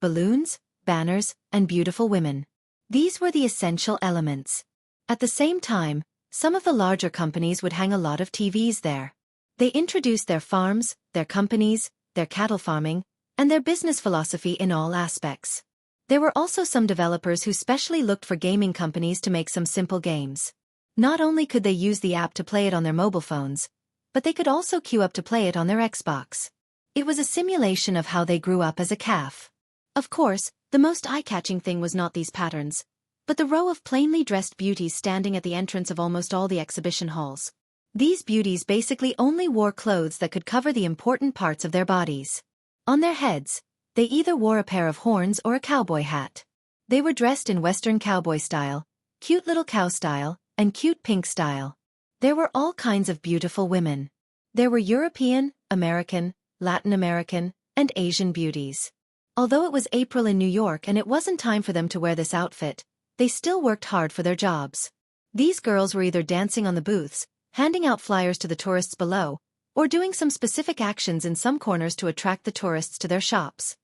balloons, banners, and beautiful women. These were the essential elements. At the same time, some of the larger companies would hang a lot of TVs there. They introduced their farms, their companies, their cattle farming, and their business philosophy in all aspects. There were also some developers who specially looked for gaming companies to make some simple games. Not only could they use the app to play it on their mobile phones, but they could also queue up to play it on their Xbox. It was a simulation of how they grew up as a calf. Of course, the most eye-catching thing was not these patterns, but the row of plainly dressed beauties standing at the entrance of almost all the exhibition halls. These beauties basically only wore clothes that could cover the important parts of their bodies. On their heads, they either wore a pair of horns or a cowboy hat. They were dressed in Western cowboy style, cute little cow style, and cute pink style. There were all kinds of beautiful women. There were European, American, Latin American, and Asian beauties. Although it was April in New York and it wasn't time for them to wear this outfit, they still worked hard for their jobs. These girls were either dancing on the booths, handing out flyers to the tourists below, or doing some specific actions in some corners to attract the tourists to their shops.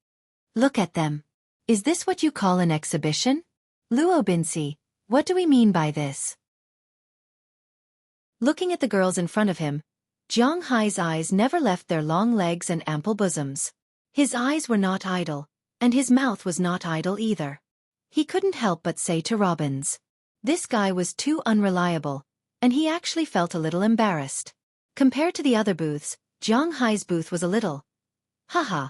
Look at them. Is this what you call an exhibition? Luo Binsi, what do we mean by this? Looking at the girls in front of him, Zhang Hai's eyes never left their long legs and ample bosoms. His eyes were not idle, and his mouth was not idle either. He couldn't help but say to Robbins, this guy was too unreliable, and he actually felt a little embarrassed. Compared to the other booths, Zhang Hai's booth was a little. Haha.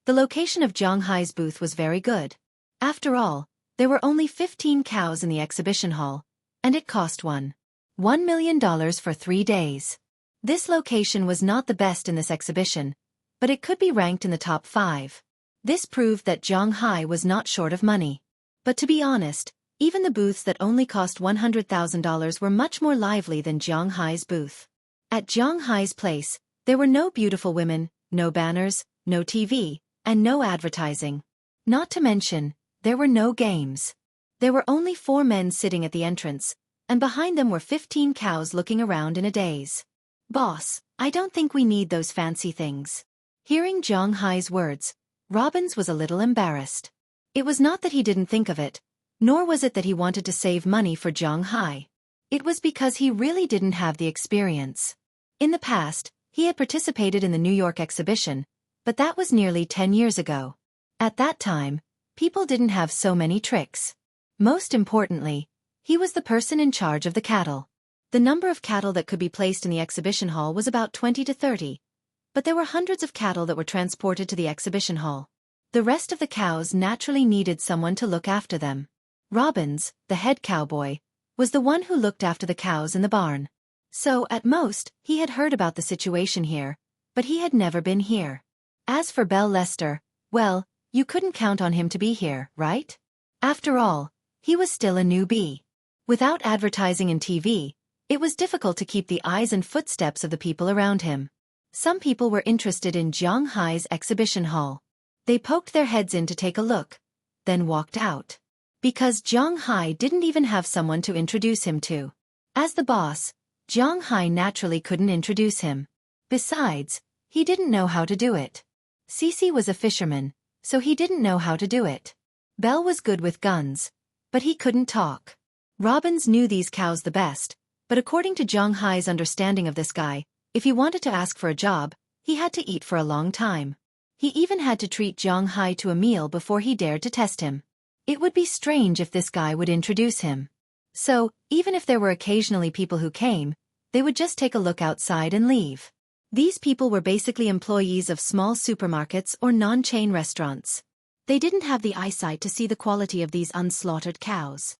The location of Zhang Hai's booth was very good. After all, there were only 15 cows in the exhibition hall, and it cost $1 million for 3 days. This location was not the best in this exhibition, but it could be ranked in the top 5. This proved that Zhang Hai was not short of money. But to be honest, Even the booths that only cost $100,000 were much more lively than Jiang Hai's booth. At Jiang Hai's place, there were no beautiful women, no banners, no TV, and no advertising. Not to mention, there were no games. There were only 4 men sitting at the entrance, and behind them were 15 cows looking around in a daze. "Boss, I don't think we need those fancy things." Hearing Jiang Hai's words, Robbins was a little embarrassed. It was not that he didn't think of it, nor was it that he wanted to save money for Jiang Hai. It was because he really didn't have the experience. In the past, he had participated in the New York exhibition, but that was nearly 10 years ago. At that time, people didn't have so many tricks. Most importantly, he was the person in charge of the cattle. The number of cattle that could be placed in the exhibition hall was about 20 to 30, but there were hundreds of cattle that were transported to the exhibition hall. The rest of the cows naturally needed someone to look after them. Robbins, the head cowboy, was the one who looked after the cows in the barn. So, at most, he had heard about the situation here, but he had never been here. As for Bell Lester, well, you couldn't count on him to be here, right? After all, he was still a newbie. Without advertising and TV, it was difficult to keep the eyes and footsteps of the people around him. Some people were interested in Jiang Hai's exhibition hall. They poked their heads in to take a look, then walked out. Because Jiang Hai didn't even have someone to introduce him to. As the boss, Jiang Hai naturally couldn't introduce him. Besides, he didn't know how to do it. Cece was a fisherman, so he didn't know how to do it. Bell was good with guns, but he couldn't talk. Robbins knew these cows the best, but according to Jiang Hai's understanding of this guy, if he wanted to ask for a job, he had to eat for a long time. He even had to treat Jiang Hai to a meal before he dared to test him. It would be strange if this guy would introduce him. So, even if there were occasionally people who came, they would just take a look outside and leave. These people were basically employees of small supermarkets or non-chain restaurants. They didn't have the eyesight to see the quality of these unslaughtered cows.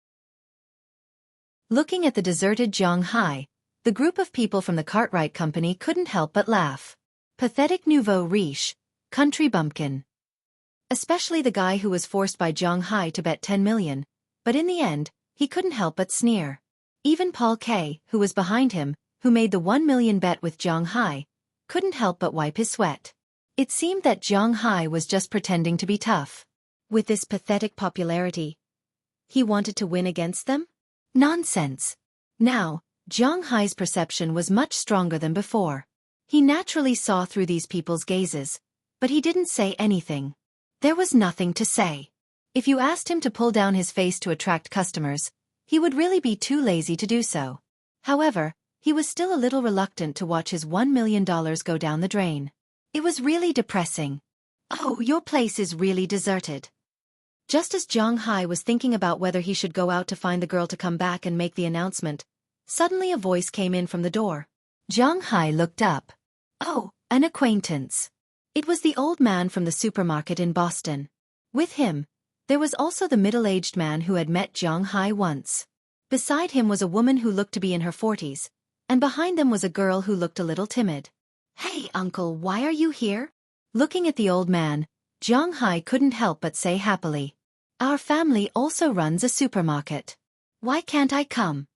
Looking at the deserted Jiang Hai, the group of people from the Cartwright Company couldn't help but laugh. Pathetic nouveau riche, country bumpkin. Especially the guy who was forced by Jiang Hai to bet 10 million, but in the end, he couldn't help but sneer. Even Paul K., who was behind him, who made the 1 million bet with Jiang Hai, couldn't help but wipe his sweat. It seemed that Jiang Hai was just pretending to be tough. With this pathetic popularity, he wanted to win against them? Nonsense. Now, Jiang Hai's perception was much stronger than before. He naturally saw through these people's gazes, but he didn't say anything. There was nothing to say. If you asked him to pull down his face to attract customers, he would really be too lazy to do so. However, he was still a little reluctant to watch his $1 million go down the drain. It was really depressing. "Oh, your place is really deserted." Just as Jiang Hai was thinking about whether he should go out to find the girl to come back and make the announcement, suddenly a voice came in from the door. Jiang Hai looked up. Oh, an acquaintance. It was the old man from the supermarket in Boston. With him, there was also the middle-aged man who had met Jiang Hai once. Beside him was a woman who looked to be in her 40s, and behind them was a girl who looked a little timid. "Hey, uncle, why are you here?" Looking at the old man, Jiang Hai couldn't help but say happily. "Our family also runs a supermarket. Why can't I come?"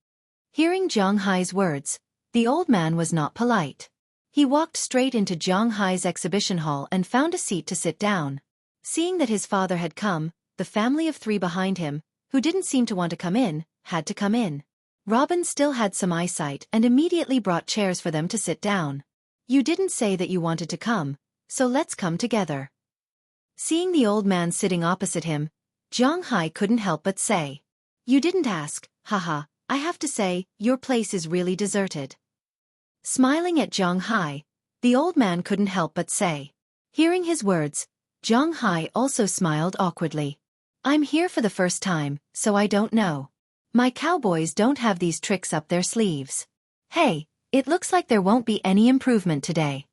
Hearing Jiang Hai's words, the old man was not polite. He walked straight into Jiang Hai's exhibition hall and found a seat to sit down. Seeing that his father had come, the family of 3 behind him, who didn't seem to want to come in, had to come in. Robin still had some eyesight and immediately brought chairs for them to sit down. "You didn't say that you wanted to come, so let's come together." Seeing the old man sitting opposite him, Jiang Hai couldn't help but say, "You didn't ask, haha, I have to say, your place is really deserted." Smiling at Jiang Hai, the old man couldn't help but say. Hearing his words, Jiang Hai also smiled awkwardly. "I'm here for the first time, so I don't know. My cowboys don't have these tricks up their sleeves. Hey, it looks like there won't be any improvement today."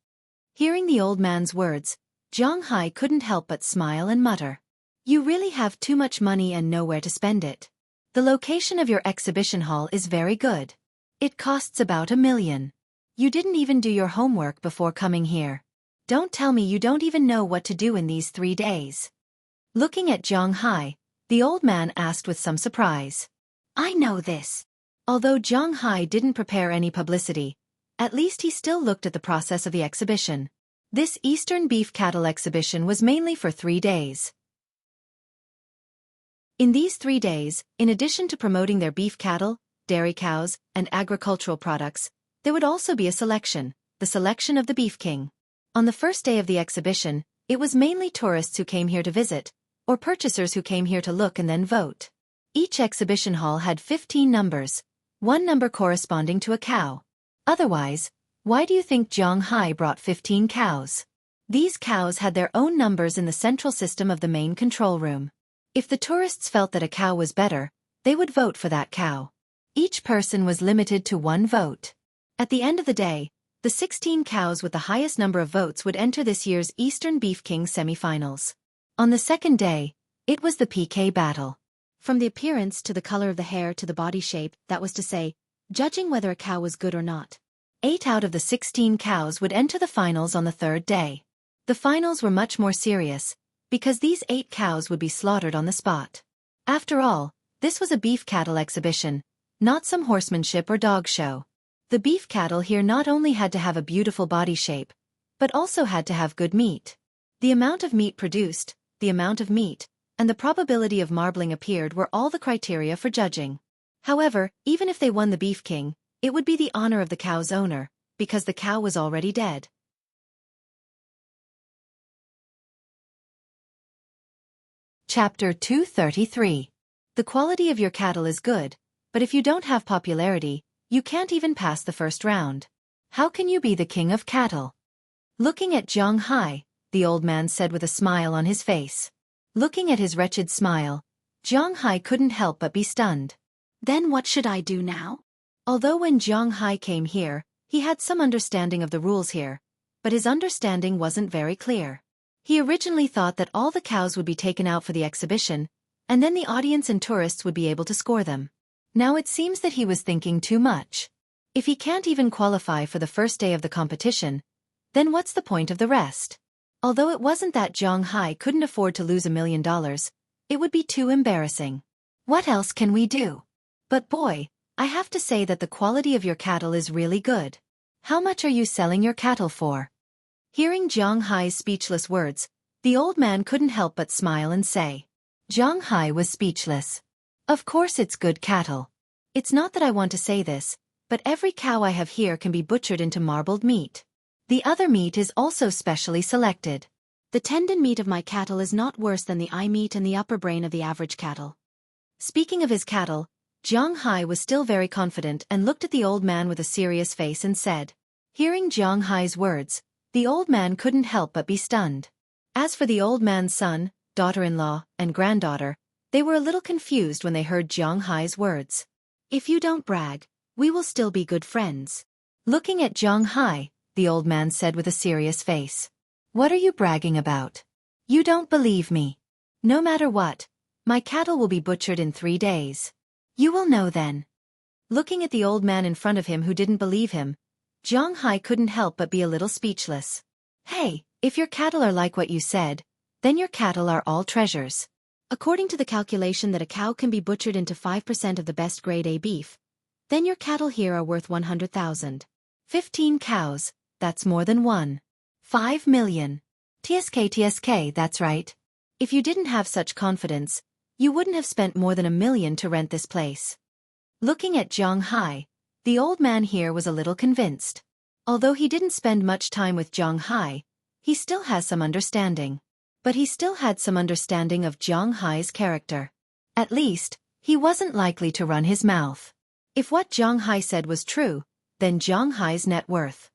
Hearing the old man's words, Jiang Hai couldn't help but smile and mutter. "You really have too much money and nowhere to spend it. The location of your exhibition hall is very good. It costs about $1 million. You didn't even do your homework before coming here. Don't tell me you don't even know what to do in these 3 days." Looking at Jiang Hai, The old man asked with some surprise. I know this. Although Zhang Hai didn't prepare any publicity, at least he still looked at the process of the exhibition. This Eastern beef cattle exhibition was mainly for 3 days. In these 3 days, in addition to promoting their beef cattle, dairy cows, and agricultural products, there would also be a selection, the selection of the Beef King. On the first day of the exhibition, it was mainly tourists who came here to visit, or purchasers who came here to look and then vote. Each exhibition hall had 15 numbers, one number corresponding to a cow. Otherwise, why do you think Zhang Hai brought 15 cows? These cows had their own numbers in the central system of the main control room. If the tourists felt that a cow was better, they would vote for that cow. Each person was limited to 1 vote. At the end of the day, the 16 cows with the highest number of votes would enter this year's Eastern Beef King semi-finals. On the second day, it was the PK battle. From the appearance to the color of the hair to the body shape, that was to say, judging whether a cow was good or not. 8 out of the 16 cows would enter the finals on the third day. The finals were much more serious, because these 8 cows would be slaughtered on the spot. After all, this was a beef cattle exhibition, not some horsemanship or dog show. The beef cattle here not only had to have a beautiful body shape, but also had to have good meat. The amount of meat produced, the amount of meat, and the probability of marbling appeared were all the criteria for judging. However, even if they won the Beef King, it would be the honor of the cow's owner, because the cow was already dead. Chapter 233. The quality of your cattle is good, but if you don't have popularity, you can't even pass the first round. How can you be the king of cattle? Looking at Zhang Hai, the old man said with a smile on his face. Looking at his wretched smile, Zhang Hai couldn't help but be stunned. Then what should I do now? Although when Zhang Hai came here, he had some understanding of the rules here, but his understanding wasn't very clear. He originally thought that all the cows would be taken out for the exhibition, and then the audience and tourists would be able to score them. Now it seems that he was thinking too much. If he can't even qualify for the first day of the competition, then what's the point of the rest? Although it wasn't that Zhang Hai couldn't afford to lose $1 million, it would be too embarrassing. What else can we do? But boy, I have to say that the quality of your cattle is really good. How much are you selling your cattle for? Hearing Zhang Hai's speechless words, the old man couldn't help but smile and say. Zhang Hai was speechless. Of course it's good cattle. It's not that I want to say this, but every cow I have here can be butchered into marbled meat. The other meat is also specially selected. The tendon meat of my cattle is not worse than the eye meat and the upper brain of the average cattle. Speaking of his cattle, Zhang Hai was still very confident and looked at the old man with a serious face and said. Hearing Zhang Hai's words, the old man couldn't help but be stunned. As for the old man's son, daughter-in-law, and granddaughter, they were a little confused when they heard Zhang Hai's words. If you don't brag, we will still be good friends. Looking at Zhang Hai, the old man said with a serious face. What are you bragging about? You don't believe me. No matter what, my cattle will be butchered in 3 days. You will know then. Looking at the old man in front of him who didn't believe him, Zhang Hai couldn't help but be a little speechless. Hey, if your cattle are like what you said, then your cattle are all treasures. According to the calculation that a cow can be butchered into 5% of the best grade A beef, then your cattle here are worth 100,000. 15 cows, that's more than 5 million. TSK, that's right. If you didn't have such confidence, you wouldn't have spent more than $1 million to rent this place. Looking at Zhang Hai, the old man here was a little convinced. Although he didn't spend much time with Zhang Hai, he still has some understanding. But he still had some understanding of Zhang Hai's character. At least, he wasn't likely to run his mouth. If what Zhang Hai said was true, then Zhang Hai's net worth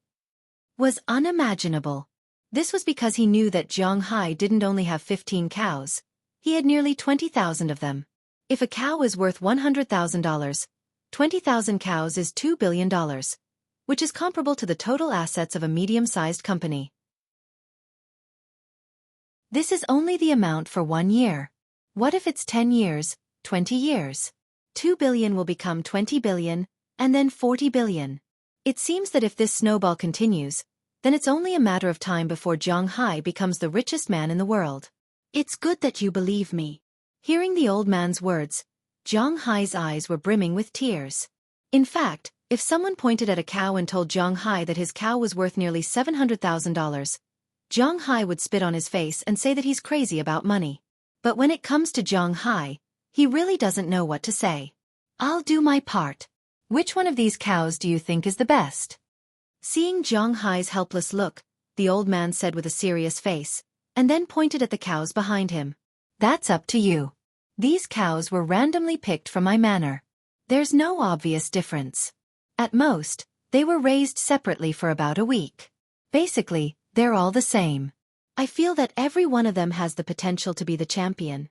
was unimaginable. This was because he knew that Zhang Hai didn't only have 15 cows, he had nearly 20,000 of them. If a cow is worth $100,000, 20,000 cows is $2 billion, which is comparable to the total assets of a medium-sized company. This is only the amount for 1 year. What if it's 10 years, 20 years? 2 billion will become 20 billion, and then 40 billion. It seems that if this snowball continues, then it's only a matter of time before Zhang Hai becomes the richest man in the world. It's good that you believe me. Hearing the old man's words, Zhang Hai's eyes were brimming with tears. In fact, if someone pointed at a cow and told Zhang Hai that his cow was worth nearly $700,000, Zhang Hai would spit on his face and say that he's crazy about money. But when it comes to Zhang Hai, he really doesn't know what to say. I'll do my part. Which one of these cows do you think is the best? Seeing Zhang Hai's helpless look, the old man said with a serious face, and then pointed at the cows behind him. That's up to you. These cows were randomly picked from my manor. There's no obvious difference. At most, they were raised separately for about a week. Basically, they're all the same. I feel that every one of them has the potential to be the champion.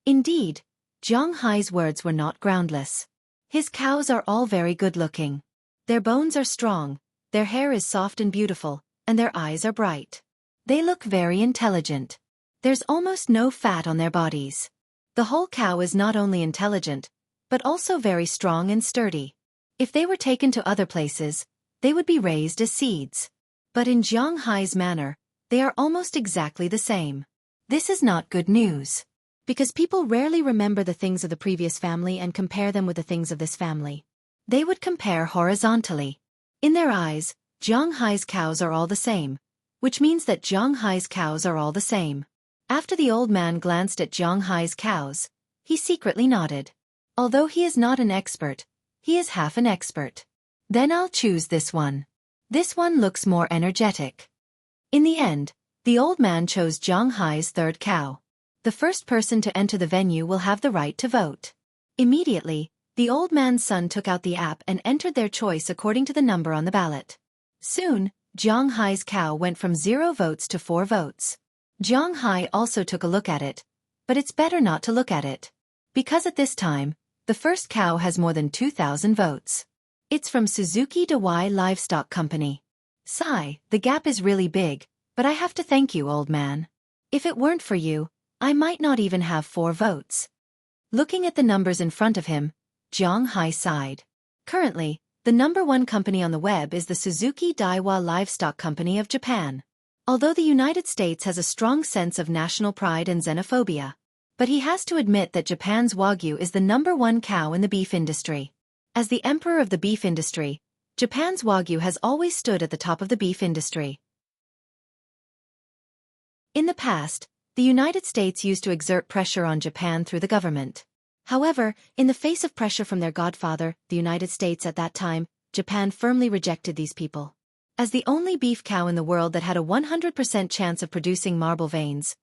Indeed, Zhang Hai's words were not groundless. His cows are all very good-looking. Their bones are strong, their hair is soft and beautiful, and their eyes are bright. They look very intelligent. There's almost no fat on their bodies. The whole cow is not only intelligent, but also very strong and sturdy. If they were taken to other places, they would be raised as seeds. But in Zhang Hai's manor, they are almost exactly the same. This is not good news. Because people rarely remember the things of the previous family and compare them with the things of this family. They would compare horizontally. In their eyes, Zhang Hai's cows are all the same, which means that Zhang Hai's cows are all the same. After the old man glanced at Zhang Hai's cows, he secretly nodded. Although he is not an expert, he is half an expert. Then I'll choose this one. This one looks more energetic. In the end, the old man chose Zhang Hai's third cow. The first person to enter the venue will have the right to vote. Immediately, the old man's son took out the app and entered their choice according to the number on the ballot. Soon, Zhang Hai's cow went from 0 votes to 4 votes. Zhang Hai also took a look at it, but it's better not to look at it. Because at this time, the first cow has more than 2,000 votes. It's from Xueqi Dawai Livestock Company. Sigh, the gap is really big, but I have to thank you, old man. If it weren't for you, I might not even have 4 votes. Looking at the numbers in front of him, Zhang Hai sighed. Currently, the #1 company on the web is the Xueqi Daiwa Livestock Company of Japan. Although the United States has a strong sense of national pride and xenophobia, but he has to admit that Japan's Wagyu is the #1 cow in the beef industry. As the emperor of the beef industry, Japan's Wagyu has always stood at the top of the beef industry. In the past, the United States used to exert pressure on Japan through the government. However, in the face of pressure from their godfather, the United States at that time, Japan firmly rejected these people. As the only beef cow in the world that had a 100% chance of producing marble veins,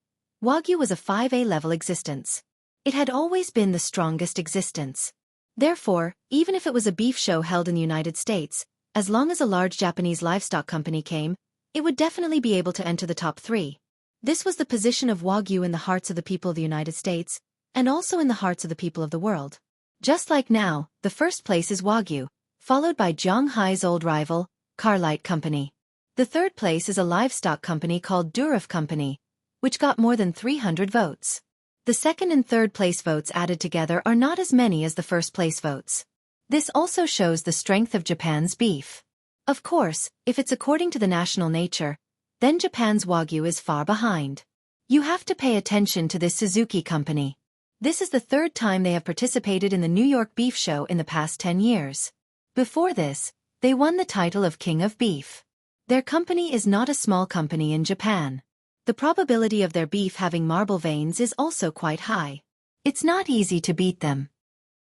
Wagyu was a 5A level existence. It had always been the strongest existence. Therefore, even if it was a beef show held in the United States, as long as a large Japanese livestock company came, it would definitely be able to enter the top 3. This was the position of Wagyu in the hearts of the people of the United States, and also in the hearts of the people of the world. Just like now, the first place is Wagyu, followed by Zhang Hai's old rival, Carlite Company. The third place is a livestock company called Durif Company, which got more than 300 votes. The second and third place votes added together are not as many as the first place votes. This also shows the strength of Japan's beef. Of course, if it's according to the national nature, then Japan's Wagyu is far behind. You have to pay attention to this Xueqi company. This is the 3rd time they have participated in the New York Beef Show in the past 10 years. Before this, they won the title of King of Beef. Their company is not a small company in Japan. The probability of their beef having marble veins is also quite high. It's not easy to beat them.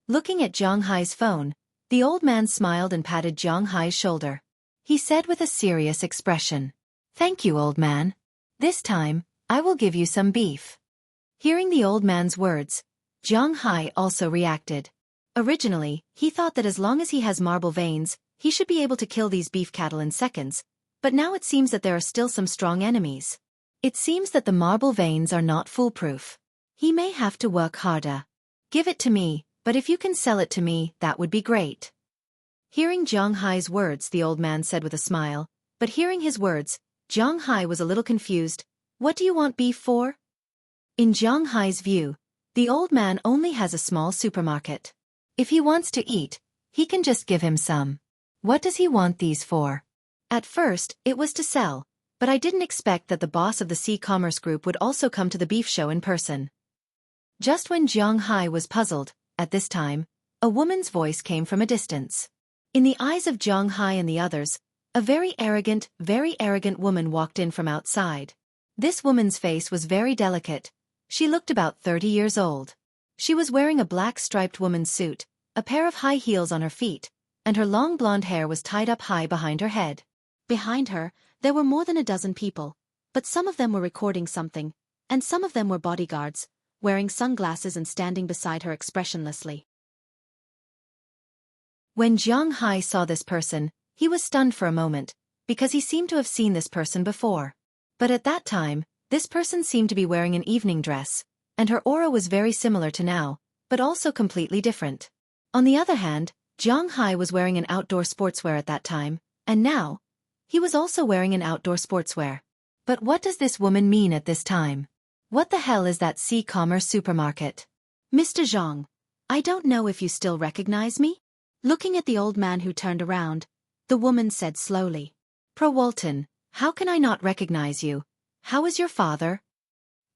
Looking at Zhang Hai's phone, the old man smiled and patted Zhang Hai's shoulder. He said with a serious expression, "Thank you, old man. This time, I will give you some beef." Hearing the old man's words, Zhang Hai also reacted. Originally, he thought that as long as he has marble veins, he should be able to kill these beef cattle in seconds, but now it seems that there are still some strong enemies. It seems that the marble veins are not foolproof. He may have to work harder. Give it to me, but if you can sell it to me, that would be great. Hearing Zhang Hai's words, the old man said with a smile, but hearing his words, Zhang Hai was a little confused. What do you want beef for? In Zhang Hai's view, the old man only has a small supermarket. If he wants to eat, he can just give him some. What does he want these for? At first, it was to sell, but I didn't expect that the boss of the Sea Commerce Group would also come to the beef show in person. Just when Jiang Hai was puzzled, at this time, a woman's voice came from a distance. In the eyes of Jiang Hai and the others, a very arrogant woman walked in from outside. This woman's face was very delicate. She looked about 30 years old. She was wearing a black striped woman's suit, a pair of high heels on her feet, and her long blonde hair was tied up high behind her head. Behind her, there were more than a dozen people, but some of them were recording something, and some of them were bodyguards, wearing sunglasses and standing beside her expressionlessly. When Jiang Hai saw this person, he was stunned for a moment, because he seemed to have seen this person before. But at that time, this person seemed to be wearing an evening dress, and her aura was very similar to now, but also completely different. On the other hand, Jiang Hai was wearing an outdoor sportswear at that time, and now, he was also wearing an outdoor sportswear. But what does this woman mean at this time? What the hell is that C-commerce supermarket? Mr. Zhang, I don't know if you still recognize me? Looking at the old man who turned around, the woman said slowly. Pro Walton, how can I not recognize you? How is your father?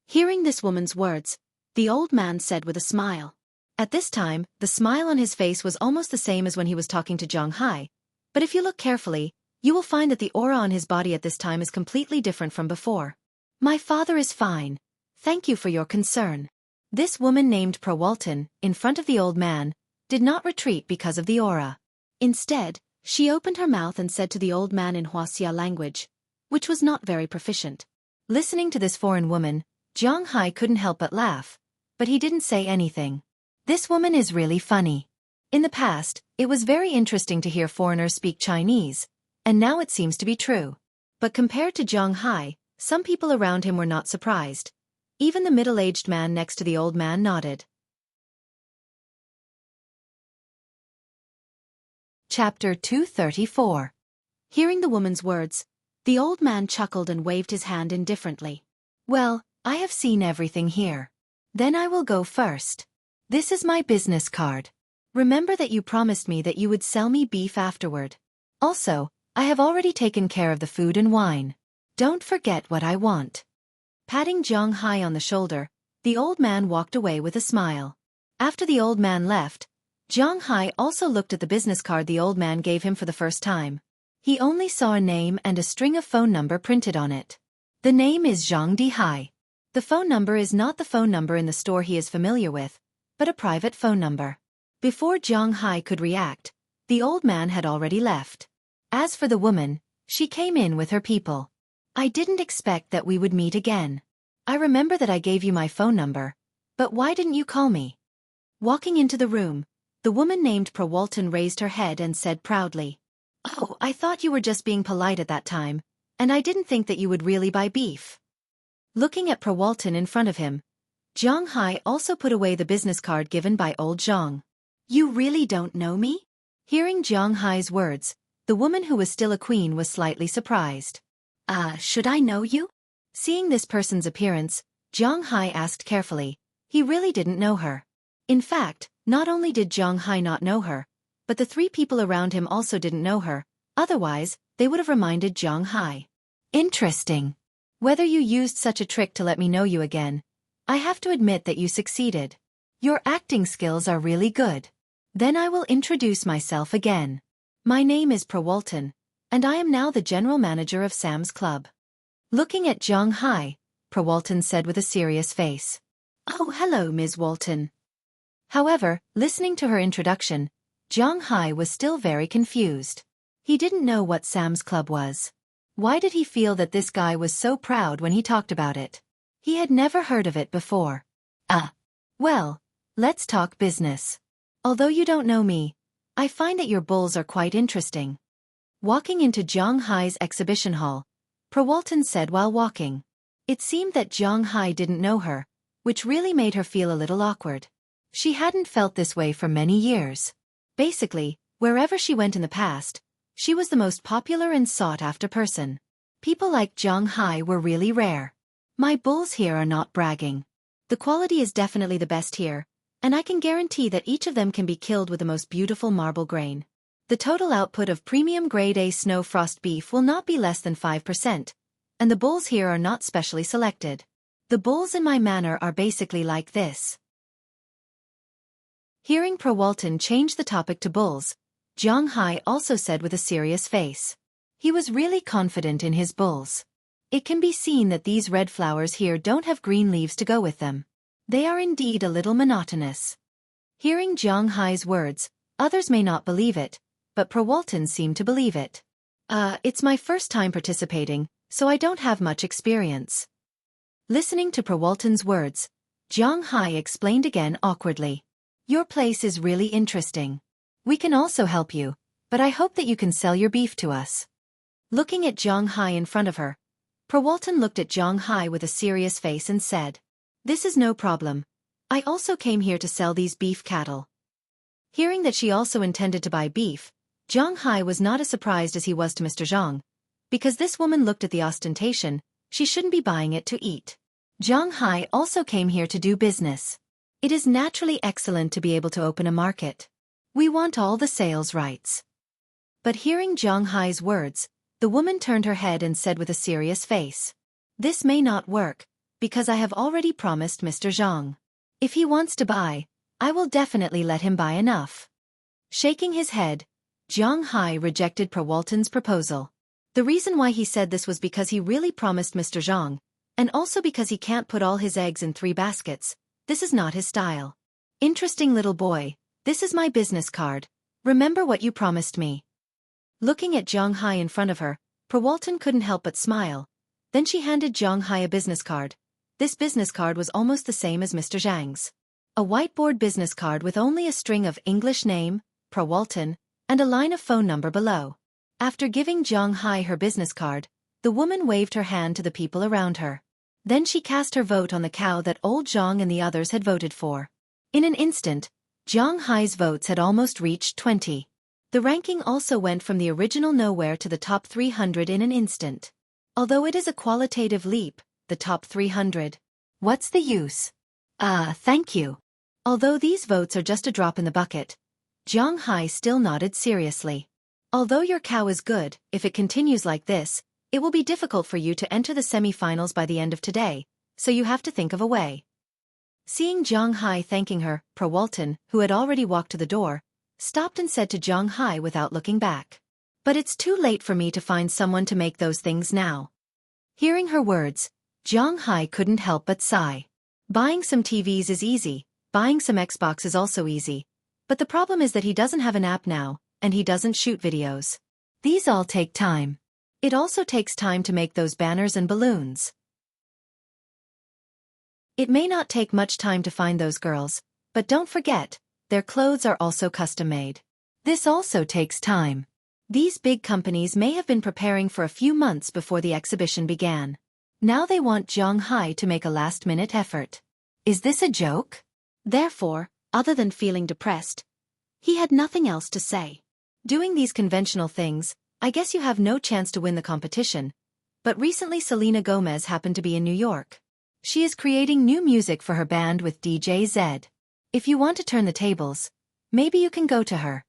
Hearing this woman's words, the old man said with a smile. At this time, the smile on his face was almost the same as when he was talking to Jiang Hai, but if you look carefully, you will find that the aura on his body at this time is completely different from before. My father is fine. Thank you for your concern. This woman named Pro Walton, in front of the old man, did not retreat because of the aura. Instead, she opened her mouth and said to the old man in Huaxia language, which was not very proficient. Listening to this foreign woman, Jiang Hai couldn't help but laugh, but he didn't say anything. This woman is really funny. In the past, it was very interesting to hear foreigners speak Chinese, and now it seems to be true. But compared to Jiang Hai, some people around him were not surprised. Even the middle-aged man next to the old man nodded. Chapter 234. Hearing the woman's words, the old man chuckled and waved his hand indifferently. Well, I have seen everything here. Then I will go first. This is my business card. Remember that you promised me that you would sell me beef afterward. Also, I have already taken care of the food and wine. Don't forget what I want. Patting Jiang Hai on the shoulder, the old man walked away with a smile. After the old man left, Jiang Hai also looked at the business card the old man gave him for the first time. He only saw a name and a string of phone number printed on it. The name is Zhang Dihai. The phone number is not the phone number in the store he is familiar with, but a private phone number. Before Jiang Hai could react, the old man had already left. As for the woman, she came in with her people. I didn't expect that we would meet again. I remember that I gave you my phone number, but why didn't you call me? Walking into the room, the woman named Pro Walton raised her head and said proudly, Oh, I thought you were just being polite at that time, and I didn't think that you would really buy beef. Looking at Pro Walton in front of him, Jiang Hai also put away the business card given by old Zhang. You really don't know me? Hearing Jiang Hai's words, the woman who was still a queen was slightly surprised. Should I know you? Seeing this person's appearance, Jiang Hai asked carefully. He really didn't know her. In fact, not only did Jiang Hai not know her, but the three people around him also didn't know her, otherwise, they would have reminded Jiang Hai. Interesting. Whether you used such a trick to let me know you again, I have to admit that you succeeded. Your acting skills are really good. Then I will introduce myself again. My name is Pro Walton, and I am now the general manager of Sam's Club. Looking at Jiang Hai, Pro Walton said with a serious face. Oh, hello, Ms. Walton. However, listening to her introduction, Jiang Hai was still very confused. He didn't know what Sam's Club was. Why did he feel that this guy was so proud when he talked about it? He had never heard of it before. Well, let's talk business. Although you don't know me, I find that your bulls are quite interesting. Walking into Jiang Hai's exhibition hall, Pro Walton said while walking. It seemed that Jiang Hai didn't know her, which really made her feel a little awkward. She hadn't felt this way for many years. Basically, wherever she went in the past, she was the most popular and sought-after person. People like Jiang Hai were really rare. My bulls here are not bragging. The quality is definitely the best here, and I can guarantee that each of them can be killed with the most beautiful marble grain. The total output of premium grade A snow frost beef will not be less than 5%, and the bulls here are not specially selected. The bulls in my manor are basically like this. Hearing Perwalton change the topic to bulls, Zhang Hai also said with a serious face. He was really confident in his bulls. It can be seen that these red flowers here don't have green leaves to go with them. They are indeed a little monotonous. Hearing Zhang Hai's words, others may not believe it, but Perwalton seemed to believe it. It's my first time participating, so I don't have much experience. Listening to Perwalton's words, Zhang Hai explained again awkwardly. Your place is really interesting. We can also help you, but I hope that you can sell your beef to us. Looking at Zhang Hai in front of her, Perwalton looked at Zhang Hai with a serious face and said, This is no problem. I also came here to sell these beef cattle. Hearing that she also intended to buy beef, Zhang Hai was not as surprised as he was to Mr. Zhang. Because this woman looked at the ostentation, she shouldn't be buying it to eat. Zhang Hai also came here to do business. It is naturally excellent to be able to open a market. We want all the sales rights. But hearing Zhang Hai's words, the woman turned her head and said with a serious face, This may not work, because I have already promised Mr. Zhang. If he wants to buy, I will definitely let him buy enough. Shaking his head, Zhang Hai rejected Perwalton's proposal. The reason why he said this was because he really promised Mr. Zhang, and also because he can't put all his eggs in 3 baskets. This is not his style. Interesting little boy, this is my business card. Remember what you promised me. Looking at Zhang Hai in front of her, Perwalton couldn't help but smile. Then she handed Zhang Hai a business card. This business card was almost the same as Mr. Zhang's. A whiteboard business card with only a string of English name, Perwalton, and a line of phone number below. After giving Zhang Hai her business card, the woman waved her hand to the people around her. Then she cast her vote on the cow that old Zhang and the others had voted for. In an instant, Zhang Hai's votes had almost reached 20. The ranking also went from the original nowhere to the top 300 in an instant. Although it is a qualitative leap, the top 300. What's the use? Thank you. Although these votes are just a drop in the bucket, Zhang Hai still nodded seriously. Although your cow is good, if it continues like this, it will be difficult for you to enter the semi-finals by the end of today, so you have to think of a way. Seeing Zhang Hai thanking her, Perwalton, who had already walked to the door, stopped and said to Zhang Hai without looking back. But it's too late for me to find someone to make those things now. Hearing her words, Zhang Hai couldn't help but sigh. Buying some TVs is easy, buying some Xbox is also easy. But the problem is that he doesn't have an app now, and he doesn't shoot videos. These all take time. It also takes time to make those banners and balloons. It may not take much time to find those girls, but don't forget, their clothes are also custom-made. This also takes time. These big companies may have been preparing for a few months before the exhibition began. Now they want Zhang Hai to make a last-minute effort. Is this a joke? Therefore, other than feeling depressed, he had nothing else to say. Doing these conventional things, I guess you have no chance to win the competition. But recently Selena Gomez happened to be in New York. She is creating new music for her band with DJ Zed. If you want to turn the tables, maybe you can go to her.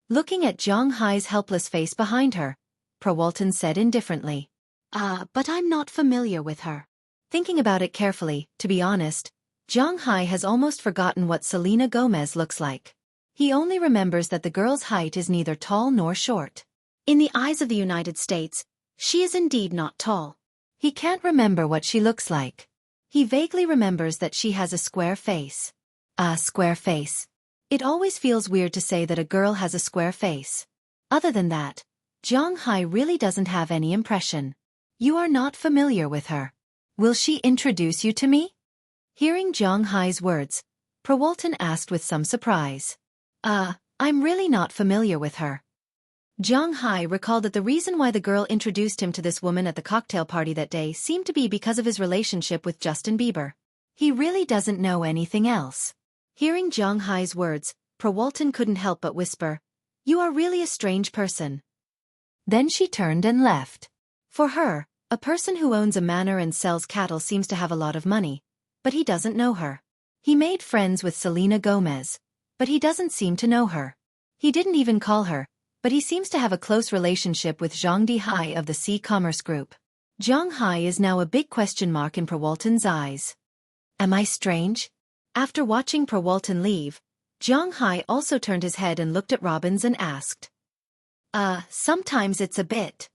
Looking at Zhang Hai's helpless face behind her, Perwalton said indifferently. But I'm not familiar with her. Thinking about it carefully, to be honest, Zhang Hai has almost forgotten what Selena Gomez looks like. He only remembers that the girl's height is neither tall nor short. In the eyes of the United States, she is indeed not tall. He can't remember what she looks like. He vaguely remembers that she has a square face. A square face. It always feels weird to say that a girl has a square face. Other than that, Zhang Hai really doesn't have any impression. You are not familiar with her. Will she introduce you to me? Hearing Zhang Hai's words, Perwalton asked with some surprise. I'm really not familiar with her. Zhang Hai recalled that the reason why the girl introduced him to this woman at the cocktail party that day seemed to be because of his relationship with Justin Bieber. He really doesn't know anything else. Hearing Zhang Hai's words, Perwalton couldn't help but whisper, "You are really a strange person." Then she turned and left. For her, a person who owns a manor and sells cattle seems to have a lot of money, but he doesn't know her. He made friends with Selena Gomez, but he doesn't seem to know her. He didn't even call her, but he seems to have a close relationship with Zhang Dihai of the Sea Commerce Group. Zhang Hai is now a big question mark in Perwalton's eyes. Am I strange? After watching Perwalton leave, Jiang Hai also turned his head and looked at Robbins and asked. Sometimes it's a bit.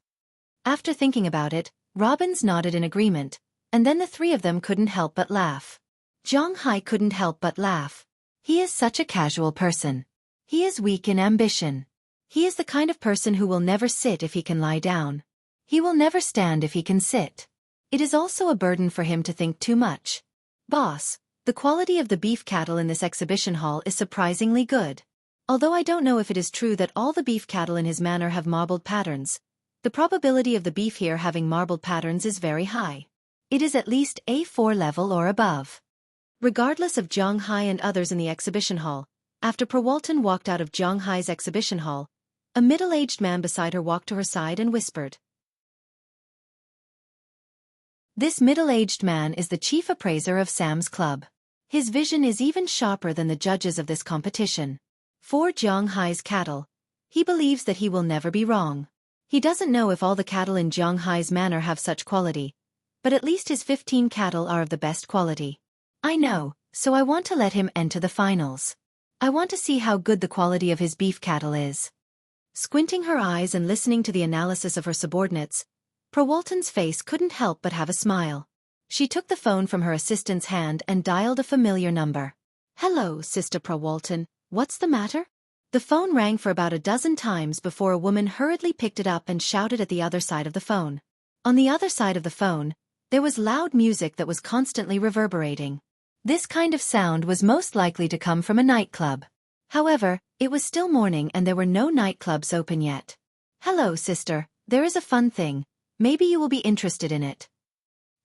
After thinking about it, Robbins nodded in agreement, and then the three of them couldn't help but laugh. Jiang Hai couldn't help but laugh. He is such a casual person. He is weak in ambition. He is the kind of person who will never sit if he can lie down. He will never stand if he can sit. It is also a burden for him to think too much. Boss, the quality of the beef cattle in this exhibition hall is surprisingly good. Although I don't know if it is true that all the beef cattle in his manor have marbled patterns, the probability of the beef here having marbled patterns is very high. It is at least A4 level or above. Regardless of Jiang Hai and others in the exhibition hall, after Perwalton walked out of Jiang Hai's exhibition hall, a middle-aged man beside her walked to her side and whispered. This middle-aged man is the chief appraiser of Sam's Club. His vision is even sharper than the judges of this competition. For Jiang Hai's cattle, he believes that he will never be wrong. He doesn't know if all the cattle in Jiang Hai's manor have such quality, but at least his 15 cattle are of the best quality. I know, so I want to let him enter the finals. I want to see how good the quality of his beef cattle is. Squinting her eyes and listening to the analysis of her subordinates, Perwalton's face couldn't help but have a smile. She took the phone from her assistant's hand and dialed a familiar number. Hello, Sister Perwalton, what's the matter? The phone rang for about a dozen times before a woman hurriedly picked it up and shouted at the other side of the phone. On the other side of the phone, there was loud music that was constantly reverberating. This kind of sound was most likely to come from a nightclub. However, it was still morning and there were no nightclubs open yet. Hello, sister, there is a fun thing. Maybe you will be interested in it.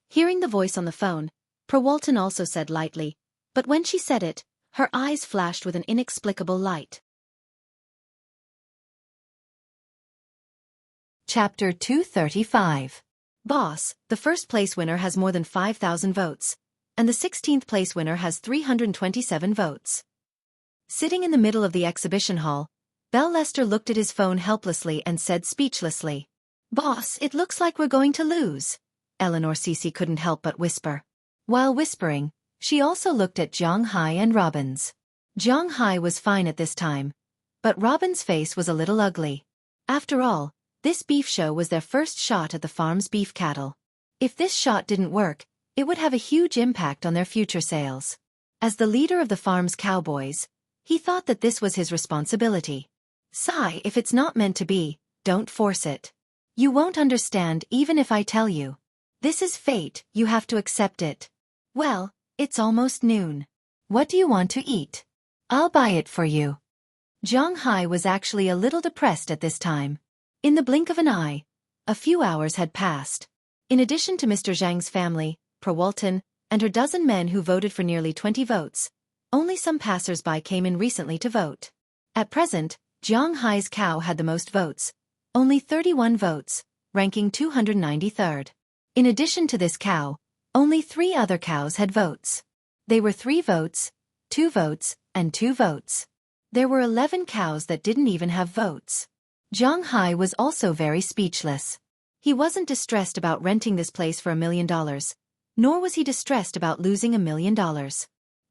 Hearing the voice on the phone, Perwalton also said lightly, but when she said it, her eyes flashed with an inexplicable light. Chapter 235. Boss, the first place winner has more than 5,000 votes, and the 16th place winner has 327 votes. Sitting in the middle of the exhibition hall, Bell Lester looked at his phone helplessly and said speechlessly, Boss, it looks like we're going to lose. Eleanor Cece couldn't help but whisper. While whispering, she also looked at Jiang Hai and Robbins. Jiang Hai was fine at this time, but Robbins' face was a little ugly. After all, this beef show was their first shot at the farm's beef cattle. If this shot didn't work, it would have a huge impact on their future sales. As the leader of the farm's cowboys, he thought that this was his responsibility. Sigh, if it's not meant to be, don't force it. You won't understand even if I tell you. This is fate, you have to accept it. Well, it's almost noon. What do you want to eat? I'll buy it for you. Jiang Hai was actually a little depressed at this time. In the blink of an eye, a few hours had passed. In addition to Mr. Zhang's family, Perwalton, and her dozen men who voted for nearly 20 votes, only some passers-by came in recently to vote. At present, Jiang Hai's cow had the most votes, only 31 votes, ranking 293rd. In addition to this cow, only 3 other cows had votes. They were 3 votes, 2 votes, and 2 votes. There were 11 cows that didn't even have votes. Jiang Hai was also very speechless. He wasn't distressed about renting this place for $1 million, nor was he distressed about losing $1 million.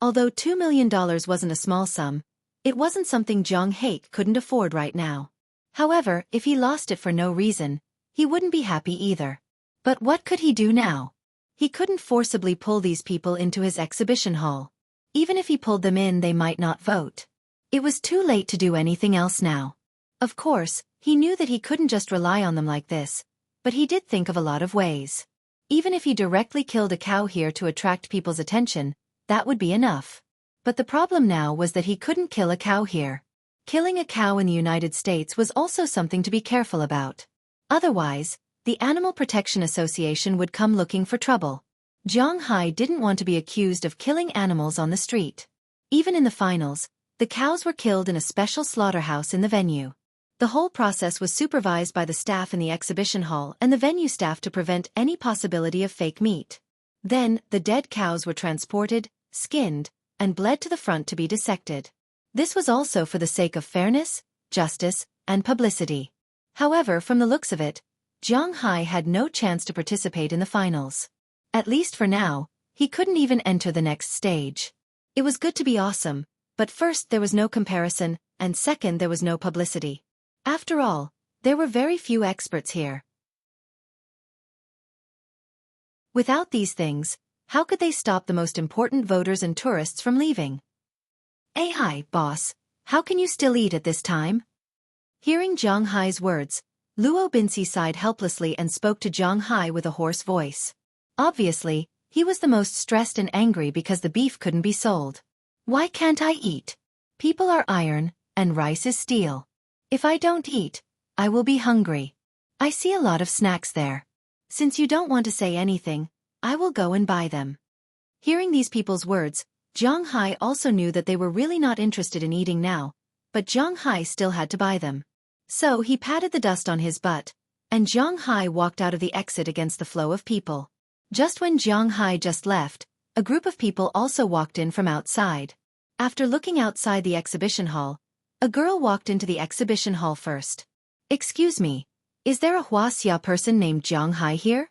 Although $2 million wasn't a small sum, it wasn't something Jiang Hai couldn't afford right now. However, if he lost it for no reason, he wouldn't be happy either. But what could he do now? He couldn't forcibly pull these people into his exhibition hall. Even if he pulled them in, they might not vote. It was too late to do anything else now. Of course, he knew that he couldn't just rely on them like this, but he did think of a lot of ways. Even if he directly killed a cow here to attract people's attention, that would be enough. But the problem now was that he couldn't kill a cow here. Killing a cow in the United States was also something to be careful about. Otherwise, the Animal Protection Association would come looking for trouble. Jiang Hai didn't want to be accused of killing animals on the street. Even in the finals, the cows were killed in a special slaughterhouse in the venue. The whole process was supervised by the staff in the exhibition hall and the venue staff to prevent any possibility of fake meat. Then, the dead cows were transported, skinned, and bled to the front to be dissected. This was also for the sake of fairness, justice, and publicity. However, from the looks of it, Jiang Hai had no chance to participate in the finals. At least for now, he couldn't even enter the next stage. It was good to be awesome, But first there was no comparison, and second there was no publicity. After all, there were very few experts here. Without these things, how could they stop the most important voters and tourists from leaving? Hi, boss. How can you still eat at this time? Hearing Zhang Hai's words, Luo Binci sighed helplessly and spoke to Zhang Hai with a hoarse voice. Obviously, he was the most stressed and angry because the beef couldn't be sold. Why can't I eat? People are iron, and rice is steel. If I don't eat, I will be hungry. I see a lot of snacks there. Since you don't want to say anything, I will go and buy them. Hearing these people's words, Zhang Hai also knew that they were really not interested in eating now, but Zhang Hai still had to buy them. So he patted the dust on his butt, and Zhang Hai walked out of the exit against the flow of people. Just when Zhang Hai just left, a group of people also walked in from outside. After looking outside the exhibition hall, a girl walked into the exhibition hall first. Excuse me, is there a Huaxia person named Zhang Hai here?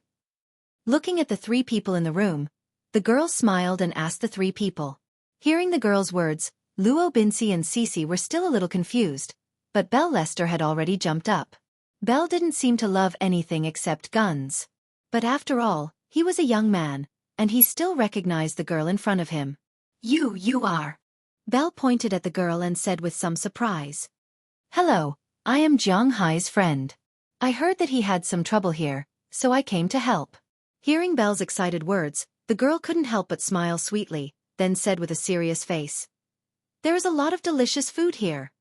Looking at the three people in the room, the girl smiled and asked the three people. Hearing the girl's words, Luo Binci and Cece were still a little confused, but Belle Lester had already jumped up. Belle didn't seem to love anything except guns. But after all, he was a young man, and he still recognized the girl in front of him. You are. Belle pointed at the girl and said with some surprise. Hello, I am Zhang Hai's friend. I heard that he had some trouble here, so I came to help. Hearing Belle's excited words, the girl couldn't help but smile sweetly, then said with a serious face. There is a lot of delicious food here.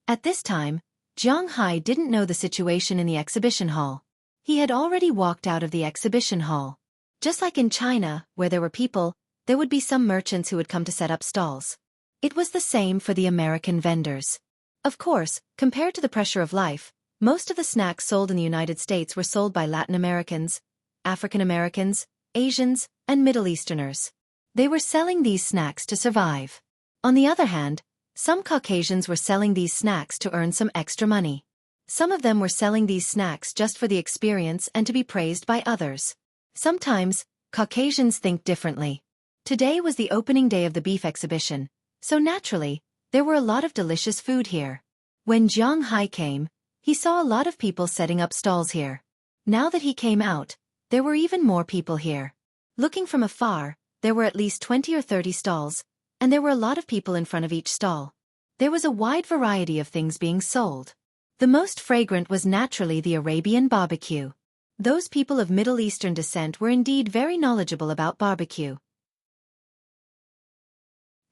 At this time, Zhang Hai didn't know the situation in the exhibition hall. He had already walked out of the exhibition hall. Just like in China, where there were people, there would be some merchants who would come to set up stalls. It was the same for the American vendors. Of course, compared to the pressure of life, most of the snacks sold in the United States were sold by Latin Americans, African Americans, Asians, and Middle Easterners. They were selling these snacks to survive. On the other hand, some Caucasians were selling these snacks to earn some extra money. Some of them were selling these snacks just for the experience and to be praised by others. Sometimes, Caucasians think differently. Today was the opening day of the beef exhibition, so naturally, there were a lot of delicious food here. When Zhang Hai came, he saw a lot of people setting up stalls here. Now that he came out, there were even more people here. Looking from afar, there were at least 20 or 30 stalls, and there were a lot of people in front of each stall. There was a wide variety of things being sold. The most fragrant was naturally the Arabian barbecue. Those people of Middle Eastern descent were indeed very knowledgeable about barbecue.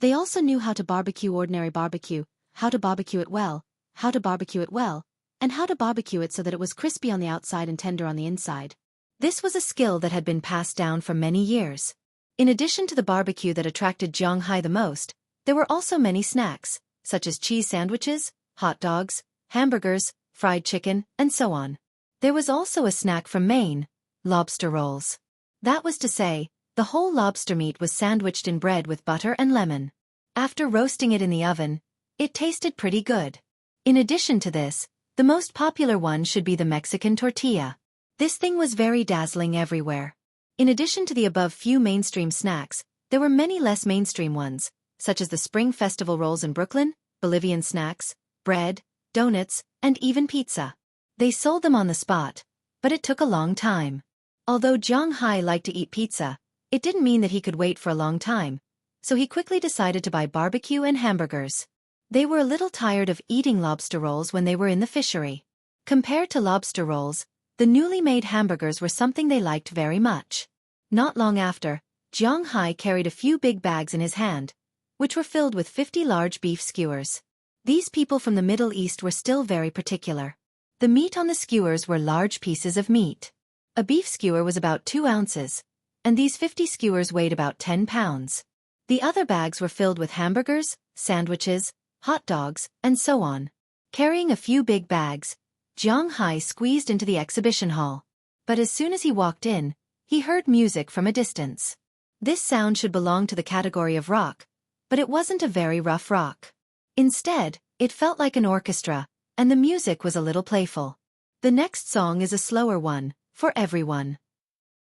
They also knew how to barbecue ordinary barbecue, how to barbecue it well, how to barbecue it well, and how to barbecue it so that it was crispy on the outside and tender on the inside. This was a skill that had been passed down for many years. In addition to the barbecue that attracted Zhang Hai the most, there were also many snacks, such as cheese sandwiches, hot dogs, hamburgers, fried chicken, and so on. There was also a snack from Maine, lobster rolls. That was to say, the whole lobster meat was sandwiched in bread with butter and lemon. After roasting it in the oven, it tasted pretty good. In addition to this, the most popular one should be the Mexican tortilla. This thing was very dazzling everywhere. In addition to the above few mainstream snacks, there were many less mainstream ones, such as the Spring Festival rolls in Brooklyn, Bolivian snacks, bread, donuts, and even pizza. They sold them on the spot, but it took a long time. Although Zhang Hai liked to eat pizza, it didn't mean that he could wait for a long time, so he quickly decided to buy barbecue and hamburgers. They were a little tired of eating lobster rolls when they were in the fishery. Compared to lobster rolls, the newly made hamburgers were something they liked very much. Not long after, Zhang Hai carried a few big bags in his hand, which were filled with 50 large beef skewers. These people from the Middle East were still very particular. The meat on the skewers were large pieces of meat. A beef skewer was about 2 ounces, and these 50 skewers weighed about 10 pounds. The other bags were filled with hamburgers, sandwiches, hot dogs, and so on. Carrying a few big bags, Zhang Hai squeezed into the exhibition hall. But as soon as he walked in, he heard music from a distance. This sound should belong to the category of rock, but it wasn't a very rough rock. Instead, it felt like an orchestra, and the music was a little playful. The next song is a slower one, for everyone.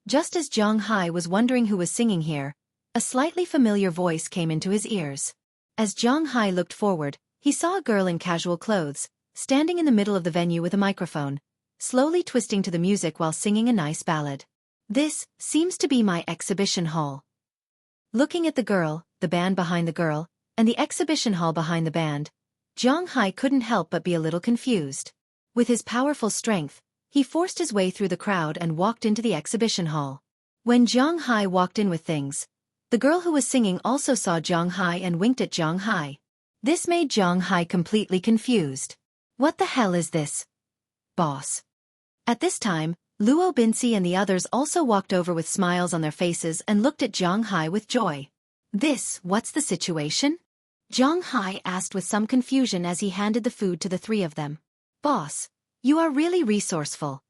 Just as Zhang Hai was wondering who was singing here, a slightly familiar voice came into his ears. As Zhang Hai looked forward, he saw a girl in casual clothes, standing in the middle of the venue with a microphone, slowly twisting to the music while singing a nice ballad. This seems to be my exhibition hall. Looking at the girl, the band behind the girl, and the exhibition hall behind the band, Zhang Hai couldn't help but be a little confused. With his powerful strength, he forced his way through the crowd and walked into the exhibition hall. When Zhang Hai walked in with things, the girl who was singing also saw Zhang Hai and winked at Zhang Hai. This made Zhang Hai completely confused. What the hell is this, boss? At this time, Luo Binci and the others also walked over with smiles on their faces and looked at Zhang Hai with joy. What's the situation? Zhang Hai asked with some confusion as he handed the food to the three of them. Boss, you are really resourceful.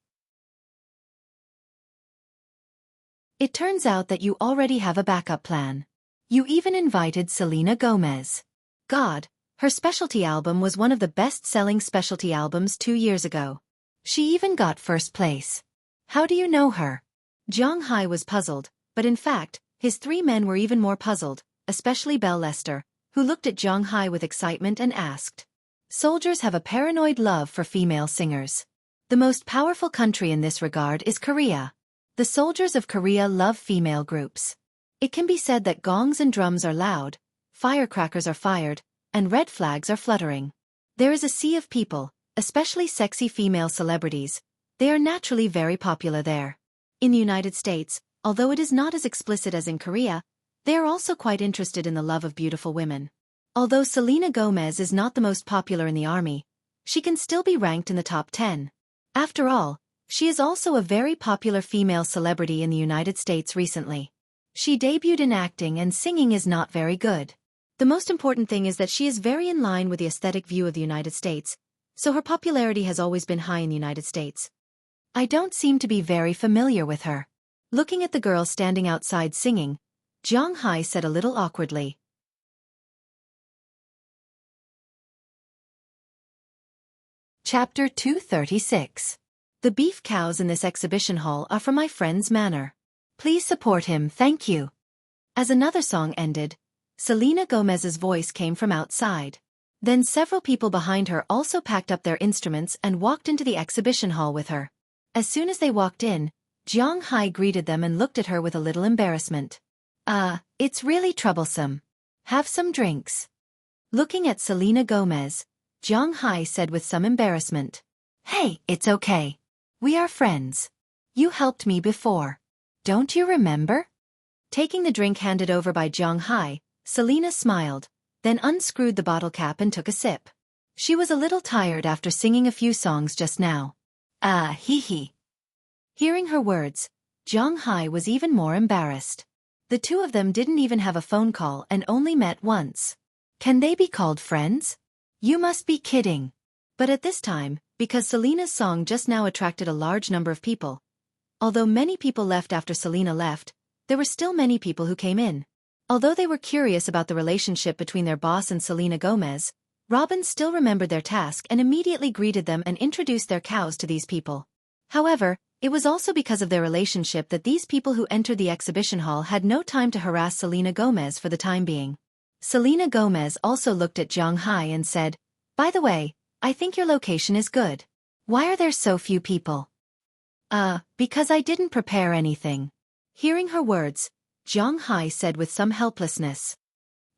It turns out that you already have a backup plan. You even invited Selena Gomez. God, her specialty album was one of the best-selling specialty albums 2 years ago. She even got first place. How do you know her? Zhang Hai was puzzled, but in fact, his three men were even more puzzled, especially Belle Lester, who looked at Zhang Hai with excitement and asked. Soldiers have a paranoid love for female singers. The most powerful country in this regard is Korea. The soldiers of Korea love female groups. It can be said that gongs and drums are loud, firecrackers are fired, and red flags are fluttering. There is a sea of people, especially sexy female celebrities. They are naturally very popular there. In the United States, although it is not as explicit as in Korea, they are also quite interested in the love of beautiful women. Although Selena Gomez is not the most popular in the army, she can still be ranked in the top 10. After all, she is also a very popular female celebrity in the United States recently. She debuted in acting and singing is not very good. The most important thing is that she is very in line with the aesthetic view of the United States, so her popularity has always been high in the United States. I don't seem to be very familiar with her. Looking at the girl standing outside singing, Zhang Hai said a little awkwardly. Chapter 236. The beef cows in this exhibition hall are from my friend's manor. Please support him, thank you. As another song ended, Selena Gomez's voice came from outside. Then several people behind her also packed up their instruments and walked into the exhibition hall with her. As soon as they walked in, Zhang Hai greeted them and looked at her with a little embarrassment. It's really troublesome. Have some drinks. Looking at Selena Gomez, Zhang Hai said with some embarrassment. Hey, it's okay. We are friends. You helped me before. Don't you remember? Taking the drink handed over by Zhang Hai, Selena smiled, then unscrewed the bottle cap and took a sip. She was a little tired after singing a few songs just now. Hee. Hearing her words, Zhang Hai was even more embarrassed. The two of them didn't even have a phone call and only met once. Can they be called friends? You must be kidding. But at this time, because Selena's song just now attracted a large number of people. Although many people left after Selena left, there were still many people who came in. Although they were curious about the relationship between their boss and Selena Gomez, Robin still remembered their task and immediately greeted them and introduced their cows to these people. However, it was also because of their relationship that these people who entered the exhibition hall had no time to harass Selena Gomez for the time being. Selena Gomez also looked at Zhang Hai and said, By the way, I think your location is good. Why are there so few people? Because I didn't prepare anything. Hearing her words, Zhang Hai said with some helplessness.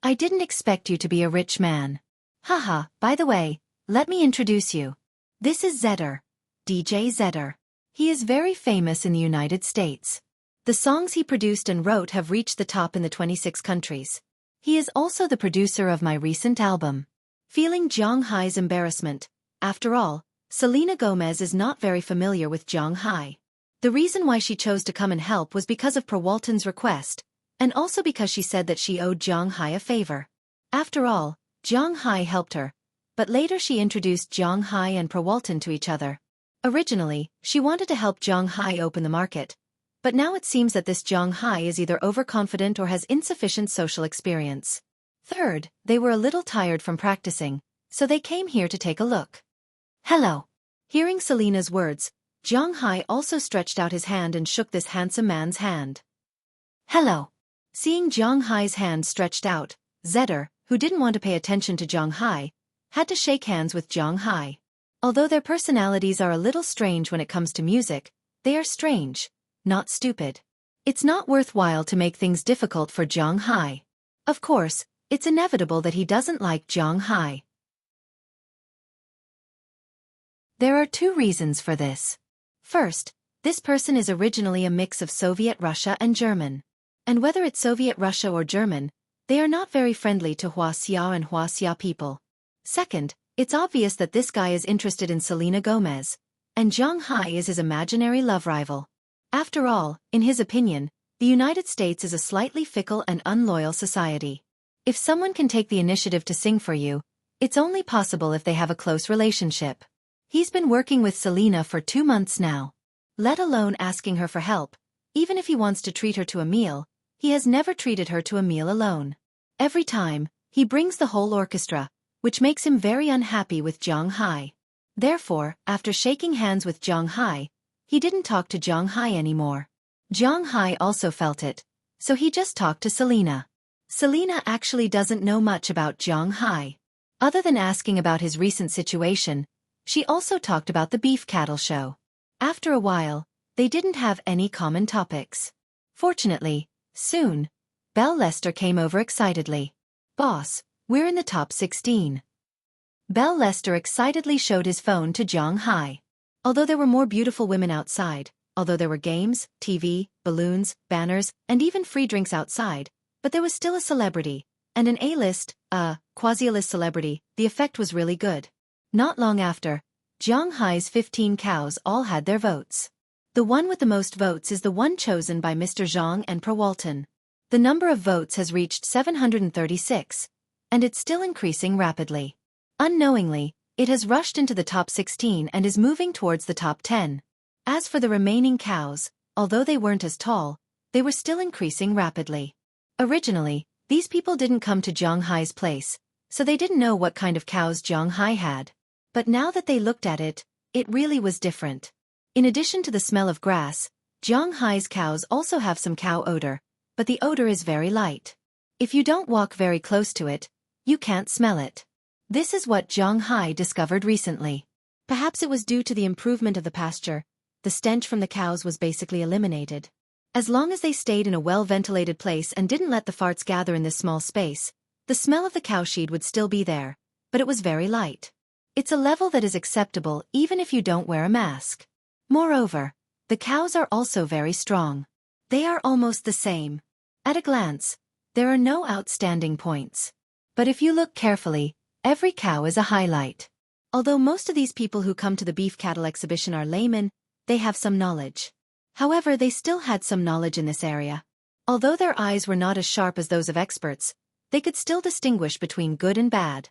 I didn't expect you to be a rich man. Haha, by the way, let me introduce you. This is Zedder. DJ Zedder. He is very famous in the United States. The songs he produced and wrote have reached the top in the 26 countries. He is also the producer of my recent album. Feeling Zhang Hai's embarrassment, after all, Selena Gomez is not very familiar with Zhang Hai. The reason why she chose to come and help was because of Perwalton's request, and also because she said that she owed Zhang Hai a favor. After all, Zhang Hai helped her, but later she introduced Zhang Hai and Perwalton to each other. Originally, she wanted to help Zhang Hai open the market, but now it seems that this Zhang Hai is either overconfident or has insufficient social experience. Third, they were a little tired from practicing, so they came here to take a look. Hello. Hearing Selena's words, Zhang Hai also stretched out his hand and shook this handsome man's hand. Hello. Seeing Zhang Hai's hand stretched out, Zedder, who didn't want to pay attention to Zhang Hai, had to shake hands with Zhang Hai. Although their personalities are a little strange when it comes to music, they are strange, not stupid. It's not worthwhile to make things difficult for Zhang Hai. Of course, it's inevitable that he doesn't like Zhang Hai. There are two reasons for this. First, this person is originally a mix of Soviet Russia and German. And whether it's Soviet Russia or German, they are not very friendly to Huaxia and Huaxia people. Second, it's obvious that this guy is interested in Selena Gomez, and Zhang Hai is his imaginary love rival. After all, in his opinion, the United States is a slightly fickle and unloyal society. If someone can take the initiative to sing for you, it's only possible if they have a close relationship. He's been working with Selena for 2 months now. Let alone asking her for help. Even if he wants to treat her to a meal, he has never treated her to a meal alone. Every time, he brings the whole orchestra, which makes him very unhappy with Zhang Hai. Therefore, after shaking hands with Zhang Hai, he didn't talk to Zhang Hai anymore. Zhang Hai also felt it, so he just talked to Selena. Selena actually doesn't know much about Zhang Hai. Other than asking about his recent situation, she also talked about the beef cattle show. After a while, they didn't have any common topics. Fortunately, soon, Belle Lester came over excitedly. "Boss, we're in the top 16. Belle Lester excitedly showed his phone to Zhang Hai. Although there were more beautiful women outside, although there were games, TV, balloons, banners, and even free drinks outside, but there was still a celebrity, and an A-list, quasi-A-list celebrity. The effect was really good. Not long after, Zhang Hai's 15 cows all had their votes. The one with the most votes is the one chosen by Mr. Zhang and Per Walton. The number of votes has reached 736, and it's still increasing rapidly. Unknowingly, it has rushed into the top 16 and is moving towards the top 10. As for the remaining cows, although they weren't as tall, they were still increasing rapidly. Originally, these people didn't come to Zhang Hai's place, so they didn't know what kind of cows Zhang Hai had. But now that they looked at it, it really was different. In addition to the smell of grass, Zhang Hai's cows also have some cow odor, but the odor is very light. If you don't walk very close to it, you can't smell it. This is what Zhang Hai discovered recently. Perhaps it was due to the improvement of the pasture. The stench from the cows was basically eliminated. As long as they stayed in a well-ventilated place and didn't let the farts gather in this small space, the smell of the cowshed would still be there, but it was very light. It's a level that is acceptable even if you don't wear a mask. Moreover, the cows are also very strong. They are almost the same. At a glance, there are no outstanding points. But if you look carefully, every cow is a highlight. Although most of these people who come to the beef cattle exhibition are laymen, they have some knowledge. However, they still had some knowledge in this area. Although their eyes were not as sharp as those of experts, they could still distinguish between good and bad.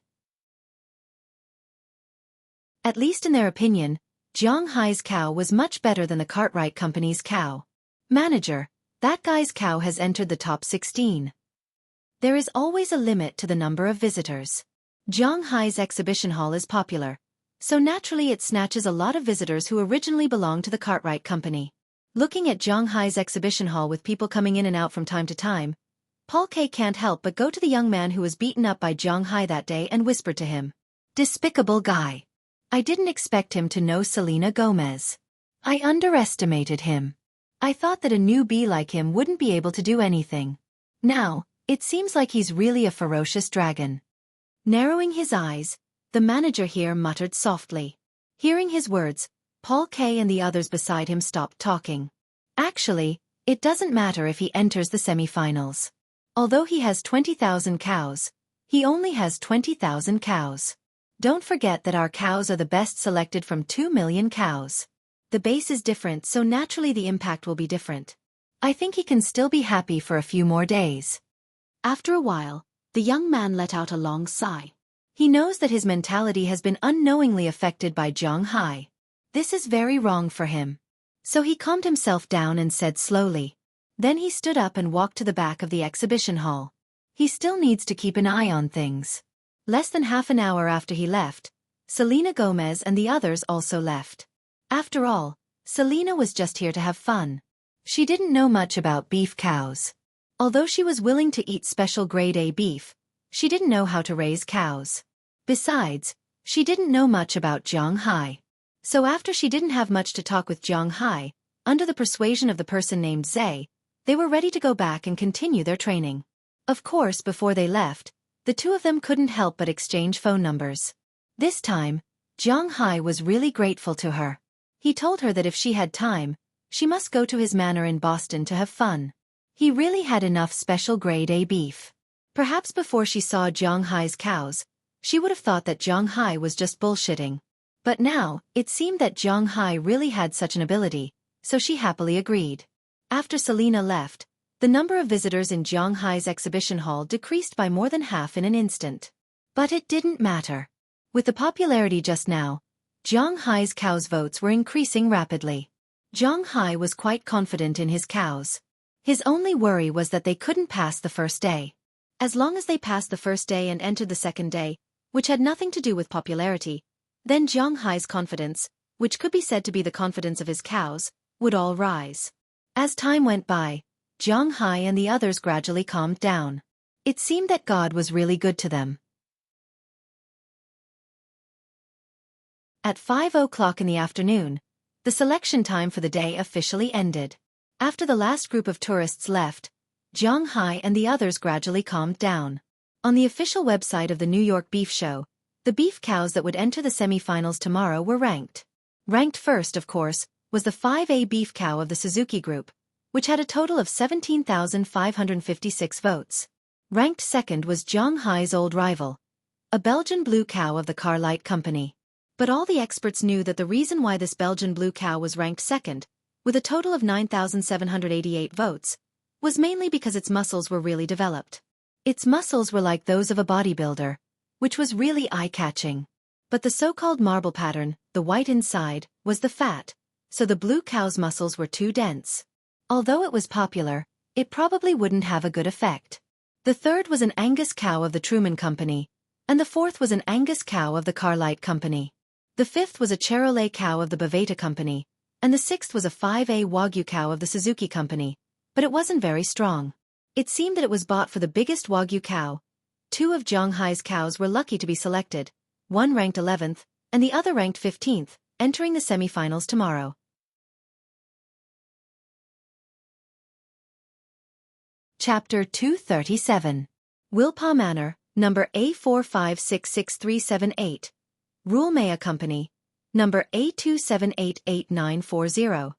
At least in their opinion, Zhang Hai's cow was much better than the Cartwright Company's cow. "Manager, that guy's cow has entered the top 16. There is always a limit to the number of visitors. Zhang Hai's exhibition hall is popular, so naturally it snatches a lot of visitors who originally belonged to the Cartwright Company." Looking at Zhang Hai's exhibition hall with people coming in and out from time to time, Paul K. can't help but go to the young man who was beaten up by Zhang Hai that day and whispered to him, "Despicable guy. I didn't expect him to know Selena Gomez. I underestimated him. I thought that a newbie like him wouldn't be able to do anything. Now, it seems like he's really a ferocious dragon." Narrowing his eyes, the manager here muttered softly. Hearing his words, Paul K. and the others beside him stopped talking. Actually, it doesn't matter if he enters the semi-finals. Although he has 20,000 cows, he only has 20,000 cows. Don't forget that our cows are the best selected from 2 million cows. The base is different, so naturally the impact will be different. I think he can still be happy for a few more days. After a while, the young man let out a long sigh. He knows that his mentality has been unknowingly affected by Zhang Hai. This is very wrong for him. So he calmed himself down and said slowly. Then he stood up and walked to the back of the exhibition hall. He still needs to keep an eye on things. Less than half an hour after he left, Selena Gomez and the others also left. After all, Selena was just here to have fun. She didn't know much about beef cows. Although she was willing to eat special grade A beef, she didn't know how to raise cows. Besides, she didn't know much about Jiang Hai. So after she didn't have much to talk with Jiang Hai, under the persuasion of the person named Zhe, they were ready to go back and continue their training. Of course, before they left, the two of them couldn't help but exchange phone numbers. This time, Jiang Hai was really grateful to her. He told her that if she had time, she must go to his manor in Boston to have fun. He really had enough special grade A beef. Perhaps before she saw Jiang Hai's cows, she would have thought that Jiang Hai was just bullshitting. But now, it seemed that Jiang Hai really had such an ability, so she happily agreed. After Selena left, the number of visitors in Jiang Hai's exhibition hall decreased by more than half in an instant. But it didn't matter. With the popularity just now, Jiang Hai's cows' votes were increasing rapidly. Jiang Hai was quite confident in his cows. His only worry was that they couldn't pass the first day. As long as they passed the first day and entered the second day, which had nothing to do with popularity, then Jiang Hai's confidence, which could be said to be the confidence of his cows, would all rise. As time went by, Jiang Hai and the others gradually calmed down. It seemed that God was really good to them. At 5 o'clock in the afternoon, the selection time for the day officially ended. After the last group of tourists left, Jiang Hai and the others gradually calmed down. On the official website of the New York Beef Show, the beef cows that would enter the semi-finals tomorrow were ranked. Ranked first, of course, was the 5A beef cow of the Xueqi group, which had a total of 17,556 votes. Ranked second was Jiang Hai's old rival, a Belgian blue cow of the Carlite Company. But all the experts knew that the reason why this Belgian blue cow was ranked second, with a total of 9,788 votes, was mainly because its muscles were really developed. Its muscles were like those of a bodybuilder, which was really eye-catching. But the so-called marble pattern, the white inside, was the fat, so the blue cow's muscles were too dense. Although it was popular, it probably wouldn't have a good effect. The third was an Angus cow of the Truman Company, and the fourth was an Angus cow of the Carlite Company. The fifth was a Charolais cow of the Baveta Company, and the sixth was a 5A Wagyu cow of the Suzuki Company, but it wasn't very strong. It seemed that it was bought for the biggest Wagyu cow. Two of Jiang Hai's cows were lucky to be selected, one ranked 11th, and the other ranked 15th, entering the semi-finals tomorrow. Chapter 237. Wilpa Manor, number A4566378. Rulmea Company, number A2788940.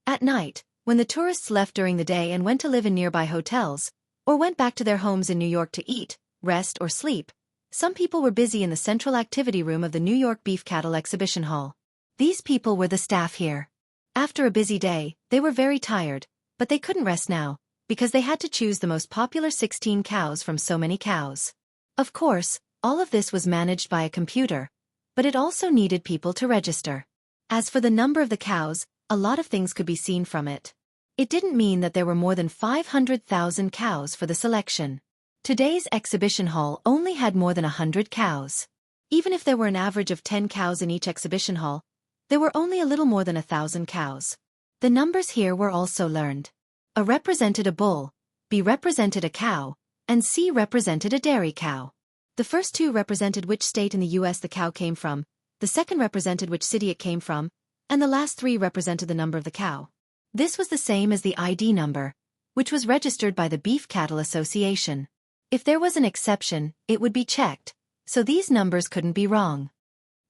At night, when the tourists left during the day and went to live in nearby hotels, or went back to their homes in New York to eat, rest or sleep, some people were busy in the central activity room of the New York Beef Cattle Exhibition Hall. These people were the staff here. After a busy day, they were very tired, but they couldn't rest now, because they had to choose the most popular 16 cows from so many cows. Of course, all of this was managed by a computer, but it also needed people to register. As for the number of the cows, a lot of things could be seen from it. It didn't mean that there were more than 500,000 cows for the selection. Today's exhibition hall only had more than 100 cows. Even if there were an average of 10 cows in each exhibition hall, there were only a little more than 1,000 cows. The numbers here were also learned. A represented a bull, B represented a cow, and C represented a dairy cow. The first two represented which state in the US the cow came from, the second represented which city it came from, and the last three represented the number of the cow. This was the same as the ID number, which was registered by the Beef Cattle Association. If there was an exception, it would be checked, so these numbers couldn't be wrong.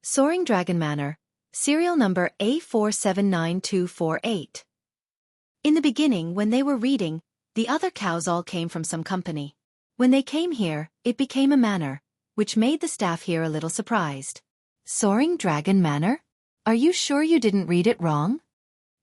Soaring Dragon Manor, serial number A479248. In the beginning, when they were reading, the other cows all came from some company. When they came here, it became a manor, which made the staff here a little surprised. Soaring Dragon Manor? Are you sure you didn't read it wrong?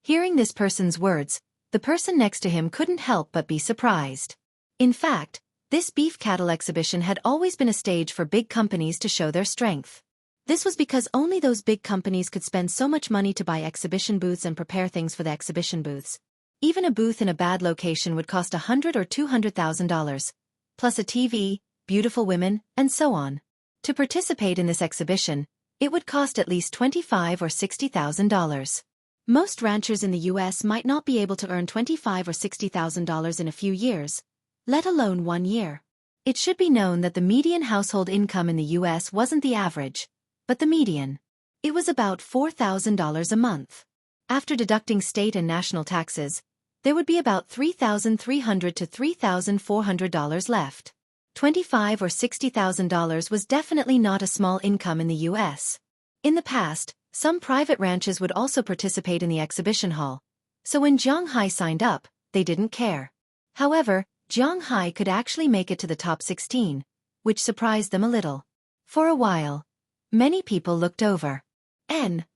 Hearing this person's words, the person next to him couldn't help but be surprised. In fact, this beef cattle exhibition had always been a stage for big companies to show their strength. This was because only those big companies could spend so much money to buy exhibition booths and prepare things for the exhibition booths. Even a booth in a bad location would cost $100,000 or $200,000, plus a TV, beautiful women, and so on. To participate in this exhibition, it would cost at least $25,000 or $60,000. Most ranchers in the US might not be able to earn $25,000 or $60,000 in a few years, let alone 1 year. It should be known that the median household income in the US wasn't the average, but the median. It was about $4,000 a month. After deducting state and national taxes, there would be about $3,300 to $3,400 left. $25,000 or $60,000 was definitely not a small income in the US. In the past, some private ranches would also participate in the exhibition hall, so when Zhang Hai signed up, they didn't care. However, Zhang Hai could actually make it to the top 16, which surprised them a little. For a while, many people looked over.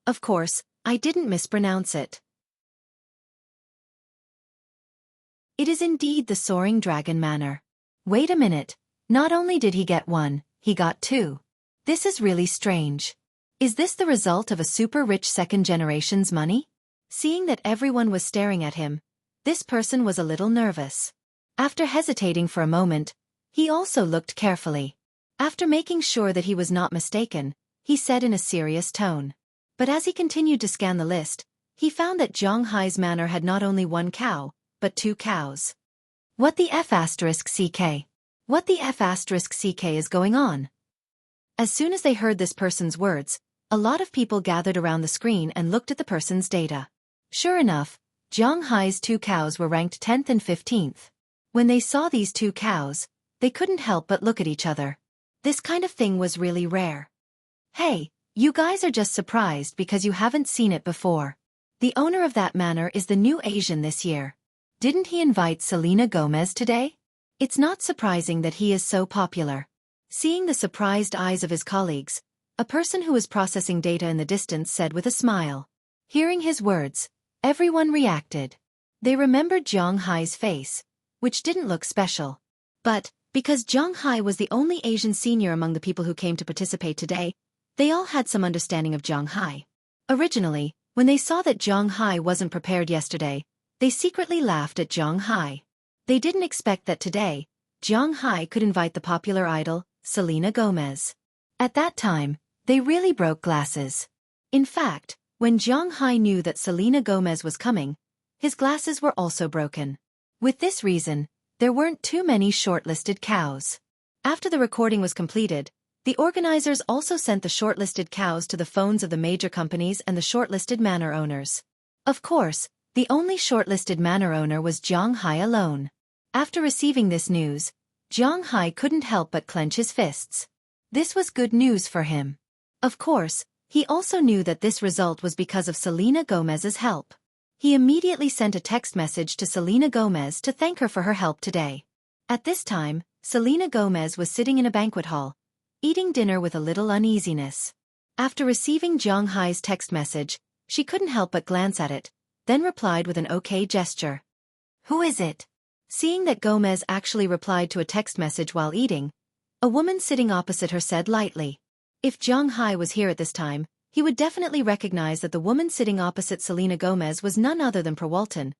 Of course, I didn't mispronounce it. It is indeed the Soaring Dragon Manor. Wait a minute, not only did he get one, he got two. This is really strange. Is this the result of a super rich second generation's money? Seeing that everyone was staring at him, this person was a little nervous. After hesitating for a moment, he also looked carefully. After making sure that he was not mistaken, he said in a serious tone. But as he continued to scan the list, he found that Zhang Hai's manor had not only one cow, but two cows. What the F***CK? What the F***CK is going on? As soon as they heard this person's words, a lot of people gathered around the screen and looked at the person's data. Sure enough, Zhang Hai's two cows were ranked 10th and 15th. When they saw these two cows, they couldn't help but look at each other. This kind of thing was really rare. Hey, you guys are just surprised because you haven't seen it before. The owner of that manor is the new Asian this year. Didn't he invite Selena Gomez today? It's not surprising that he is so popular. Seeing the surprised eyes of his colleagues, a person who was processing data in the distance said with a smile. Hearing his words, everyone reacted. They remembered Zhang Hai's face, which didn't look special. But, because Zhang Hai was the only Asian senior among the people who came to participate today, they all had some understanding of Zhang Hai. Originally, when they saw that Zhang Hai wasn't prepared yesterday, they secretly laughed at Zhang Hai. They didn't expect that today, Zhang Hai could invite the popular idol, Selena Gomez. At that time, they really broke glasses. In fact, when Zhang Hai knew that Selena Gomez was coming, his glasses were also broken. With this reason, there weren't too many shortlisted cows. After the recording was completed, the organizers also sent the shortlisted cows to the phones of the major companies and the shortlisted manor owners. Of course, the only shortlisted manor owner was Zhang Hai alone. After receiving this news, Zhang Hai couldn't help but clench his fists. This was good news for him. Of course, he also knew that this result was because of Selena Gomez's help. He immediately sent a text message to Selena Gomez to thank her for her help today. At this time, Selena Gomez was sitting in a banquet hall, eating dinner with a little uneasiness. After receiving Zhang Hai's text message, she couldn't help but glance at it, then replied with an okay gesture. Who is it? Seeing that Gomez actually replied to a text message while eating, a woman sitting opposite her said lightly. If Zhang Hai was here at this time, he would definitely recognize that the woman sitting opposite Selena Gomez was none other than Perwalton,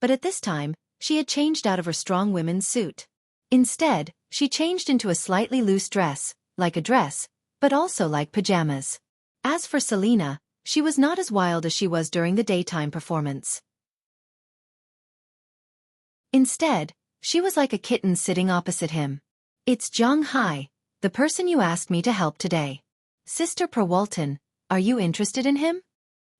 but at this time, she had changed out of her strong women's suit. Instead, she changed into a slightly loose dress, like a dress, but also like pajamas. As for Selena, she was not as wild as she was during the daytime performance. Instead, she was like a kitten sitting opposite him. It's Zhang Hai, the person you asked me to help today. Sister Perwalton, are you interested in him?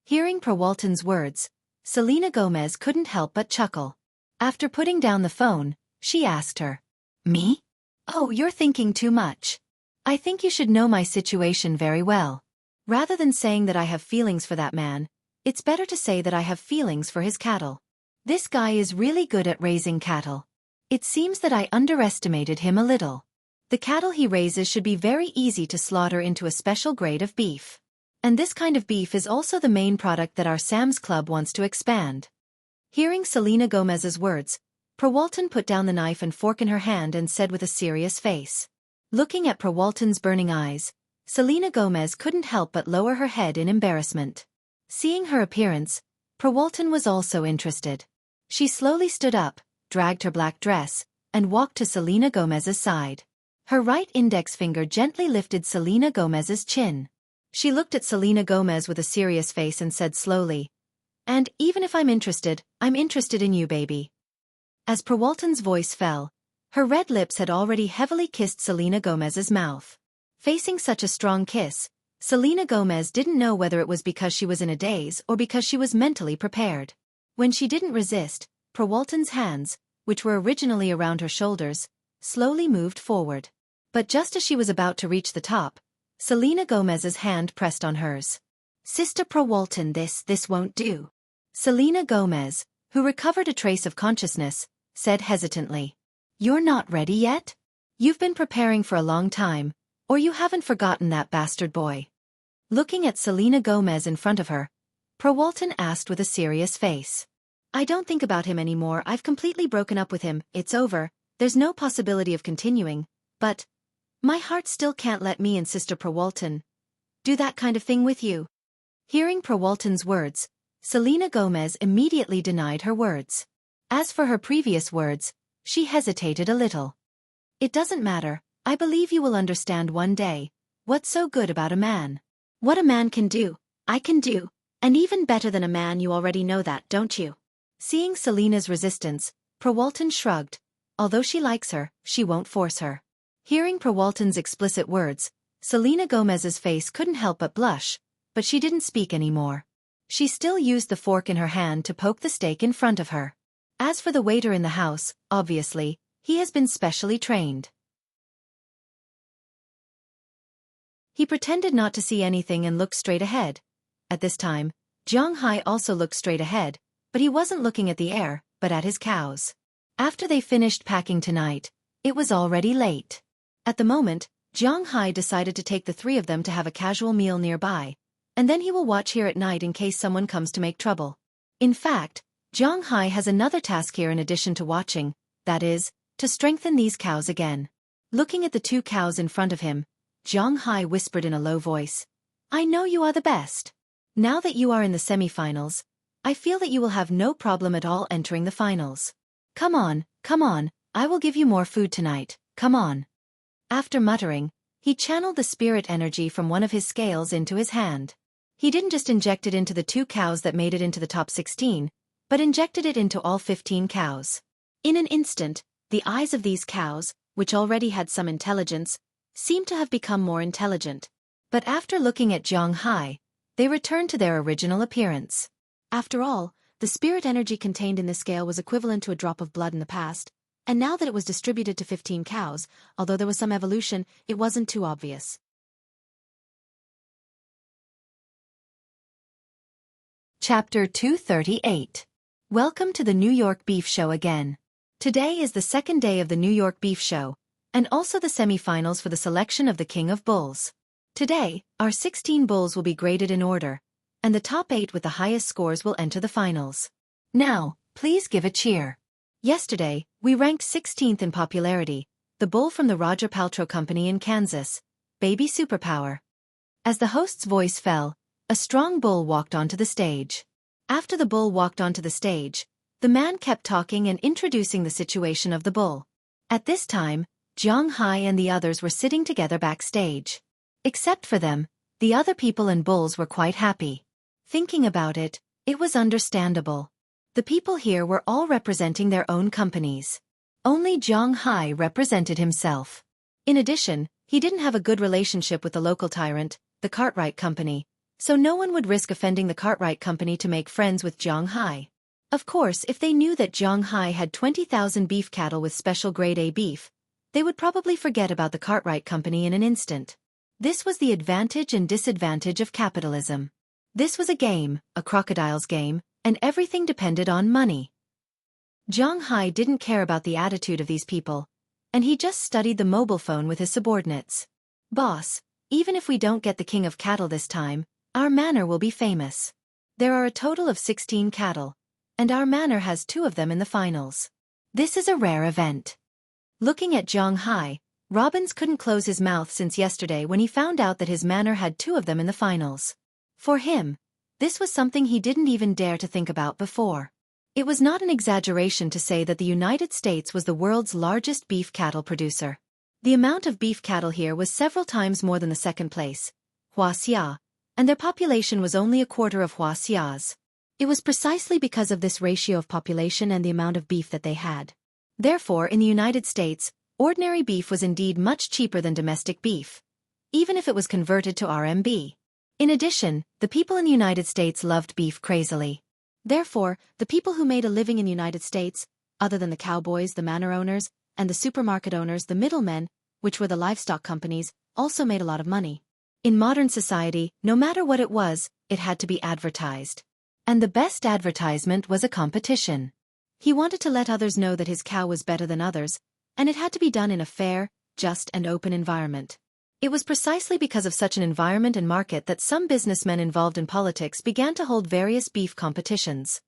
Hearing Perwalton's words, Selena Gomez couldn't help but chuckle. After putting down the phone, she asked her. Me? Oh, you're thinking too much. I think you should know my situation very well. Rather than saying that I have feelings for that man, it's better to say that I have feelings for his cattle. This guy is really good at raising cattle. It seems that I underestimated him a little. The cattle he raises should be very easy to slaughter into a special grade of beef. And this kind of beef is also the main product that our Sam's Club wants to expand. Hearing Selena Gomez's words, Perwalton put down the knife and fork in her hand and said with a serious face. Looking at Perwalton's burning eyes, Selena Gomez couldn't help but lower her head in embarrassment. Seeing her appearance, Perwalton was also interested. She slowly stood up, dragged her black dress, and walked to Selena Gomez's side. Her right index finger gently lifted Selena Gomez's chin. She looked at Selena Gomez with a serious face and said slowly, "And even if I'm interested in you, baby." As Perwalton's voice fell, Her red lips had already heavily kissed Selena Gomez's mouth. Facing such a strong kiss, Selena Gomez didn't know whether it was because she was in a daze or because she was mentally prepared. When she didn't resist, Perwalton's hands, which were originally around her shoulders, slowly moved forward. But just as she was about to reach the top, Selena Gomez's hand pressed on hers. "Sister Perwalton, this won't do." Selena Gomez, who recovered a trace of consciousness, said hesitantly. "You're not ready yet? You've been preparing for a long time, or you haven't forgotten that bastard boy." Looking at Selena Gomez in front of her, Perwalton asked with a serious face. "I don't think about him anymore. I've completely broken up with him. It's over. There's no possibility of continuing, but my heart still can't let me and Sister Perwalton do that kind of thing with you." Hearing Perwalton's words, Selena Gomez immediately denied her words. As for her previous words, she hesitated a little. "It doesn't matter. I believe you will understand one day. What's so good about a man? What a man can do, I can do, and even better than a man. You already know that, don't you?" Seeing Selena's resistance, Perwalton shrugged. Although she likes her, she won't force her. Hearing Perwalton's explicit words, Selena Gomez's face couldn't help but blush, but she didn't speak anymore. She still used the fork in her hand to poke the steak in front of her. As for the waiter in the house, obviously, he has been specially trained. He pretended not to see anything and looked straight ahead. At this time, Zhang Hai also looked straight ahead, but he wasn't looking at the air, but at his cows. After they finished packing tonight, it was already late. At the moment, Zhang Hai decided to take the three of them to have a casual meal nearby, and then he will watch here at night in case someone comes to make trouble. In fact, Zhang Hai has another task here in addition to watching, that is, to strengthen these cows again. Looking at the two cows in front of him, Zhang Hai whispered in a low voice, "I know you are the best. Now that you are in the semi-finals, I feel that you will have no problem at all entering the finals. Come on, I will give you more food tonight, come on." After muttering, he channeled the spirit energy from one of his scales into his hand. He didn't just inject it into the two cows that made it into the top 16, but injected it into all 15 cows. In an instant, the eyes of these cows, which already had some intelligence, seemed to have become more intelligent. But after looking at Zhang Hai, they returned to their original appearance. After all, the spirit energy contained in the scale was equivalent to a drop of blood in the past, and now that it was distributed to 15 cows, although there was some evolution, it wasn't too obvious. Chapter 238. Welcome to the New York Beef Show again. Today is the second day of the New York Beef Show, and also the semi-finals for the selection of the King of Bulls. Today, our 16 bulls will be graded in order, and the top 8 with the highest scores will enter the finals. Now, please give a cheer. Yesterday, we ranked 16th in popularity, the bull from the Roger Paltrow Company in Kansas, Baby Superpower. As the host's voice fell, a strong bull walked onto the stage. After the bull walked onto the stage, the man kept talking and introducing the situation of the bull. At this time, Zhang Hai and the others were sitting together backstage. Except for them, the other people and bulls were quite happy. Thinking about it, it was understandable. The people here were all representing their own companies. Only Zhang Hai represented himself. In addition, he didn't have a good relationship with the local tyrant, the Cartwright Company, so no one would risk offending the Cartwright Company to make friends with Zhang Hai. Of course, if they knew that Zhang Hai had 20,000 beef cattle with special grade A beef, they would probably forget about the Cartwright Company in an instant. This was the advantage and disadvantage of capitalism. This was a game, a crocodile's game, and everything depended on money. Zhang Hai didn't care about the attitude of these people, and he just studied the mobile phone with his subordinates. "Boss, even if we don't get the king of cattle this time, our manor will be famous. There are a total of 16 cattle, and our manor has 2 of them in the finals. This is a rare event." Looking at Zhang Hai, Robbins couldn't close his mouth since yesterday when he found out that his manor had 2 of them in the finals. For him, this was something he didn't even dare to think about before. It was not an exaggeration to say that the United States was the world's largest beef cattle producer. The amount of beef cattle here was several times more than the second place, Huaxia, and their population was only a quarter of Huaxia's. It was precisely because of this ratio of population and the amount of beef that they had Therefore, in the United States, ordinary beef was indeed much cheaper than domestic beef, even if it was converted to RMB. In addition, the people in the United States loved beef crazily. Therefore, the people who made a living in the United States, other than the cowboys, the manor owners, and the supermarket owners, the middlemen, which were the livestock companies, also made a lot of money. In modern society, no matter what it was, it had to be advertised. And the best advertisement was a competition. He wanted to let others know that his cow was better than others, and it had to be done in a fair, just and open environment. It was precisely because of such an environment and market that some businessmen involved in politics began to hold various beef competitions.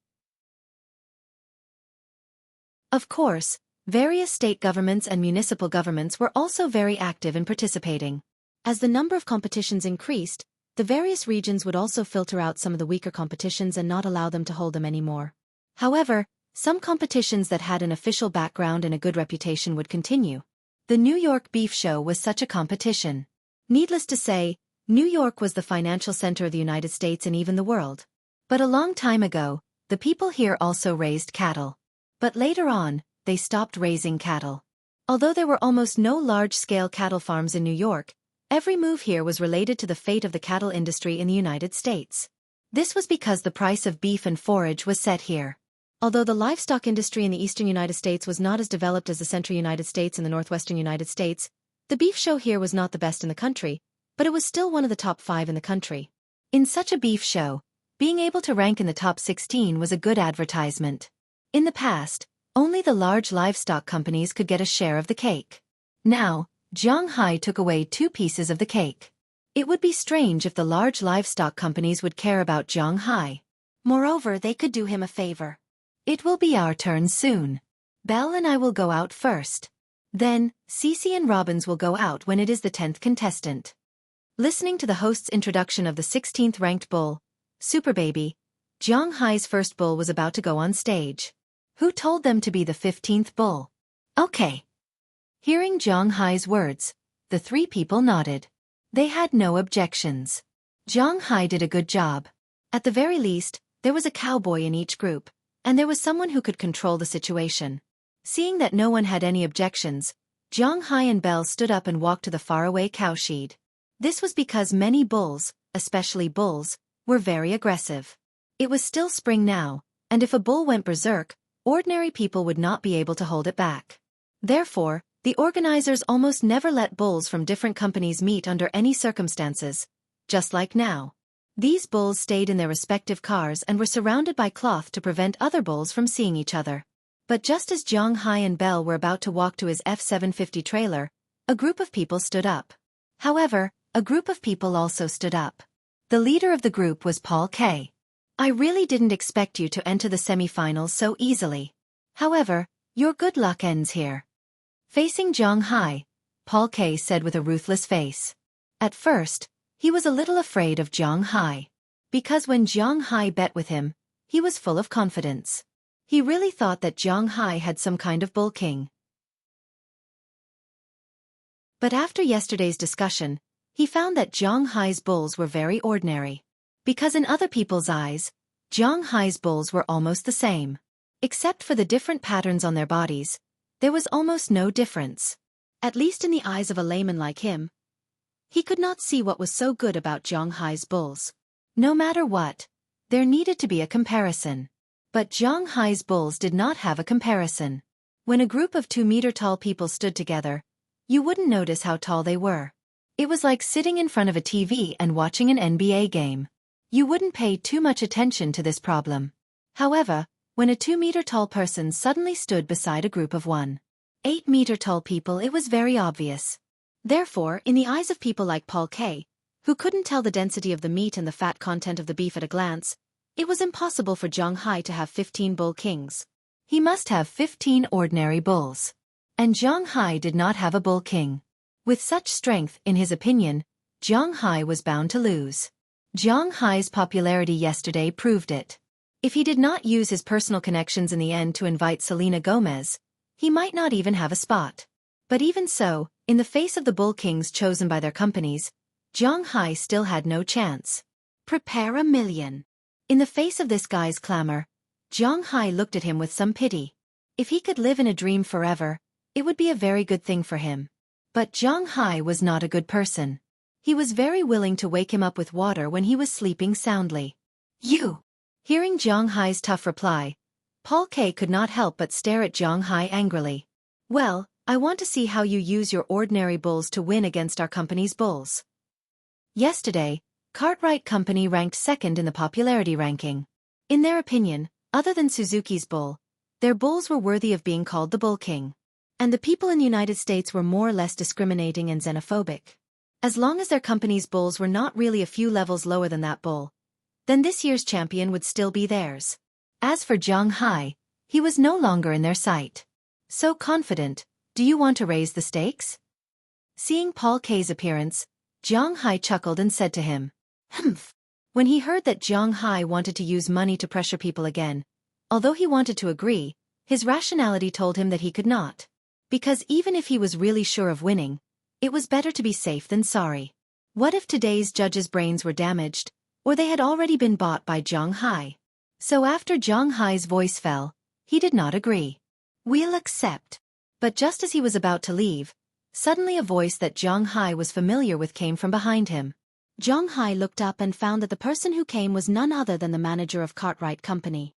Of course, various state governments and municipal governments were also very active in participating. As the number of competitions increased, the various regions would also filter out some of the weaker competitions and not allow them to hold them anymore. However, some competitions that had an official background and a good reputation would continue. The New York Beef Show was such a competition. Needless to say, New York was the financial center of the United States and even the world. But a long time ago, the people here also raised cattle. But later on, they stopped raising cattle. Although there were almost no large-scale cattle farms in New York, every move here was related to the fate of the cattle industry in the United States. This was because the price of beef and forage was set here. Although the livestock industry in the eastern United States was not as developed as the central United States and the northwestern United States, the beef show here was not the best in the country, but it was still one of the top 5 in the country. In such a beef show, being able to rank in the top 16 was a good advertisement. In the past, only the large livestock companies could get a share of the cake. Now, Zhang Hai took away 2 pieces of the cake. It would be strange if the large livestock companies would care about Zhang Hai. Moreover, they could do him a favor. It will be our turn soon. Belle and I will go out first. Then, Cece and Robbins will go out when it is the 10th contestant. Listening to the host's introduction of the 16th ranked bull, Super Baby, Zhang Hai's first bull was about to go on stage. Who told them to be the 15th bull? Okay. Hearing Zhang Hai's words, the 3 people nodded. They had no objections. Zhang Hai did a good job. At the very least, there was a cowboy in each group, and there was someone who could control the situation. Seeing that no one had any objections, Zhang Hai and Belle stood up and walked to the faraway cowshed. This was because many bulls, especially bulls, were very aggressive. It was still spring now, and if a bull went berserk, ordinary people would not be able to hold it back. Therefore, the organizers almost never let bulls from different companies meet under any circumstances, just like now. These bulls stayed in their respective cars and were surrounded by cloth to prevent other bulls from seeing each other. But just as Zhang Hai and Belle were about to walk to his F-750 trailer, a group of people stood up. However, a group of people also stood up. The leader of the group was Paul K. I really didn't expect you to enter the semifinals so easily. However, your good luck ends here. Facing Zhang Hai, Paul K said with a ruthless face. At first, he was a little afraid of Zhang Hai. Because when Zhang Hai bet with him, he was full of confidence. He really thought that Zhang Hai had some kind of bull king. But after yesterday's discussion, he found that Zhang Hai's bulls were very ordinary. Because in other people's eyes, Zhang Hai's bulls were almost the same. Except for the different patterns on their bodies, there was almost no difference. At least in the eyes of a layman like him, he could not see what was so good about Zhang Hai's bulls. No matter what, there needed to be a comparison. But Zhang Hai's bulls did not have a comparison. When a group of 2-meter-tall people stood together, you wouldn't notice how tall they were. It was like sitting in front of a TV and watching an NBA game. You wouldn't pay too much attention to this problem. However, when a 2-meter-tall person suddenly stood beside a group of 1.8-meter-tall people, it was very obvious. Therefore, in the eyes of people like Paul K., who couldn't tell the density of the meat and the fat content of the beef at a glance, it was impossible for Zhang Hai to have 15 bull kings. He must have 15 ordinary bulls. And Zhang Hai did not have a bull king. With such strength, in his opinion, Zhang Hai was bound to lose. Zhang Hai's popularity yesterday proved it. If he did not use his personal connections in the end to invite Selena Gomez, he might not even have a spot. But even so, in the face of the bull kings chosen by their companies, Zhang Hai still had no chance. Prepare a million. In the face of this guy's clamor, Zhang Hai looked at him with some pity. If he could live in a dream forever, it would be a very good thing for him. But Zhang Hai was not a good person. He was very willing to wake him up with water when he was sleeping soundly. You! Hearing Zhang Hai's tough reply, Paul K could not help but stare at Zhang Hai angrily. Well, I want to see how you use your ordinary bulls to win against our company's bulls. Yesterday, Cartwright Company ranked second in the popularity ranking. In their opinion, other than Suzuki's bull, their bulls were worthy of being called the Bull King. And the people in the United States were more or less discriminating and xenophobic. As long as their company's bulls were not really a few levels lower than that bull, then this year's champion would still be theirs. As for Zhang Hai, he was no longer in their sight. So confident, do you want to raise the stakes? Seeing Paul K's appearance, Zhang Hai chuckled and said to him, Humph. When he heard that Zhang Hai wanted to use money to pressure people again, although he wanted to agree, his rationality told him that he could not. Because even if he was really sure of winning, it was better to be safe than sorry. What if today's judges' brains were damaged, or they had already been bought by Zhang Hai? So after Zhang Hai's voice fell, he did not agree. We'll accept. But just as he was about to leave, suddenly a voice that Zhang Hai was familiar with came from behind him. Zhang Hai looked up and found that the person who came was none other than the manager of Cartwright Company.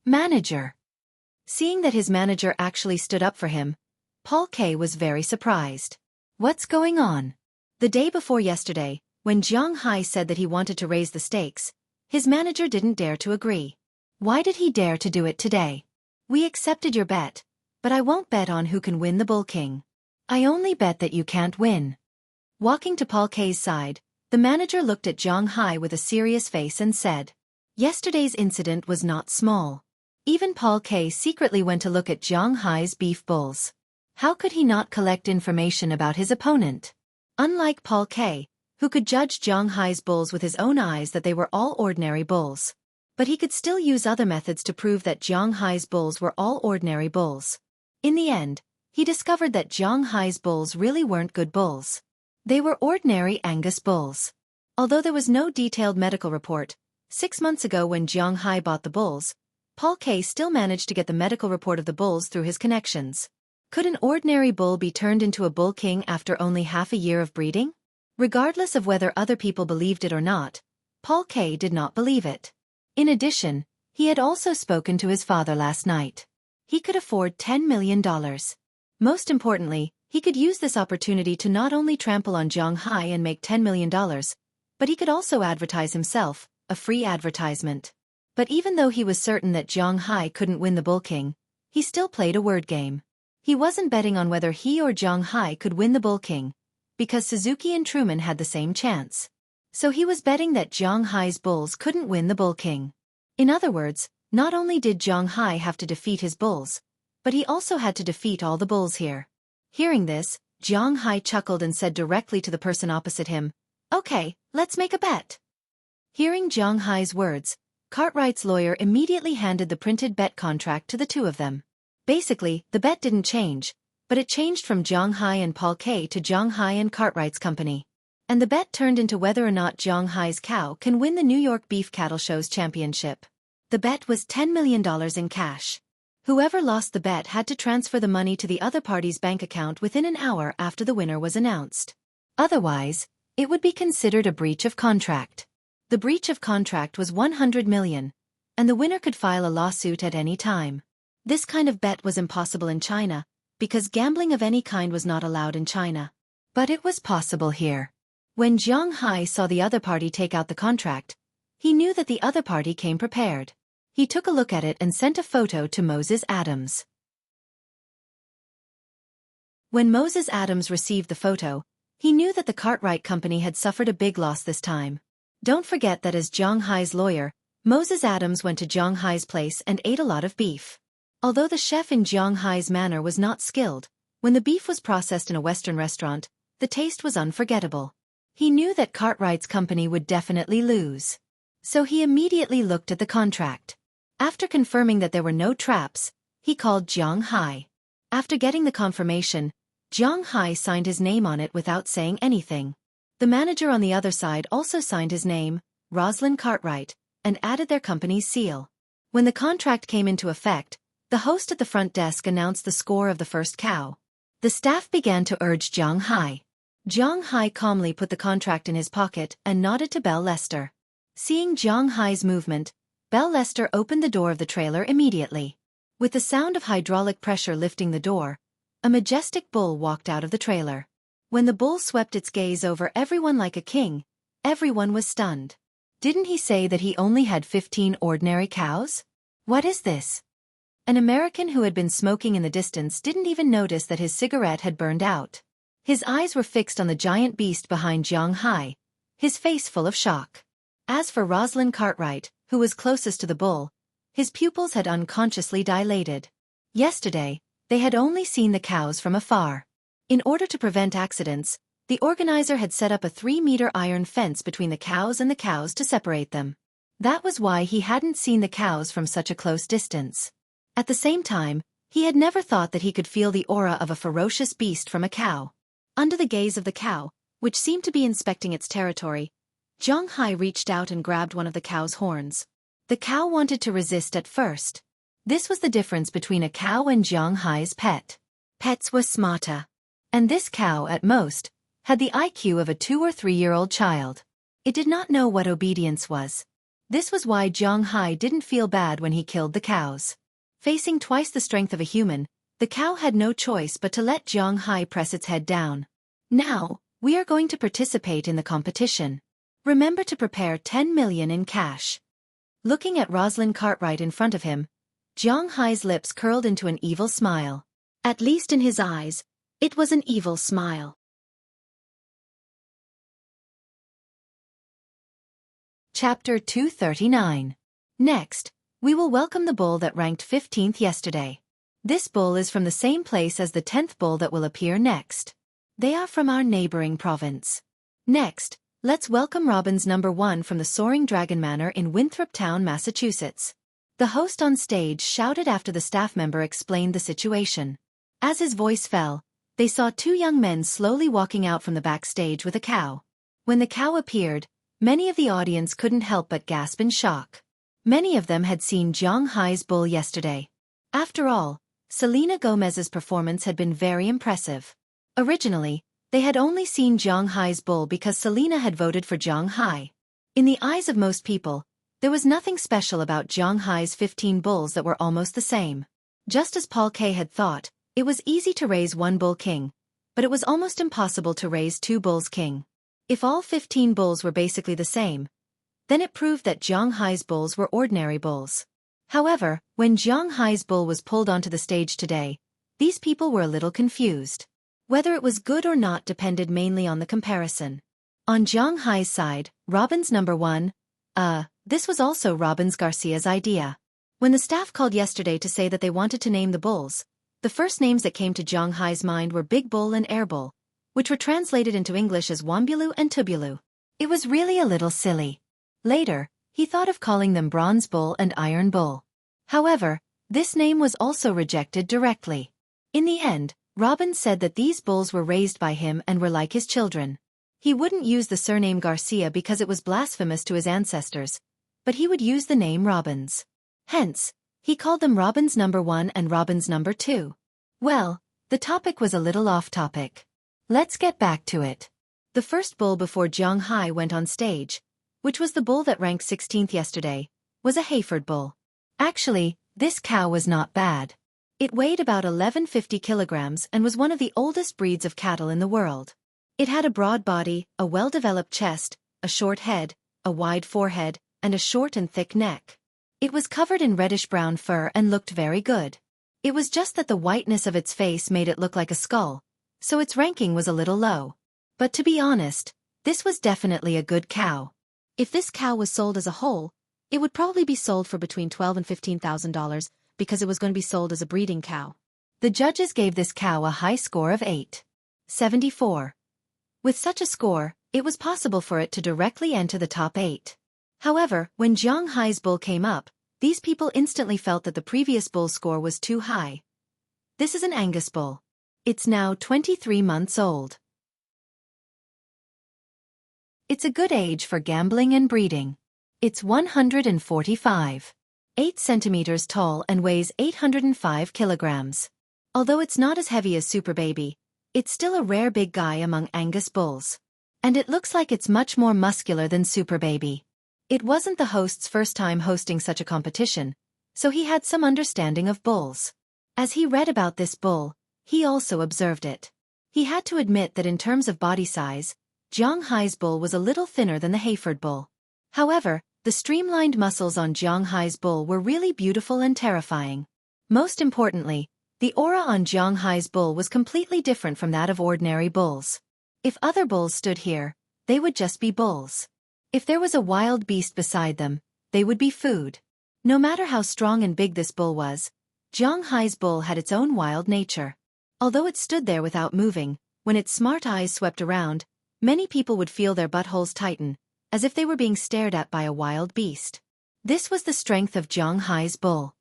Manager. Seeing that his manager actually stood up for him, Paul K was very surprised. What's going on? The day before yesterday, when Zhang Hai said that he wanted to raise the stakes, his manager didn't dare to agree. Why did he dare to do it today? We accepted your bet, but I won't bet on who can win the Bull King. I only bet that you can't win. Walking to Paul K's side, the manager looked at Zhang Hai with a serious face and said, Yesterday's incident was not small. Even Paul K secretly went to look at Zhang Hai's beef bulls. How could he not collect information about his opponent? Unlike Paul K, who could judge Zhang Hai's bulls with his own eyes that they were all ordinary bulls. But he could still use other methods to prove that Zhang Hai's bulls were all ordinary bulls. In the end, he discovered that Zhang Hai's bulls really weren't good bulls. They were ordinary Angus bulls. Although there was no detailed medical report, 6 months ago when Zhang Hai bought the bulls, Paul K still managed to get the medical report of the bulls through his connections. Could an ordinary bull be turned into a Bull King after only half a year of breeding? Regardless of whether other people believed it or not, Paul K did not believe it. In addition, he had also spoken to his father last night. He could afford $10 million. Most importantly, he could use this opportunity to not only trample on Zhang Hai and make $10 million, but he could also advertise himself, a free advertisement. But even though he was certain that Zhang Hai couldn't win the Bull King, he still played a word game. He wasn't betting on whether he or Zhang Hai could win the Bull King, because Suzuki and Truman had the same chance. So he was betting that Zhang Hai's bulls couldn't win the Bull King. In other words, not only did Zhang Hai have to defeat his bulls, but he also had to defeat all the bulls here. Hearing this, Zhang Hai chuckled and said directly to the person opposite him, Okay, let's make a bet. Hearing Zhang Hai's words, Cartwright's lawyer immediately handed the printed bet contract to the two of them. Basically, the bet didn't change, but it changed from Zhang Hai and Paul K to Zhang Hai and Cartwright's company. And the bet turned into whether or not Zhang Hai's cow can win the New York Beef Cattle Show's championship. The bet was $10 million in cash. Whoever lost the bet had to transfer the money to the other party's bank account within an hour after the winner was announced. Otherwise, it would be considered a breach of contract. The breach of contract was $100 million, and the winner could file a lawsuit at any time. This kind of bet was impossible in China, because gambling of any kind was not allowed in China. But it was possible here. When Zhang Hai saw the other party take out the contract, he knew that the other party came prepared. He took a look at it and sent a photo to Moses Adams. When Moses Adams received the photo, he knew that the Cartwright Company had suffered a big loss this time. Don't forget that as Zhang Hai's lawyer, Moses Adams went to Zhang Hai's place and ate a lot of beef. Although the chef in Zhang Hai's manor was not skilled, when the beef was processed in a Western restaurant, the taste was unforgettable. He knew that Cartwright's company would definitely lose. So he immediately looked at the contract. After confirming that there were no traps, he called Zhang Hai. After getting the confirmation, Zhang Hai signed his name on it without saying anything. The manager on the other side also signed his name, Roslyn Cartwright, and added their company's seal. When the contract came into effect, the host at the front desk announced the score of the first cow. The staff began to urge Zhang Hai. Zhang Hai calmly put the contract in his pocket and nodded to Belle Lester. Seeing Zhang Hai's movement, Belle Lester opened the door of the trailer immediately. With the sound of hydraulic pressure lifting the door, a majestic bull walked out of the trailer. When the bull swept its gaze over everyone like a king, everyone was stunned. Didn't he say that he only had 15 ordinary cows? What is this? An American who had been smoking in the distance didn't even notice that his cigarette had burned out. His eyes were fixed on the giant beast behind Zhang Hai, his face full of shock. As for Rosalind Cartwright, who was closest to the bull, his pupils had unconsciously dilated. Yesterday, they had only seen the cows from afar. In order to prevent accidents, the organizer had set up a 3-meter iron fence between the cows to separate them. That was why he hadn't seen the cows from such a close distance. At the same time, he had never thought that he could feel the aura of a ferocious beast from a cow. Under the gaze of the cow, which seemed to be inspecting its territory, Zhang Hai reached out and grabbed one of the cow's horns. The cow wanted to resist at first. This was the difference between a cow and Zhang Hai's pet. Pets were smarter. And this cow, at most, had the IQ of a 2- or 3-year-old child. It did not know what obedience was. This was why Zhang Hai didn't feel bad when he killed the cows. Facing twice the strength of a human, the cow had no choice but to let Zhang Hai press its head down. Now, we are going to participate in the competition. Remember to prepare 10 million in cash. Looking at Rosalind Cartwright in front of him, Zhang Hai's lips curled into an evil smile. At least in his eyes, it was an evil smile. Chapter 239. Next, we will welcome the bull that ranked 15th yesterday. This bull is from the same place as the 10th bull that will appear next. They are from our neighboring province. Next, let's welcome Robin's number 1 from the Soaring Dragon Manor in Winthrop Town, Massachusetts. The host on stage shouted after the staff member explained the situation. As his voice fell, they saw 2 young men slowly walking out from the backstage with a cow. When the cow appeared, many of the audience couldn't help but gasp in shock. Many of them had seen Zhang Hai's bull yesterday. After all, Selena Gomez's performance had been very impressive. Originally, they had only seen Zhang Hai's bull because Selena had voted for Zhang Hai. In the eyes of most people, there was nothing special about Zhang Hai's 15 bulls that were almost the same. Just as Paul K. had thought, it was easy to raise 1 bull king, but it was almost impossible to raise 2 bulls king. If all 15 bulls were basically the same, then it proved that Zhang Hai's bulls were ordinary bulls. However, when Zhang Hai's bull was pulled onto the stage today, these people were a little confused. Whether it was good or not depended mainly on the comparison. On Zhang Hai's side, Robin's number 1, this was also Robin's Garcia's idea. When the staff called yesterday to say that they wanted to name the bulls, the first names that came to Zhang Hai's mind were Big Bull and Air Bull, which were translated into English as Wambulu and Tubulu. It was really a little silly. Later, he thought of calling them Bronze Bull and Iron Bull. However, this name was also rejected directly. In the end, Robin said that these bulls were raised by him and were like his children. He wouldn't use the surname Garcia because it was blasphemous to his ancestors, but he would use the name Robins. Hence, he called them Robin's number 1 and Robin's number 2. Well, the topic was a little off topic. Let's get back to it. The first bull before Zhang Hai went on stage, which was the bull that ranked 16th yesterday, was a Hayford bull. Actually, this cow was not bad. It weighed about 1150 kilograms and was one of the oldest breeds of cattle in the world. It had a broad body, a well-developed chest, a short head, a wide forehead, and a short and thick neck. It was covered in reddish-brown fur and looked very good. It was just that the whiteness of its face made it look like a skull, so its ranking was a little low. But to be honest, this was definitely a good cow. If this cow was sold as a whole, it would probably be sold for between $12,000 and $15,000 because it was going to be sold as a breeding cow. The judges gave this cow a high score of 8.74. With such a score, it was possible for it to directly enter the top 8. However, when Zhang Hai's bull came up, these people instantly felt that the previous bull's score was too high. This is an Angus bull. It's now 23 months old. It's a good age for gambling and breeding. It's 145. 8 centimeters tall and weighs 805 kilograms. Although it's not as heavy as Super Baby, it's still a rare big guy among Angus bulls. And it looks like it's much more muscular than Super Baby. It wasn't the host's first time hosting such a competition, so he had some understanding of bulls. As he read about this bull, he also observed it. He had to admit that in terms of body size, Jiang Hai's bull was a little thinner than the Hayford bull. However, the streamlined muscles on Jiang Hai's bull were really beautiful and terrifying. Most importantly, the aura on Jiang Hai's bull was completely different from that of ordinary bulls. If other bulls stood here, they would just be bulls. If there was a wild beast beside them, they would be food. No matter how strong and big this bull was, Jiang Hai's bull had its own wild nature. Although it stood there without moving, when its smart eyes swept around, many people would feel their buttholes tighten, as if they were being stared at by a wild beast. This was the strength of Jiang Hai's bull.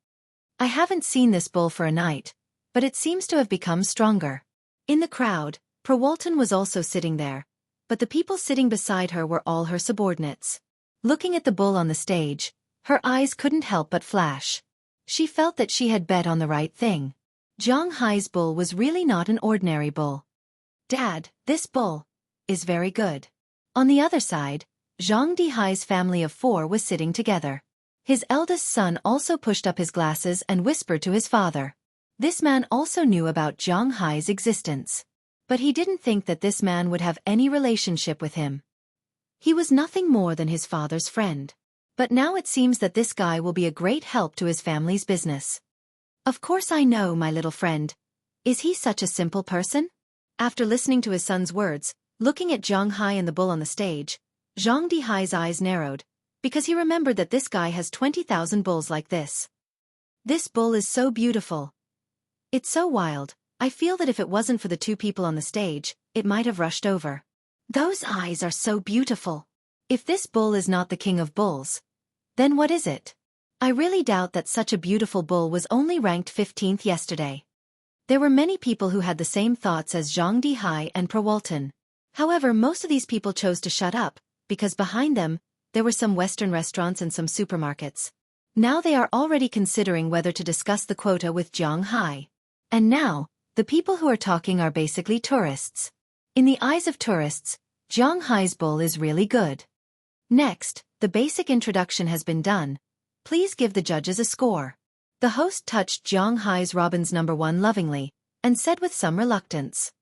I haven't seen this bull for a night, but it seems to have become stronger. In the crowd, Perwalton was also sitting there, but the people sitting beside her were all her subordinates. Looking at the bull on the stage, her eyes couldn't help but flash. She felt that she had bet on the right thing. Jiang Hai's bull was really not an ordinary bull. Dad, this bull is very good. On the other side, Zhang Dihai's family of 4 was sitting together. His eldest son also pushed up his glasses and whispered to his father. This man also knew about Jiang Hai's existence. But he didn't think that this man would have any relationship with him. He was nothing more than his father's friend. But now it seems that this guy will be a great help to his family's business. Of course I know, my little friend. Is he such a simple person? After listening to his son's words, looking at Jiang Hai and the bull on the stage, Zhang Dihai's eyes narrowed, because he remembered that this guy has 20,000 bulls like this. This bull is so beautiful. It's so wild. I feel that if it wasn't for the 2 people on the stage, it might have rushed over. Those eyes are so beautiful. If this bull is not the king of bulls, then what is it? I really doubt that such a beautiful bull was only ranked 15th yesterday. There were many people who had the same thoughts as Zhang Dihai and Perwalton. However, most of these people chose to shut up, because behind them, there were some Western restaurants and some supermarkets. Now they are already considering whether to discuss the quota with Jiang Hai. And now, the people who are talking are basically tourists. In the eyes of tourists, Jiang Hai's bull is really good. Next, the basic introduction has been done. Please give the judges a score. The host touched Jiang Hai's Robin's number 1 lovingly, and said with some reluctance.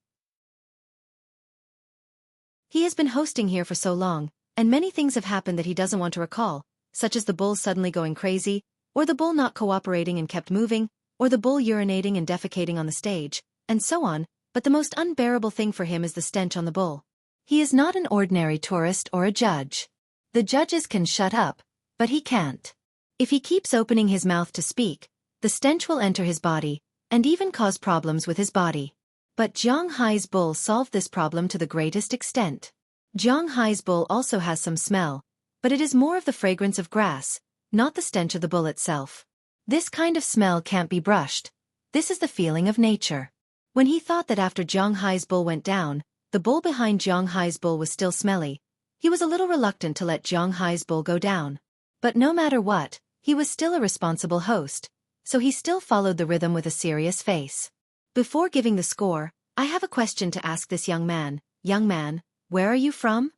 He has been hosting here for so long, and many things have happened that he doesn't want to recall, such as the bull suddenly going crazy, or the bull not cooperating and kept moving, or the bull urinating and defecating on the stage, and so on, but the most unbearable thing for him is the stench on the bull. He is not an ordinary tourist or a judge. The judges can shut up, but he can't. If he keeps opening his mouth to speak, the stench will enter his body, and even cause problems with his body. But Jiang Hai's bull solved this problem to the greatest extent. Jiang Hai's bull also has some smell, but it is more of the fragrance of grass, not the stench of the bull itself. This kind of smell can't be brushed. This is the feeling of nature. When he thought that after Jiang Hai's bull went down, the bull behind Jiang Hai's bull was still smelly, he was a little reluctant to let Jiang Hai's bull go down. But no matter what, he was still a responsible host, so he still followed the rhythm with a serious face. Before giving the score, I have a question to ask this young man. Young man, where are you from?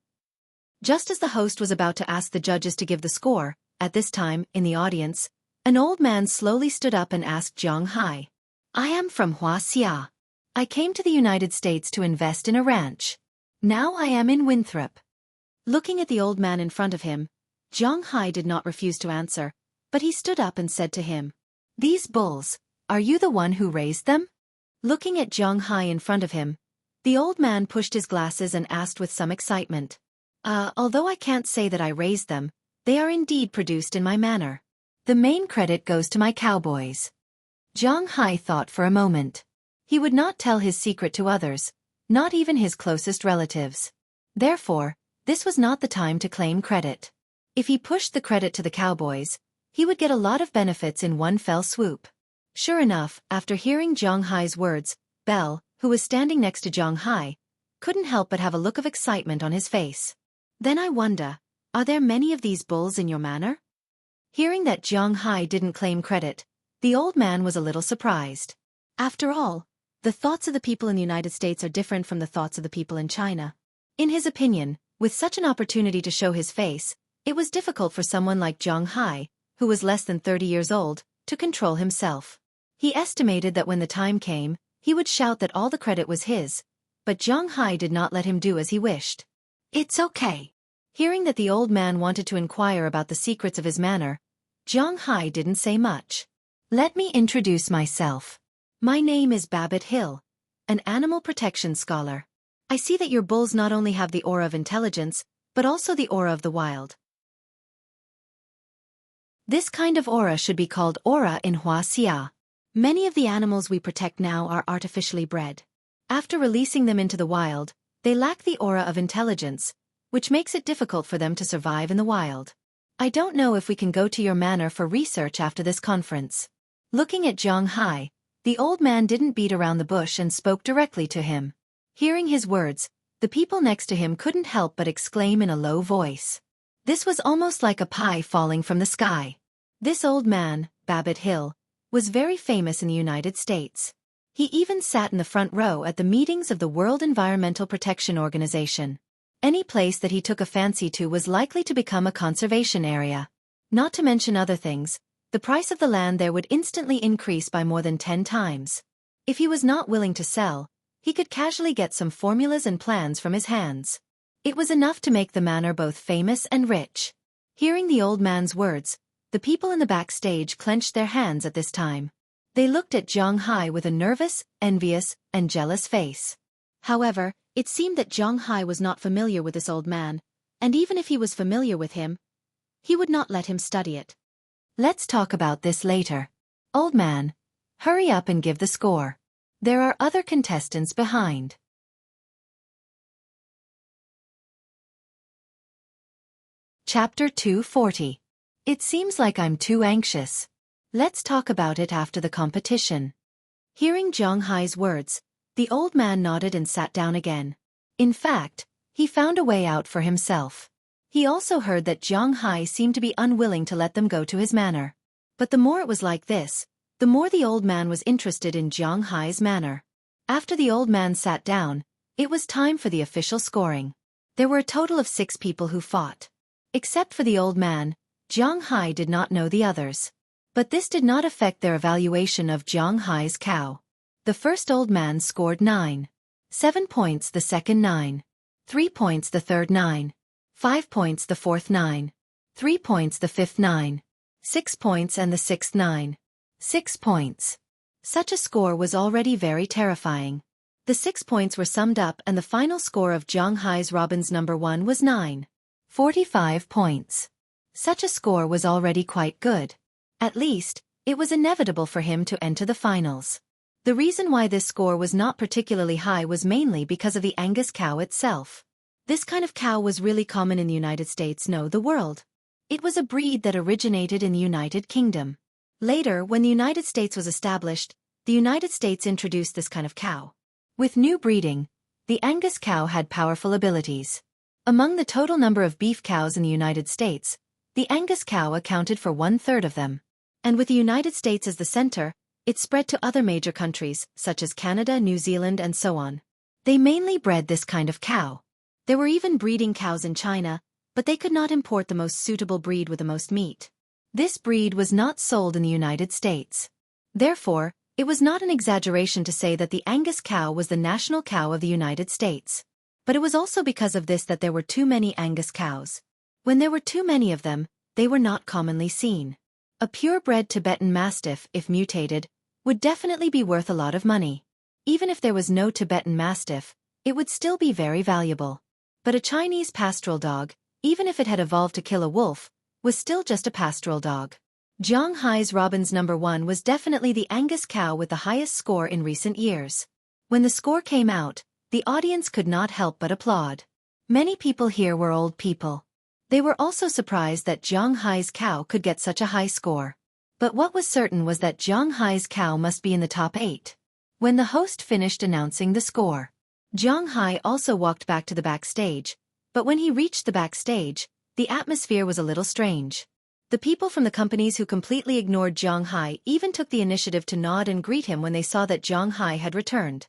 Just as the host was about to ask the judges to give the score, at this time, in the audience, an old man slowly stood up and asked Jiang Hai. I am from Huaxia. I came to the United States to invest in a ranch. Now I am in Winthrop. Looking at the old man in front of him, Jiang Hai did not refuse to answer, but he stood up and said to him, These bulls, are you the one who raised them? Looking at Jiang Hai in front of him, the old man pushed his glasses and asked with some excitement. Although I can't say that I raised them, they are indeed produced in my manor. The main credit goes to my cowboys. Jiang Hai thought for a moment. He would not tell his secret to others, not even his closest relatives. Therefore, this was not the time to claim credit. If he pushed the credit to the cowboys, he would get a lot of benefits in one fell swoop. Sure enough, after hearing Jiang Hai's words, Belle, who was standing next to Jiang Hai, couldn't help but have a look of excitement on his face. Then I wonder, are there many of these bulls in your manor? Hearing that Zhang Hai didn't claim credit, the old man was a little surprised. After all, the thoughts of the people in the United States are different from the thoughts of the people in China. In his opinion, with such an opportunity to show his face, it was difficult for someone like Zhang Hai, who was less than 30 years old, to control himself. He estimated that when the time came, he would shout that all the credit was his, but Zhang Hai did not let him do as he wished. "It's okay." Hearing that the old man wanted to inquire about the secrets of his manor, Zhang Hai didn't say much. "Let me introduce myself. My name is Babbitt Hill, an animal protection scholar. I see that your bulls not only have the aura of intelligence, but also the aura of the wild. This kind of aura should be called aura in Hua Xia. Many of the animals we protect now are artificially bred. After releasing them into the wild, they lack the aura of intelligence, which makes it difficult for them to survive in the wild. I don't know if we can go to your manor for research after this conference." Looking at Zhang Hai, the old man didn't beat around the bush and spoke directly to him. Hearing his words, the people next to him couldn't help but exclaim in a low voice. This was almost like a pie falling from the sky. This old man, Babbitt Hill, was very famous in the United States. He even sat in the front row at the meetings of the World Environmental Protection Organization. Any place that he took a fancy to was likely to become a conservation area. Not to mention other things, the price of the land there would instantly increase by more than 10 times. If he was not willing to sell, he could casually get some formulas and plans from his hands. It was enough to make the manor both famous and rich. Hearing the old man's words, the people in the backstage clenched their hands at this time. They looked at Zhang Hai with a nervous, envious, and jealous face. However, it seemed that Zhang Hai was not familiar with this old man, and even if he was familiar with him, he would not let him study it. "Let's talk about this later. Old man, hurry up and give the score. There are other contestants behind." Chapter 240. It seems like I'm too anxious. Let's talk about it after the competition. Hearing Zhang Hai's words, the old man nodded and sat down again. In fact, he found a way out for himself. He also heard that Zhang Hai seemed to be unwilling to let them go to his manor. But the more it was like this, the more the old man was interested in Zhang Hai's manor. After the old man sat down, it was time for the official scoring. There were a total of 6 people who fought. Except for the old man, Zhang Hai did not know the others. But this did not affect their evaluation of Zhang Hai's cow. The first old man scored 9. 7 points the second 9. 3 points the third 9. 5 points the fourth 9. 3 points the fifth 9. 6 points and the sixth 9. 6 points. Such a score was already very terrifying. The 6 points were summed up and the final score of Zhang Hai's Robin's number 1 was 9. 45 points. Such a score was already quite good. At least, it was inevitable for him to enter the finals. The reason why this score was not particularly high was mainly because of the Angus cow itself. This kind of cow was really common in the United States, no, the world. It was a breed that originated in the United Kingdom. Later, when the United States was established, the United States introduced this kind of cow. With new breeding, the Angus cow had powerful abilities. Among the total number of beef cows in the United States, the Angus cow accounted for 1/3 of them. And with the United States as the center, it spread to other major countries, such as Canada, New Zealand, and so on. They mainly bred this kind of cow. There were even breeding cows in China, but they could not import the most suitable breed with the most meat. This breed was not sold in the United States. Therefore, it was not an exaggeration to say that the Angus cow was the national cow of the United States. But it was also because of this that there were too many Angus cows. When there were too many of them, they were not commonly seen. A purebred Tibetan Mastiff, if mutated, would definitely be worth a lot of money. Even if there was no Tibetan Mastiff, it would still be very valuable. But a Chinese pastoral dog, even if it had evolved to kill a wolf, was still just a pastoral dog. Zhang Hai's Robin's number 1 was definitely the Angus cow with the highest score in recent years. When the score came out, the audience could not help but applaud. Many people here were old people. They were also surprised that Zhang Hai's cow could get such a high score. But what was certain was that Zhang Hai's cow must be in the top 8. When the host finished announcing the score, Zhang Hai also walked back to the backstage, but when he reached the backstage, the atmosphere was a little strange. The people from the companies who completely ignored Zhang Hai even took the initiative to nod and greet him when they saw that Zhang Hai had returned.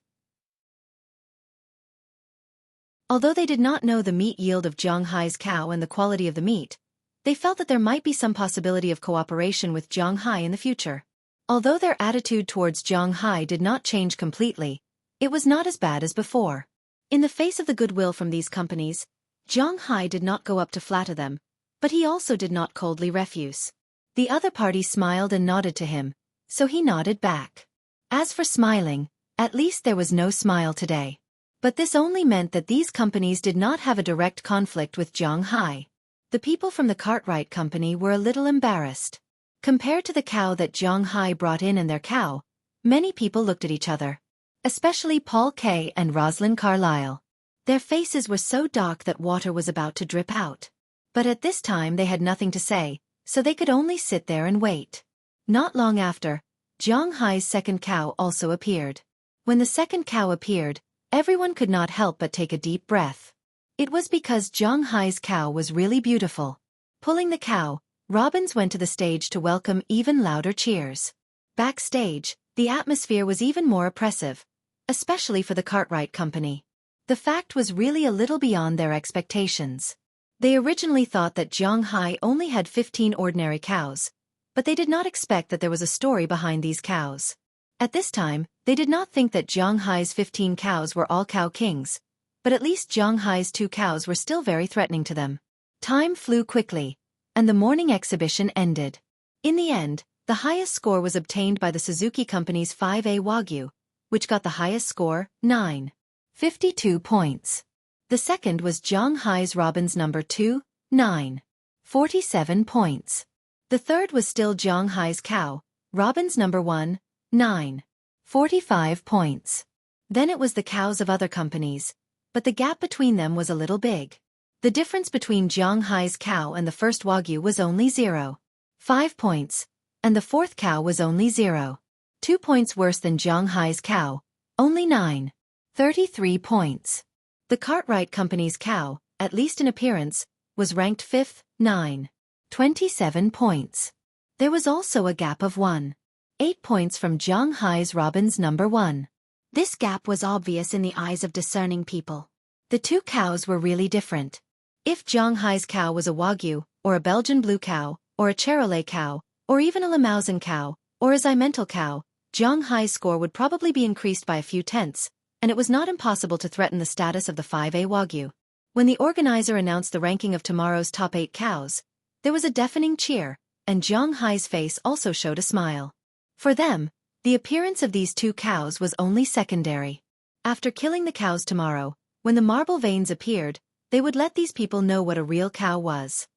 Although they did not know the meat yield of Zhang Hai's cow and the quality of the meat, they felt that there might be some possibility of cooperation with Zhang Hai in the future. Although their attitude towards Zhang Hai did not change completely, it was not as bad as before. In the face of the goodwill from these companies, Zhang Hai did not go up to flatter them, but he also did not coldly refuse. The other party smiled and nodded to him, so he nodded back. As for smiling, at least there was no smile today. But this only meant that these companies did not have a direct conflict with Zhang Hai. The people from the Cartwright company were a little embarrassed. Compared to the cow that Zhang Hai brought in and their cow, many people looked at each other. Especially Paul K. and Rosalind Carlyle. Their faces were so dark that water was about to drip out. But at this time they had nothing to say, so they could only sit there and wait. Not long after, Zhang Hai's second cow also appeared. When the second cow appeared, everyone could not help but take a deep breath. It was because Zhang Hai's cow was really beautiful. Pulling the cow, Robbins went to the stage to welcome even louder cheers. Backstage, the atmosphere was even more oppressive, especially for the Cartwright company. The fact was really a little beyond their expectations. They originally thought that Zhang Hai only had 15 ordinary cows, but they did not expect that there was a story behind these cows. At this time, they did not think that Zhang Hai's 15 cows were all cow kings, but at least Zhang Hai's 2 cows were still very threatening to them. Time flew quickly, and the morning exhibition ended. In the end, the highest score was obtained by the Xueqi Company's 5A Wagyu, which got the highest score, 9.52 points. The second was Zhang Hai's Robins number 2, 9.47 points. The third was still Zhang Hai's cow, Robins number 1, 9.45 points. Then it was the cows of other companies, but the gap between them was a little big. The difference between Zhang Hai's cow and the first Wagyu was only 0.5 points, and the fourth cow was only 0.2 points worse than Zhang Hai's cow, only 9.33 points. The Cartwright Company's cow, at least in appearance, was ranked 5th, 9.27 points. There was also a gap of 1.8 points from Zhang Hai's Robins number 1. This gap was obvious in the eyes of discerning people. The 2 cows were really different. If Zhang Hai's cow was a Wagyu, or a Belgian blue cow, or a Charolais cow, or even a Limousin cow, or a Zymental cow, Zhang Hai's score would probably be increased by a few tenths, and it was not impossible to threaten the status of the 5A Wagyu. When the organizer announced the ranking of tomorrow's top 8 cows, there was a deafening cheer, and Zhang Hai's face also showed a smile. For them, the appearance of these 2 cows was only secondary. After killing the cows tomorrow, when the marble veins appeared, they would let these people know what a real cow was.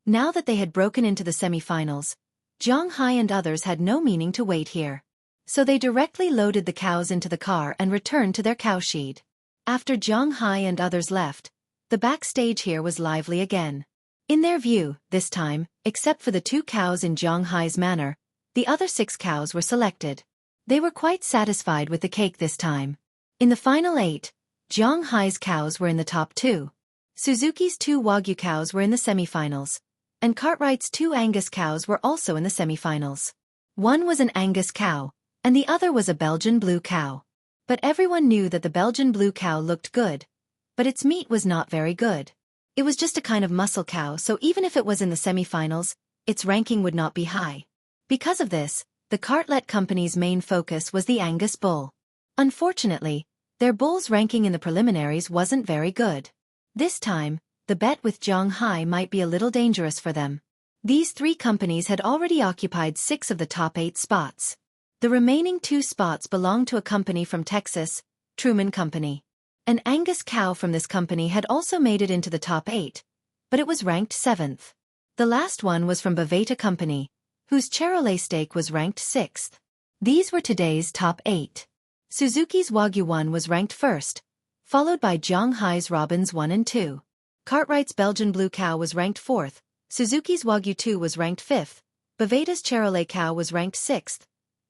Now that they had broken into the semifinals, Zhang Hai and others had no meaning to wait here. So they directly loaded the cows into the car and returned to their cowshed. After Zhang Hai and others left, the backstage here was lively again. In their view, this time, except for the 2 cows in Zhang Hai's manor, the other 6 cows were selected. They were quite satisfied with the cake this time. In the final 8, Zhang Hai's cows were in the top 2. Suzuki's 2 Wagyu cows were in the semifinals, and Cartwright's 2 Angus cows were also in the semifinals. One was an Angus cow, and the other was a Belgian blue cow. But everyone knew that the Belgian blue cow looked good, but its meat was not very good. It was just a kind of muscle cow, so even if it was in the semifinals, its ranking would not be high. Because of this, the Cartlet Company's main focus was the Angus bull. Unfortunately, their bull's ranking in the preliminaries wasn't very good. This time, the bet with Zhang Hai might be a little dangerous for them. These 3 companies had already occupied 6 of the top 8 spots. The remaining 2 spots belonged to a company from Texas, Truman Company. An Angus cow from this company had also made it into the top 8, but it was ranked 7th. The last one was from Baveta Company, whose Charolais steak was ranked 6th. These were today's top 8. Suzuki's Wagyu 1 was ranked 1st, followed by Zhang Hai's Robins 1 and 2. Cartwright's Belgian blue cow was ranked 4th, Suzuki's Wagyu 2 was ranked 5th, Baveta's Charolais cow was ranked 6th,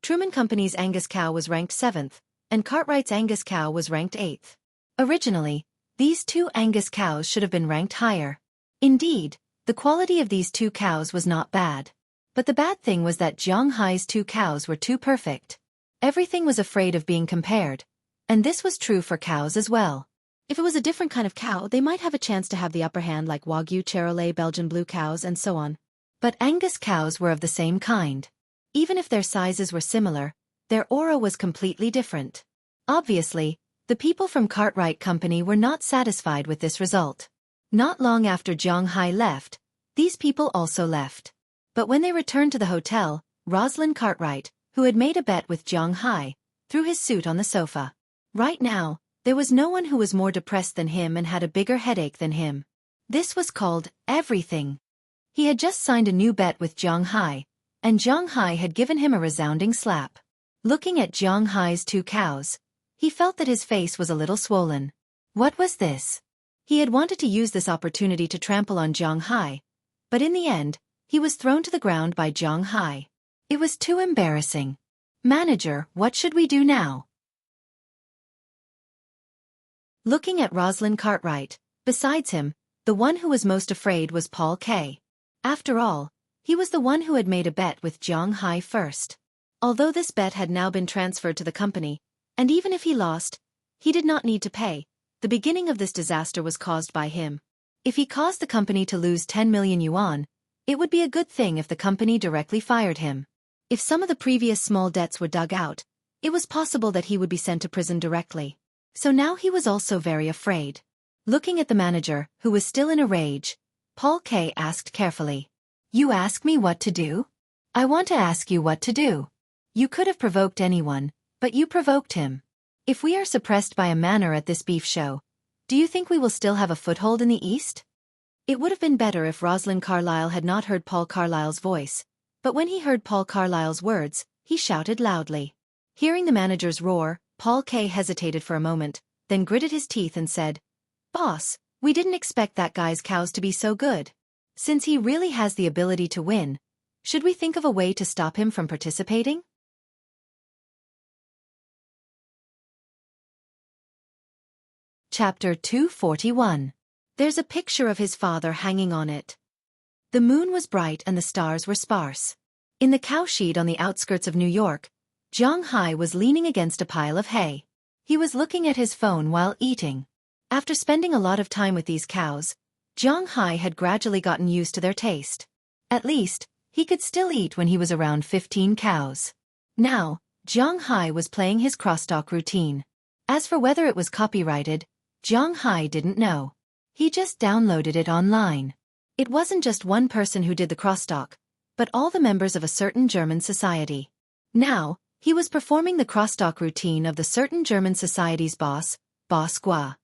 Truman Company's Angus cow was ranked 7th, and Cartwright's Angus cow was ranked 8th. Originally, these 2 Angus cows should have been ranked higher. Indeed, the quality of these 2 cows was not bad. But the bad thing was that Zhang Hai's 2 cows were too perfect. Everything was afraid of being compared. And this was true for cows as well. If it was a different kind of cow, they might have a chance to have the upper hand, like Wagyu, Charolais, Belgian blue cows, and so on. But Angus cows were of the same kind. Even if their sizes were similar, their aura was completely different. Obviously, the people from Cartwright Company were not satisfied with this result. Not long after Zhang Hai left, these people also left. But when they returned to the hotel, Rosalind Cartwright, who had made a bet with Zhang Hai, threw his suit on the sofa. Right now, there was no one who was more depressed than him and had a bigger headache than him. This was called everything. He had just signed a new bet with Zhang Hai, and Zhang Hai had given him a resounding slap. Looking at Zhang Hai's 2 cows, he felt that his face was a little swollen. What was this? He had wanted to use this opportunity to trample on Zhang Hai, but in the end, he was thrown to the ground by Zhang Hai. It was too embarrassing. Manager, what should we do now? Looking at Rosalind Cartwright, besides him, the one who was most afraid was Paul K. After all, he was the one who had made a bet with Zhang Hai first. Although this bet had now been transferred to the company, and even if he lost, he did not need to pay. The beginning of this disaster was caused by him. If he caused the company to lose 10 million yuan, it would be a good thing if the company directly fired him. If some of the previous small debts were dug out, it was possible that he would be sent to prison directly. So now he was also very afraid. Looking at the manager, who was still in a rage, Paul K. asked carefully, "You ask me what to do? I want to ask you what to do. You could have provoked anyone, but you provoked him. If we are suppressed by a manner at this beef show, do you think we will still have a foothold in the East?" It would have been better if Rosalind Carlyle had not heard Paul Carlyle's voice, but when he heard Paul Carlyle's words, he shouted loudly. Hearing the manager's roar, Paul K. hesitated for a moment, then gritted his teeth and said, "Boss, we didn't expect that guy's cows to be so good. Since he really has the ability to win, should we think of a way to stop him from participating?" Chapter 241. There's a picture of his father hanging on it. The moon was bright and the stars were sparse. In the cowshed on the outskirts of New York, Zhang Hai was leaning against a pile of hay. He was looking at his phone while eating. After spending a lot of time with these cows, Zhang Hai had gradually gotten used to their taste. At least, he could still eat when he was around 15 cows. Now, Zhang Hai was playing his crosstalk routine. As for whether it was copyrighted, Zhang Hai didn't know. He just downloaded it online. It wasn't just one person who did the crosstalk, but all the members of a certain German society. Now, he was performing the crosstalk routine of the certain German society's boss, Boss Gua.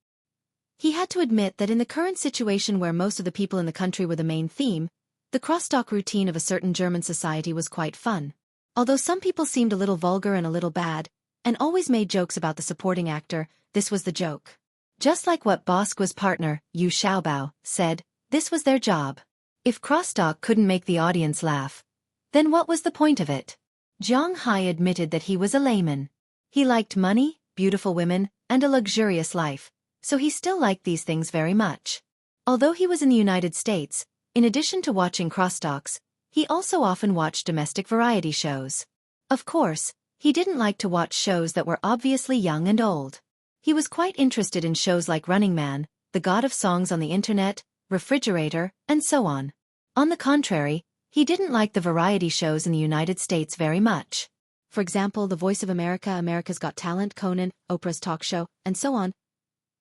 He had to admit that in the current situation where most of the people in the country were the main theme, the crosstalk routine of a certain German society was quite fun. Although some people seemed a little vulgar and a little bad, and always made jokes about the supporting actor, this was the joke. Just like what Boss Gua's partner, Yu Xiaobao, said, this was their job. If crosstalk couldn't make the audience laugh, then what was the point of it? Zhang Hai admitted that he was a layman. He liked money, beautiful women, and a luxurious life, so he still liked these things very much. Although he was in the United States, in addition to watching crosstalks, he also often watched domestic variety shows. Of course, he didn't like to watch shows that were obviously young and old. He was quite interested in shows like Running Man, The God of Songs on the Internet, Refrigerator, and so on. On the contrary, he didn't like the variety shows in the United States very much. For example, The Voice of America, America's Got Talent, Conan, Oprah's Talk Show, and so on.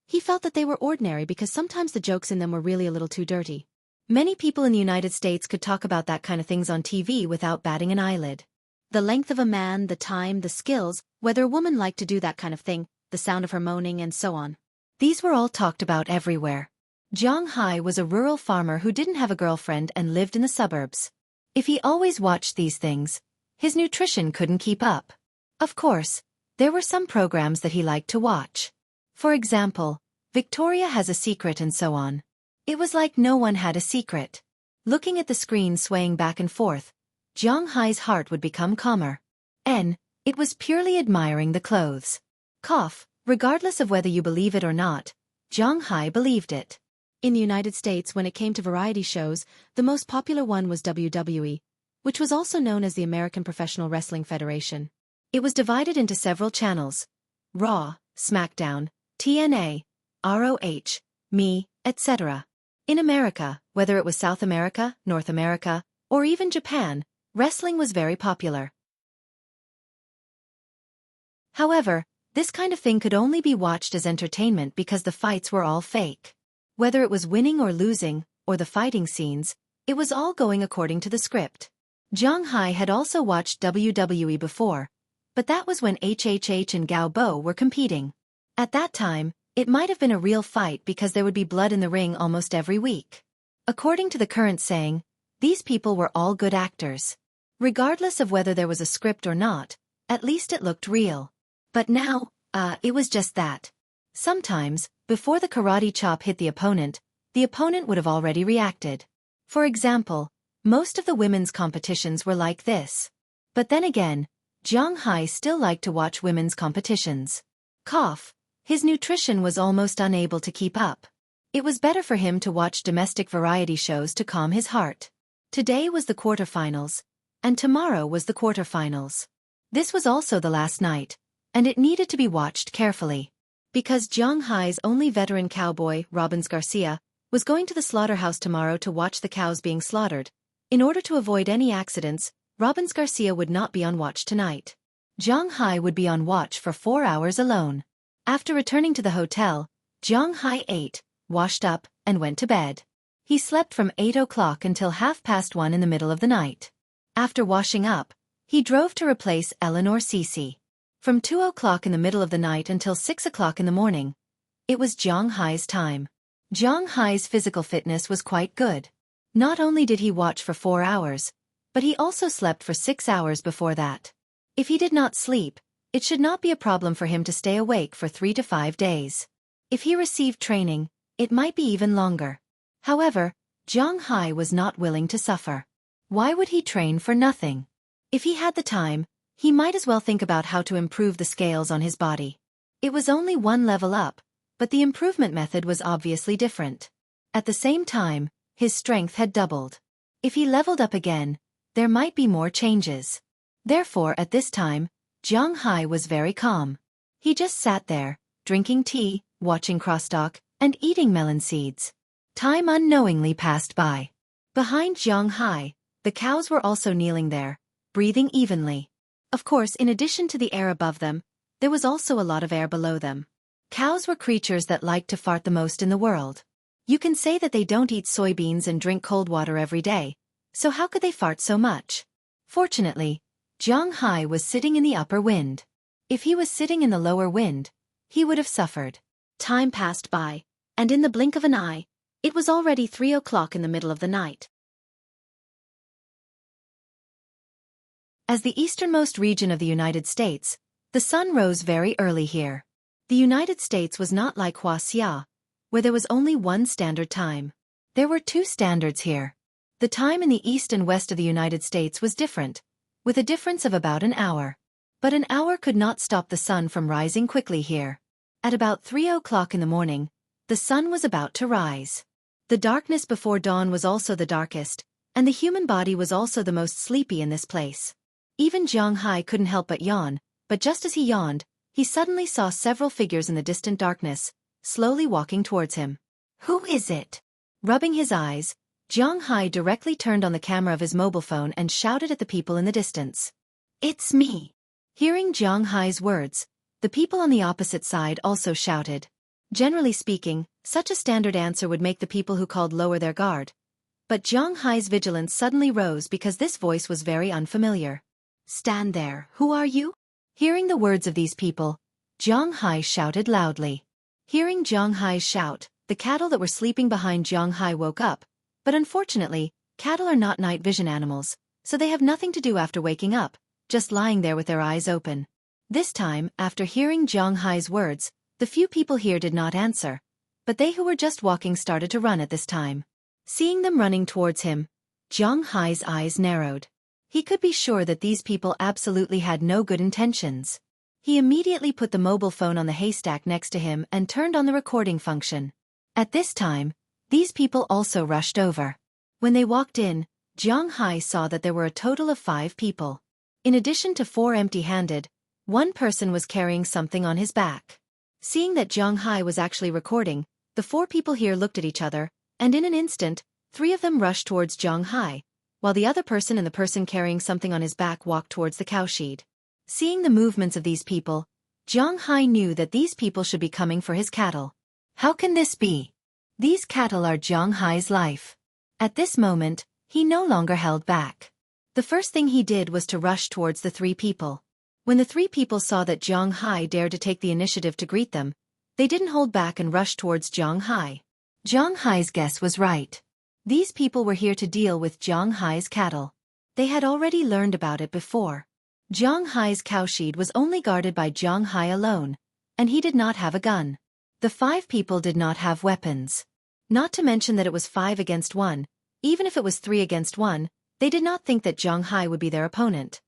He felt that they were ordinary because sometimes the jokes in them were really a little too dirty. Many people in the United States could talk about that kind of things on TV without batting an eyelid. The length of a man, the time, the skills, whether a woman liked to do that kind of thing, the sound of her moaning, and so on. These were all talked about everywhere. Zhang Hai was a rural farmer who didn't have a girlfriend and lived in the suburbs. If he always watched these things, his nutrition couldn't keep up. Of course, there were some programs that he liked to watch. For example, Victoria Has a Secret and so on. It was like no one had a secret. Looking at the screen swaying back and forth, Zhang Hai's heart would become calmer. It was purely admiring the clothes. Regardless of whether you believe it or not, Zhang Hai believed it. In the United States, when it came to variety shows, the most popular one was WWE, which was also known as the American Professional Wrestling Federation. It was divided into several channels: Raw, SmackDown, TNA, ROH, Me, etc. In America, whether it was South America, North America, or even Japan, wrestling was very popular. However, this kind of thing could only be watched as entertainment because the fights were all fake. Whether it was winning or losing, or the fighting scenes, it was all going according to the script. Zhang Hai had also watched WWE before, but that was when HHH and Gao Bo were competing. At that time, it might have been a real fight because there would be blood in the ring almost every week. According to the current saying, these people were all good actors. Regardless of whether there was a script or not, at least it looked real. But now, it was just that. Sometimes, before the karate chop hit the opponent would have already reacted. For example, most of the women's competitions were like this. But then again, Zhang Hai still liked to watch women's competitions. Cough. His nutrition was almost unable to keep up. It was better for him to watch domestic variety shows to calm his heart. Today was the quarterfinals, and tomorrow was the quarterfinals. This was also the last night, and it needed to be watched carefully. Because Zhang Hai's only veteran cowboy, Robbins Garcia, was going to the slaughterhouse tomorrow to watch the cows being slaughtered. In order to avoid any accidents, Robbins Garcia would not be on watch tonight. Zhang Hai would be on watch for 4 hours alone. After returning to the hotel, Zhang Hai ate, washed up, and went to bed. He slept from 8 o'clock until 1:30 in the middle of the night. After washing up, he drove to replace Eleanor Cece. From 2 o'clock in the middle of the night until 6 o'clock in the morning, it was Zhang Hai's time. Zhang Hai's physical fitness was quite good. Not only did he watch for 4 hours, but he also slept for 6 hours before that. If he did not sleep, it should not be a problem for him to stay awake for 3 to 5 days. If he received training, it might be even longer. However, Zhang Hai was not willing to suffer. Why would he train for nothing? If he had the time, he might as well think about how to improve the scales on his body. It was only one level up, but the improvement method was obviously different. At the same time, his strength had doubled. If he leveled up again, there might be more changes. Therefore, at this time, Zhang Hai was very calm. He just sat there, drinking tea, watching crosstalk, and eating melon seeds. Time unknowingly passed by. Behind Zhang Hai, the cows were also kneeling there, breathing evenly. Of course, in addition to the air above them, there was also a lot of air below them. Cows were creatures that liked to fart the most in the world. You can say that they don't eat soybeans and drink cold water every day, so how could they fart so much? Fortunately, Zhang Hai was sitting in the upper wind. If he was sitting in the lower wind, he would have suffered. Time passed by, and in the blink of an eye, it was already 3 o'clock in the middle of the night. As the easternmost region of the United States, the sun rose very early here. The United States was not like Huaxia, where there was only one standard time. There were 2 standards here. The time in the east and west of the United States was different, with a difference of about an hour. But an hour could not stop the sun from rising quickly here. At about 3 o'clock in the morning, the sun was about to rise. The darkness before dawn was also the darkest, and the human body was also the most sleepy in this place. Even Zhang Hai couldn't help but yawn, but just as he yawned, he suddenly saw several figures in the distant darkness, slowly walking towards him. Who is it? Rubbing his eyes, Zhang Hai directly turned on the camera of his mobile phone and shouted at the people in the distance. It's me. Hearing Zhang Hai's words, the people on the opposite side also shouted. Generally speaking, such a standard answer would make the people who called lower their guard. But Zhang Hai's vigilance suddenly rose because this voice was very unfamiliar. Stand there, who are you? Hearing the words of these people, Zhang Hai shouted loudly. Hearing Zhang Hai's shout, the cattle that were sleeping behind Zhang Hai woke up, but unfortunately, cattle are not night vision animals, so they have nothing to do after waking up, just lying there with their eyes open. This time, after hearing Zhang Hai's words, the few people here did not answer, but they who were just walking started to run at this time. Seeing them running towards him, Zhang Hai's eyes narrowed. He could be sure that these people absolutely had no good intentions. He immediately put the mobile phone on the haystack next to him and turned on the recording function. At this time, these people also rushed over. When they walked in, Jiang Hai saw that there were a total of 5 people. In addition to 4 empty-handed, one person was carrying something on his back. Seeing that Jiang Hai was actually recording, the 4 people here looked at each other, and in an instant, 3 of them rushed towards Jiang Hai, while the other person and the person carrying something on his back walked towards the cowshed. Seeing the movements of these people, Jiang Hai knew that these people should be coming for his cattle. How can this be? These cattle are Jiang Hai's life. At this moment, he no longer held back. The first thing he did was to rush towards the 3 people. When the 3 people saw that Jiang Hai dared to take the initiative to greet them, they didn't hold back and rushed towards Jiang Hai. Jiang Hai's guess was right. These people were here to deal with Jiang Hai's cattle. They had already learned about it before. Jiang Hai's cowshed was only guarded by Jiang Hai alone, and he did not have a gun. The 5 people did not have weapons. Not to mention that it was 5 against 1, even if it was 3 against 1, they did not think that Jiang Hai would be their opponent.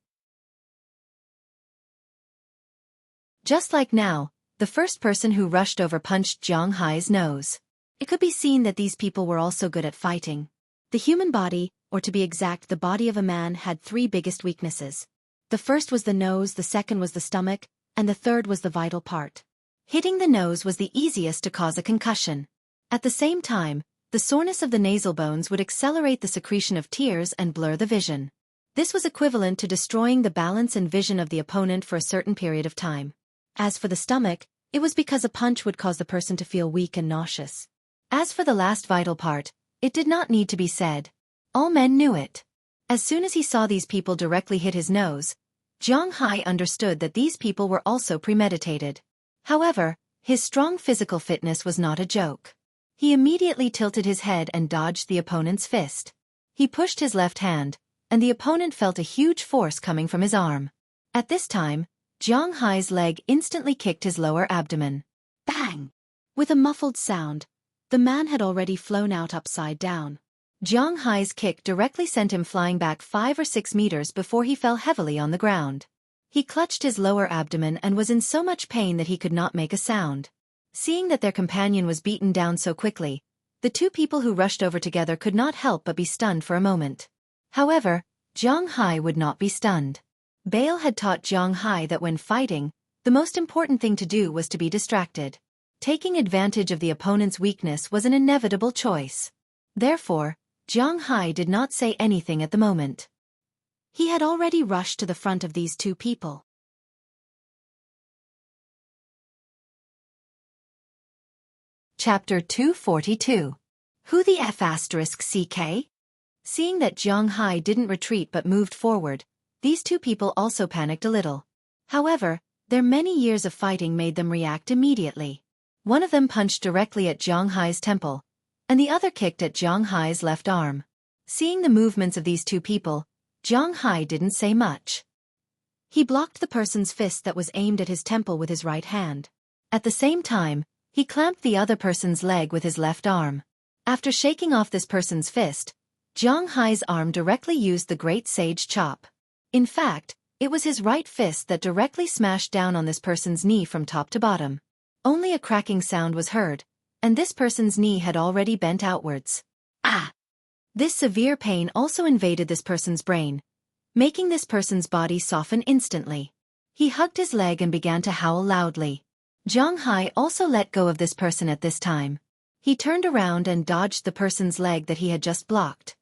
Just like now, the first person who rushed over punched Jiang Hai's nose. It could be seen that these people were also good at fighting. The human body, or to be exact the body of a man, had 3 biggest weaknesses. The first was the nose, the second was the stomach, and the third was the vital part. Hitting the nose was the easiest to cause a concussion. At the same time, the soreness of the nasal bones would accelerate the secretion of tears and blur the vision. This was equivalent to destroying the balance and vision of the opponent for a certain period of time. As for the stomach, it was because a punch would cause the person to feel weak and nauseous. As for the last vital part, it did not need to be said. All men knew it. As soon as he saw these people directly hit his nose, Jiang Hai understood that these people were also premeditated. However, his strong physical fitness was not a joke. He immediately tilted his head and dodged the opponent's fist. He pushed his left hand, and the opponent felt a huge force coming from his arm. At this time, Jiang Hai's leg instantly kicked his lower abdomen. Bang! With a muffled sound, the man had already flown out upside down. Jiang Hai's kick directly sent him flying back 5 or 6 meters before he fell heavily on the ground. He clutched his lower abdomen and was in so much pain that he could not make a sound. Seeing that their companion was beaten down so quickly, the 2 people who rushed over together could not help but be stunned for a moment. However, Jiang Hai would not be stunned. Bale had taught Jiang Hai that when fighting, the most important thing to do was to be distracted. Taking advantage of the opponent's weakness was an inevitable choice. Therefore, Jiang Hai did not say anything at the moment. He had already rushed to the front of these 2 people. Chapter 242. Who the F*** CK? Seeing that Jiang Hai didn't retreat but moved forward, these 2 people also panicked a little. However, their many years of fighting made them react immediately. One of them punched directly at Jiang Hai's temple, and the other kicked at Jiang Hai's left arm. Seeing the movements of these 2 people, Jiang Hai didn't say much. He blocked the person's fist that was aimed at his temple with his right hand. At the same time, he clamped the other person's leg with his left arm. After shaking off this person's fist, Jiang Hai's arm directly used the Great Sage Chop. In fact, it was his right fist that directly smashed down on this person's knee from top to bottom. Only a cracking sound was heard, and this person's knee had already bent outwards. Ah! This severe pain also invaded this person's brain, making this person's body soften instantly. He hugged his leg and began to howl loudly. Jiang Hai also let go of this person at this time. He turned around and dodged the person's leg that he had just blocked.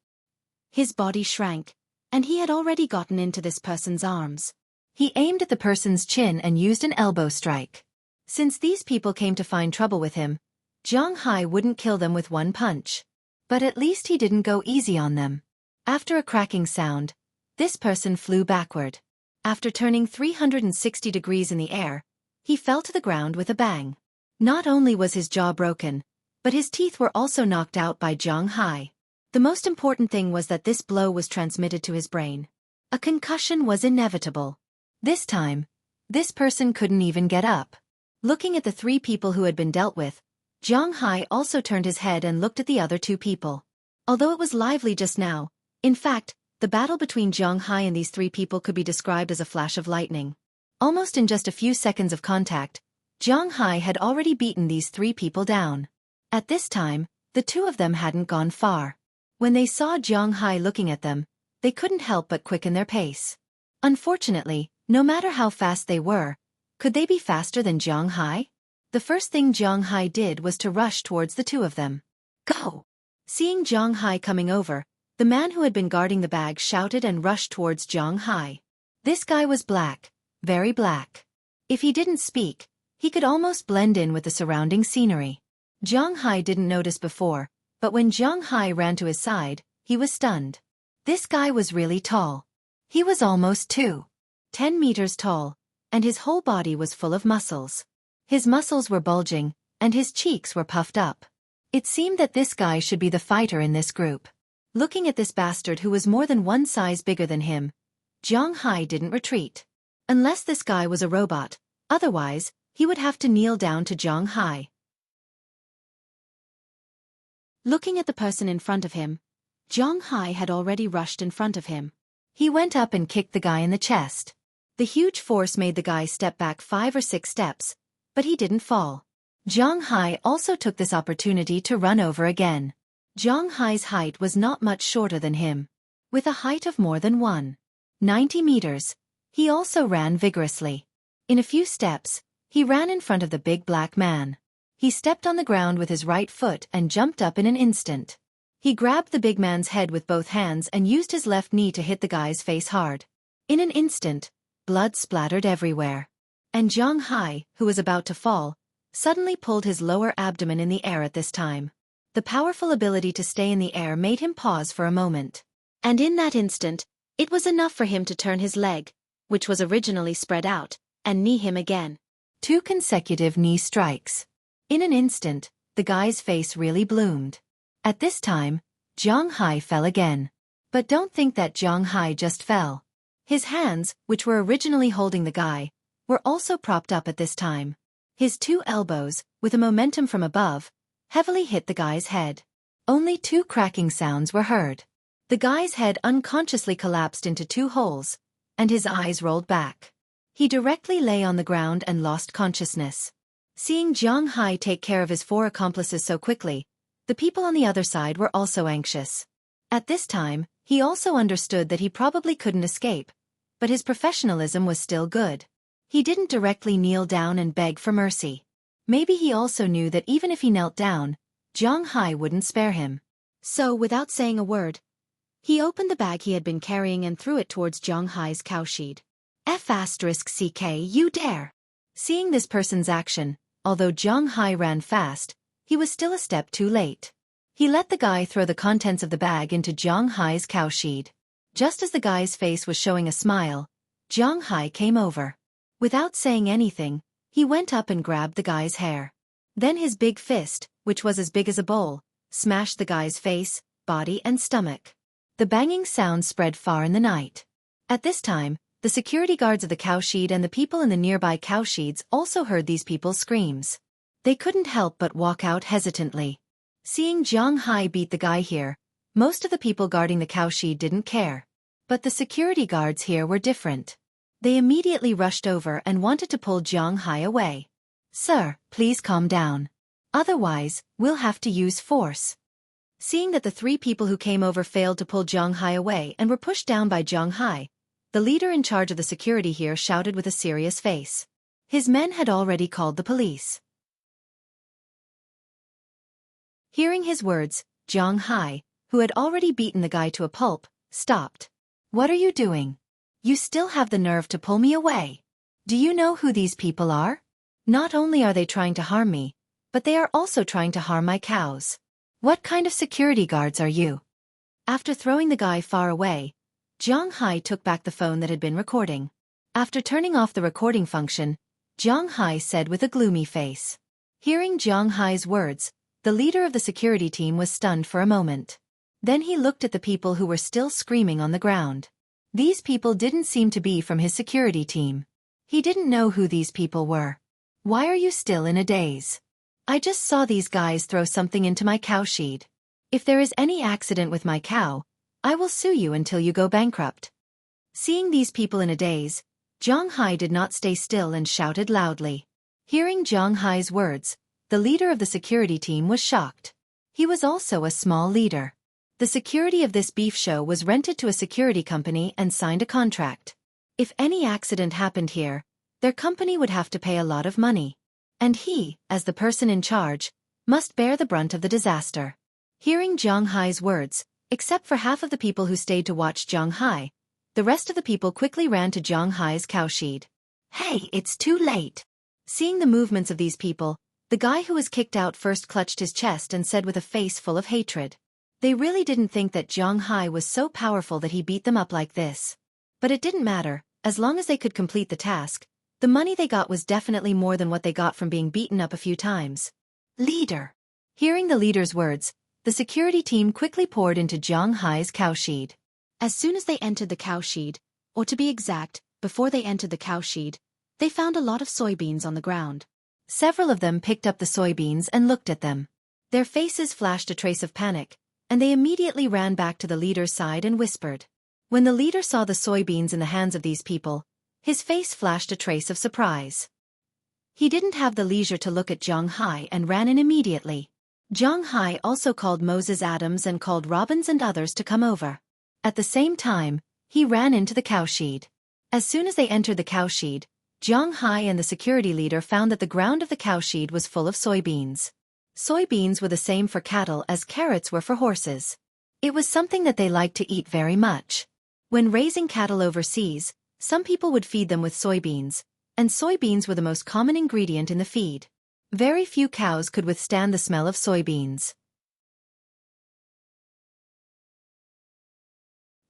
His body shrank, and he had already gotten into this person's arms. He aimed at the person's chin and used an elbow strike. Since these people came to find trouble with him, Jiang Hai wouldn't kill them with one punch. But at least he didn't go easy on them. After a cracking sound, this person flew backward. After turning 360 degrees in the air, he fell to the ground with a bang. Not only was his jaw broken, but his teeth were also knocked out by Jiang Hai. The most important thing was that this blow was transmitted to his brain. A concussion was inevitable. This time, this person couldn't even get up. Looking at the 3 people who had been dealt with, Jiang Hai also turned his head and looked at the other 2 people. Although it was lively just now, in fact, the battle between Jiang Hai and these 3 people could be described as a flash of lightning. Almost in just a few seconds of contact, Jiang Hai had already beaten these 3 people down. At this time, The two of them hadn't gone far. When they saw Zhang Hai looking at them, they couldn't help but quicken their pace. Unfortunately, no matter how fast they were, could they be faster than Zhang Hai? The first thing Zhang Hai did was to rush towards the two of them. Go! Seeing Zhang Hai coming over, the man who had been guarding the bag shouted and rushed towards Zhang Hai. This guy was black, very black. If he didn't speak, he could almost blend in with the surrounding scenery. Zhang Hai didn't notice before, but when Zhang Hai ran to his side, he was stunned. This guy was really tall. He was almost 10 meters tall, and his whole body was full of muscles. His muscles were bulging, and his cheeks were puffed up. It seemed that this guy should be the fighter in this group. Looking at this bastard who was more than one size bigger than him, Zhang Hai didn't retreat. Unless this guy was a robot, otherwise, he would have to kneel down to Zhang Hai. Looking at the person in front of him, Zhang Hai had already rushed in front of him. He went up and kicked the guy in the chest. The huge force made the guy step back 5 or 6 steps, but he didn't fall. Zhang Hai also took this opportunity to run over again. Zhang Hai's height was not much shorter than him. With a height of more than 190 meters, he also ran vigorously. In a few steps, he ran in front of the big black man. He stepped on the ground with his right foot and jumped up in an instant. He grabbed the big man's head with both hands and used his left knee to hit the guy's face hard. In an instant, blood splattered everywhere. And Zhang Hai, who was about to fall, suddenly pulled his lower abdomen in the air at this time. The powerful ability to stay in the air made him pause for a moment. And in that instant, it was enough for him to turn his leg, which was originally spread out, and knee him again. 2 consecutive knee strikes. In an instant, the guy's face really bloomed. At this time, Zhang Hai fell again. But don't think that Zhang Hai just fell. His hands, which were originally holding the guy, were also propped up at this time. His 2 elbows, with a momentum from above, heavily hit the guy's head. Only 2 cracking sounds were heard. The guy's head unconsciously collapsed into 2 holes, and his eyes rolled back. He directly lay on the ground and lost consciousness. Seeing Zhang Hai take care of his 4 accomplices so quickly, the people on the other side were also anxious. At this time, he also understood that he probably couldn't escape, but his professionalism was still good. He didn't directly kneel down and beg for mercy. Maybe he also knew that even if he knelt down, Zhang Hai wouldn't spare him. So, without saying a word, he opened the bag he had been carrying and threw it towards Zhang Hai's cowshed. F***ck, you dare! Seeing this person's action, although Zhang Hai ran fast, he was still a step too late. He let the guy throw the contents of the bag into Zhang Hai's cowshed. Just as the guy's face was showing a smile, Zhang Hai came over. Without saying anything, he went up and grabbed the guy's hair. Then his big fist, which was as big as a bowl, smashed the guy's face, body and stomach. The banging sound spread far in the night. At this time, the security guards of the cowshed and the people in the nearby cowsheds also heard these people's screams. They couldn't help but walk out hesitantly. Seeing Zhang Hai beat the guy here, most of the people guarding the cowshed didn't care. But the security guards here were different. They immediately rushed over and wanted to pull Zhang Hai away. "Sir, please calm down. Otherwise, we'll have to use force." Seeing that the 3 people who came over failed to pull Zhang Hai away and were pushed down by Zhang Hai, the leader in charge of the security here shouted with a serious face. His men had already called the police. Hearing his words, Zhang Hai, who had already beaten the guy to a pulp, stopped. "What are you doing? You still have the nerve to pull me away. Do you know who these people are? Not only are they trying to harm me, but they are also trying to harm my cows. What kind of security guards are you?" After throwing the guy far away, Zhang Hai took back the phone that had been recording. After turning off the recording function, Zhang Hai said with a gloomy face. Hearing Zhang Hai's words, the leader of the security team was stunned for a moment. Then he looked at the people who were still screaming on the ground. These people didn't seem to be from his security team. He didn't know who these people were. "Why are you still in a daze? I just saw these guys throw something into my cowshed. If there is any accident with my cow, I will sue you until you go bankrupt." Seeing these people in a daze, Zhang Hai did not stay still and shouted loudly. Hearing Zhang Hai's words, the leader of the security team was shocked. He was also a small leader. The security of this beef show was rented to a security company and signed a contract. If any accident happened here, their company would have to pay a lot of money. And he, as the person in charge, must bear the brunt of the disaster. Hearing Zhang Hai's words, except for half of the people who stayed to watch Zhang Hai, the rest of the people quickly ran to Zhang Hai's cowshed. Hey, it's too late. Seeing the movements of these people, the guy who was kicked out first clutched his chest and said with a face full of hatred. They really didn't think that Zhang Hai was so powerful that he beat them up like this. But it didn't matter, as long as they could complete the task. The money they got was definitely more than what they got from being beaten up a few times. Leader. Hearing the leader's words, the security team quickly poured into Zhang Hai's cowshed. As soon as they entered the cowshed, or to be exact, before they entered the cowshed, they found a lot of soybeans on the ground. Several of them picked up the soybeans and looked at them. Their faces flashed a trace of panic, and they immediately ran back to the leader's side and whispered. When the leader saw the soybeans in the hands of these people, his face flashed a trace of surprise. He didn't have the leisure to look at Zhang Hai and ran in immediately. Zhang Hai also called Moses Adams and called Robbins and others to come over. At the same time, he ran into the cowshed. As soon as they entered the cowshed, Zhang Hai and the security leader found that the ground of the cowshed was full of soybeans. Soybeans were the same for cattle as carrots were for horses. It was something that they liked to eat very much. When raising cattle overseas, some people would feed them with soybeans, and soybeans were the most common ingredient in the feed. Very few cows could withstand the smell of soybeans.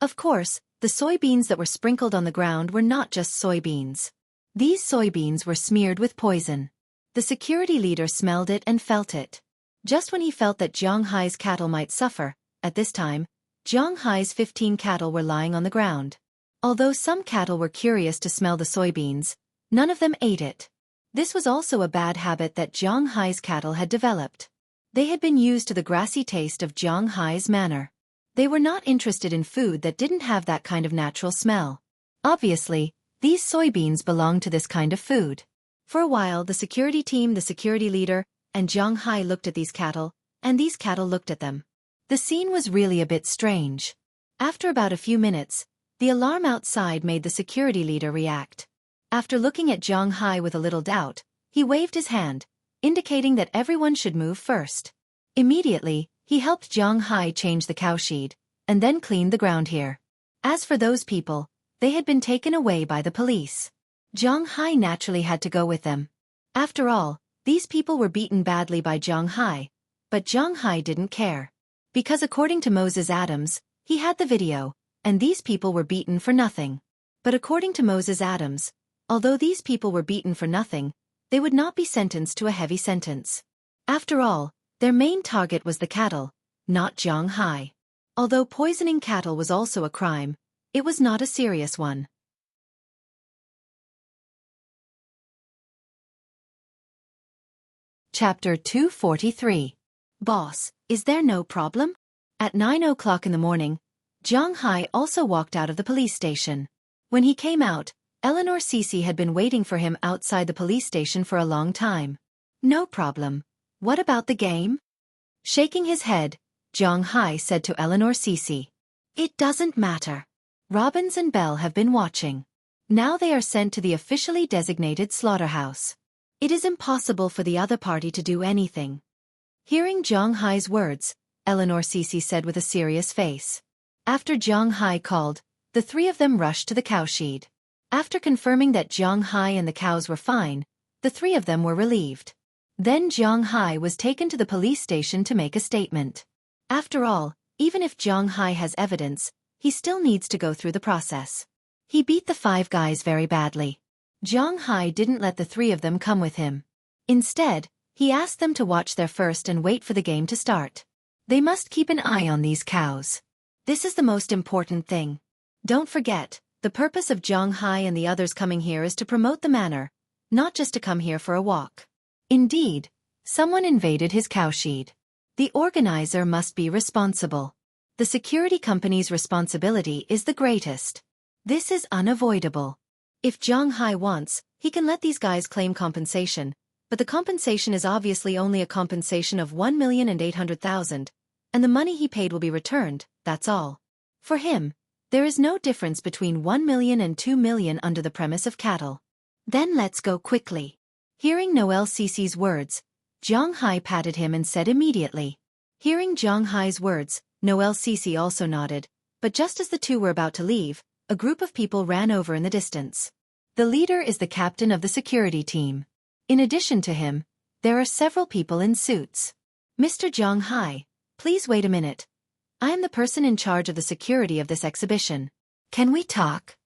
Of course, the soybeans that were sprinkled on the ground were not just soybeans. These soybeans were smeared with poison. The security leader smelled it and felt it. Just when he felt that Zhang Hai's cattle might suffer, at this time, Zhang Hai's 15 cattle were lying on the ground. Although some cattle were curious to smell the soybeans, none of them ate it. This was also a bad habit that Zhang Hai's cattle had developed. They had been used to the grassy taste of Zhang Hai's manor. They were not interested in food that didn't have that kind of natural smell. Obviously, these soybeans belonged to this kind of food. For a while, the security team, the security leader, and Zhang Hai looked at these cattle, and these cattle looked at them. The scene was really a bit strange. After about a few minutes, the alarm outside made the security leader react. After looking at Zhang Hai with a little doubt, he waved his hand, indicating that everyone should move first. Immediately, he helped Zhang Hai change the cowshed, and then cleaned the ground here. As for those people, they had been taken away by the police. Zhang Hai naturally had to go with them. After all, these people were beaten badly by Zhang Hai, but Zhang Hai didn't care. Because according to Moses Adams, he had the video, and these people were beaten for nothing. But according to Moses Adams, although these people were beaten for nothing, they would not be sentenced to a heavy sentence. After all, their main target was the cattle, not Zhang Hai. Although poisoning cattle was also a crime, it was not a serious one. Chapter 243. Boss, is there no problem? At 9 o'clock in the morning, Zhang Hai also walked out of the police station. When he came out, Eleanor Xueqi had been waiting for him outside the police station for a long time. No problem. What about the game? Shaking his head, Zhang Hai said to Eleanor Xueqi. It doesn't matter. Robbins and Bell have been watching. Now they are sent to the officially designated slaughterhouse. It is impossible for the other party to do anything. Hearing Zhang Hai's words, Eleanor Xueqi said with a serious face. After Zhang Hai called, the three of them rushed to the cowshed. After confirming that Zhang Hai and the cows were fine, the three of them were relieved. Then Zhang Hai was taken to the police station to make a statement. After all, even if Zhang Hai has evidence, he still needs to go through the process. He beat the 5 guys very badly. Zhang Hai didn't let the 3 of them come with him. Instead, he asked them to watch there first and wait for the game to start. They must keep an eye on these cows. This is the most important thing. Don't forget, the purpose of Zhang Hai and the others coming here is to promote the manor, not just to come here for a walk. Indeed, someone invaded his cowshed. The organizer must be responsible. The security company's responsibility is the greatest. This is unavoidable. If Zhang Hai wants, he can let these guys claim compensation, but the compensation is obviously only a compensation of 1,800,000, and the money he paid will be returned, that's all. For him, there is no difference between 1 million and 2 million under the premise of cattle. Then let's go quickly. Hearing Noel Cece's words, Zhang Hai patted him and said immediately. Hearing Zhang Hai's words, Noel Cece also nodded, but just as the two were about to leave, a group of people ran over in the distance. The leader is the captain of the security team. In addition to him, there are several people in suits. Mr. Zhang Hai, please wait a minute. I am the person in charge of the security of this exhibition. Can we talk?